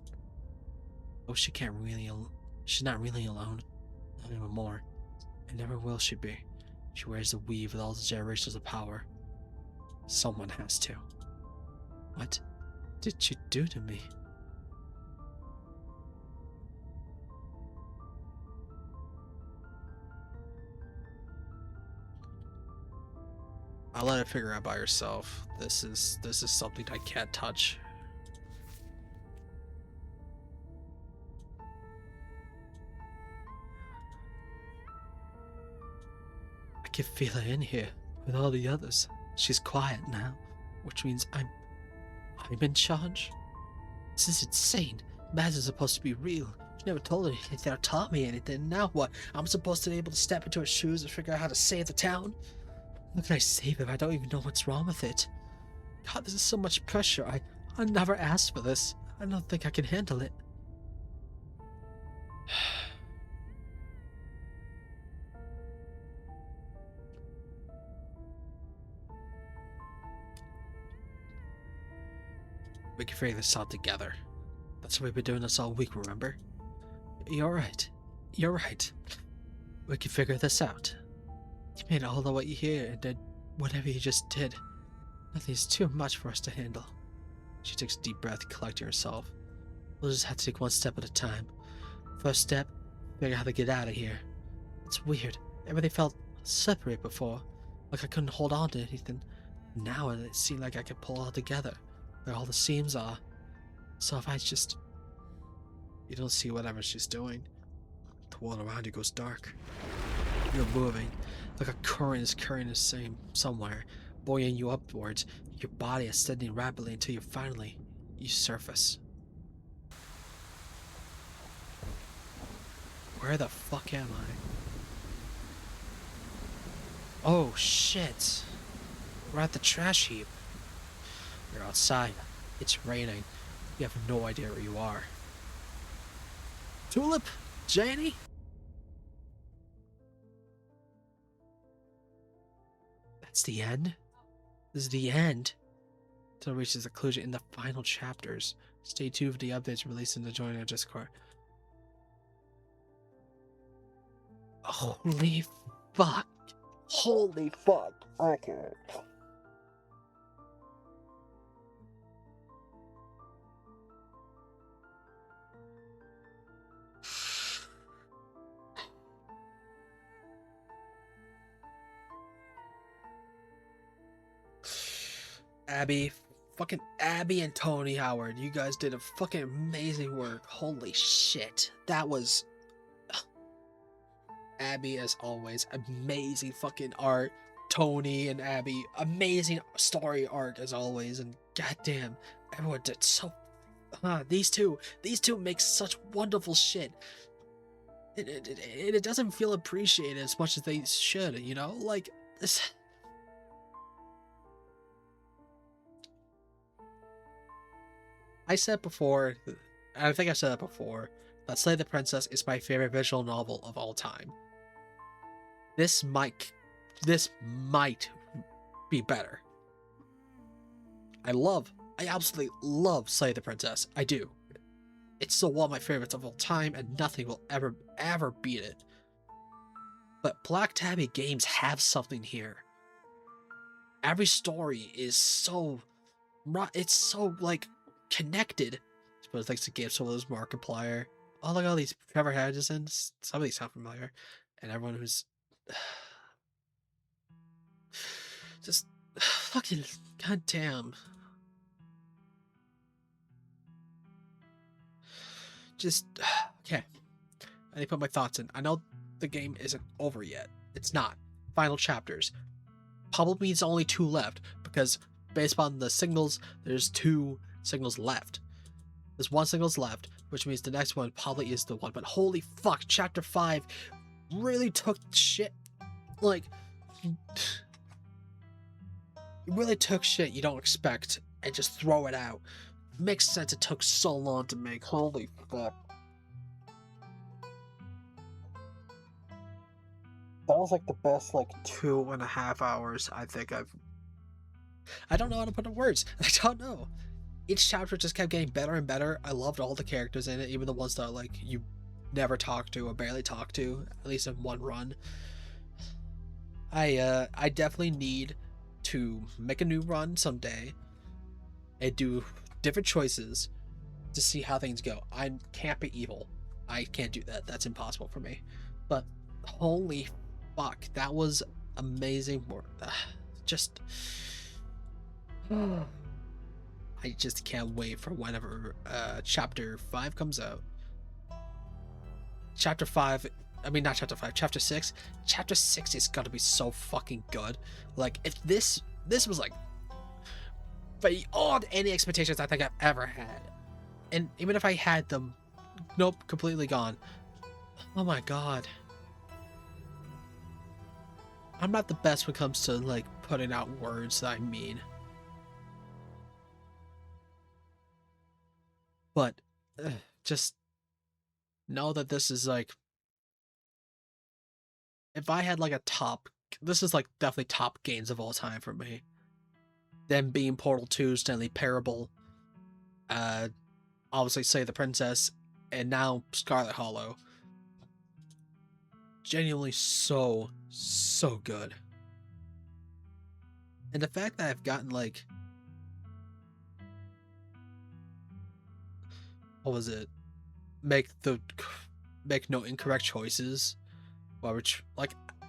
Oh, she's not really alone. Not anymore. And never will she be. She wears the weave with all the generations of power. Someone has to. What did you do to me? I'll let her figure out by herself. This is something I can't touch. I can feel her in here with all the others. She's quiet now, which means I'm in charge. This is insane. Mads is supposed to be real. She never told me anything or taught me anything. Now what? I'm supposed to be able to step into her shoes and figure out how to save the town? How can I save it if I don't even know what's wrong with it? God, this is so much pressure. I never asked for this. I don't think I can handle it. We can figure this out together. That's why we've been doing this all week, remember? You're right. You're right. We can figure this out. You made all of what you hear and did whatever you just did. Nothing's too much for us to handle. She takes a deep breath, collecting herself. We'll just have to take one step at a time. First step, figure out how to get out of here. It's weird. Everything felt separate before, like I couldn't hold on to anything. Now it seemed like I could pull it all together, where all the seams are. So if I just... You don't see whatever she's doing. The world around you goes dark. You're moving, like a current is carrying the same somewhere, buoying you upwards. Your body ascending rapidly until you surface. Where the fuck am I? Oh shit! We're at the trash heap. You're outside. It's raining. You have no idea where you are. Tulip? Janie? That's the end? This is the end. Until it reaches a conclusion in the final chapters. Stay tuned for the updates released in the Join Our Discord. Holy fuck. Holy fuck. I can't. Abby, fucking Abby and Tony Howard, you guys did a fucking amazing work. Holy shit. That was Abby, as always, amazing fucking art. Tony and Abby, amazing story arc as always. And goddamn, everyone did so. These two make such wonderful shit. It doesn't feel appreciated as much as they should, you know? Like, this. I said before, I think I said that before, that Slay the Princess is my favorite visual novel of all time. This might be better. I absolutely love Slay the Princess. I do. It's still one of my favorites of all time, and nothing will ever beat it. But Black Tabby games have something here. Every story is so, it's so like connected. I suppose thanks to Game Solo's Markiplier. Oh, look at all these Trevor Hedgesons. Some of these sound familiar, and everyone who's just fucking goddamn. Just okay. I need to put my thoughts in. I know the game isn't over yet. It's not. Final chapters. Probably means only 2 left because based on the signals, there's 2 signals left. There's 1 signals left, which means the next one probably is the one. But holy fuck, chapter 5 really took shit. Like, it really took shit you don't expect and just throw it out. Makes sense it took so long to make. Holy fuck. That was like the best 2.5 hours I think I don't know how to put in words. I don't know. Each chapter just kept getting better and better. I loved all the characters in it, even the ones that you never talk to or barely talk to, at least in one run. I definitely need to make a new run someday and do different choices to see how things go. I can't be evil. I can't do that. That's impossible for me. But holy fuck, that was amazing work. Just I just can't wait for whenever chapter 5 comes out. Chapter 5, I mean not chapter 5, chapter 6. Chapter 6 is gonna be so fucking good. Like, if this was beyond any expectations I think I've ever had. And even if I had them, nope, completely gone. Oh my god. I'm not the best when it comes to putting out words that I mean. But just know that this is if I had a top, this is definitely top games of all time for me. Them being Portal 2, Stanley Parable, obviously Slay the Princess, and now Scarlet Hollow. Genuinely so good. And the fact that I've gotten what was it? Make no incorrect choices. Which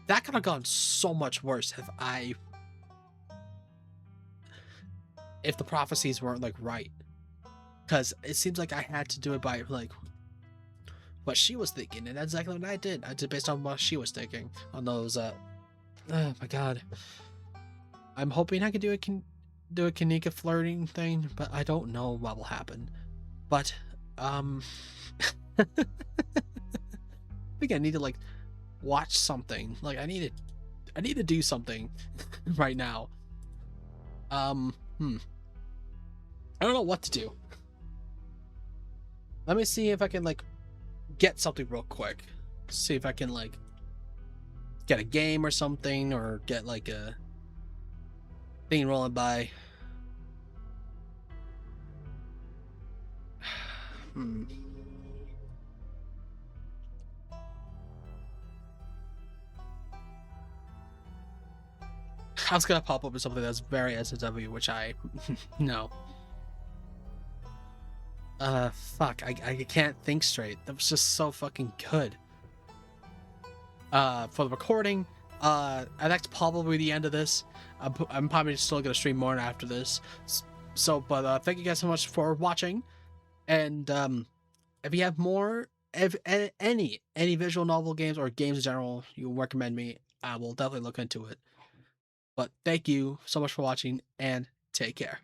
that could have gone so much worse if the prophecies weren't right. Because it seems like I had to do it by what she was thinking, and that's exactly what I did. I did based on what she was thinking on those. Oh my god. I'm hoping I can do a Kanika flirting thing, but I don't know what will happen. But I think I need to watch something. I need to do something right now. I don't know what to do. Let me see if I can get something real quick. See if I can get a game or something, or get a thing rolling by. I was gonna pop up with something that's very SW, which I no. Fuck, I can't think straight. That was just so fucking good. For the recording, and that's probably the end of this. I'm probably still gonna stream more after this. So, but thank you guys so much for watching. And if you have more, if any visual novel games or games in general you recommend me, I will definitely look into it. But thank you so much for watching, and take care.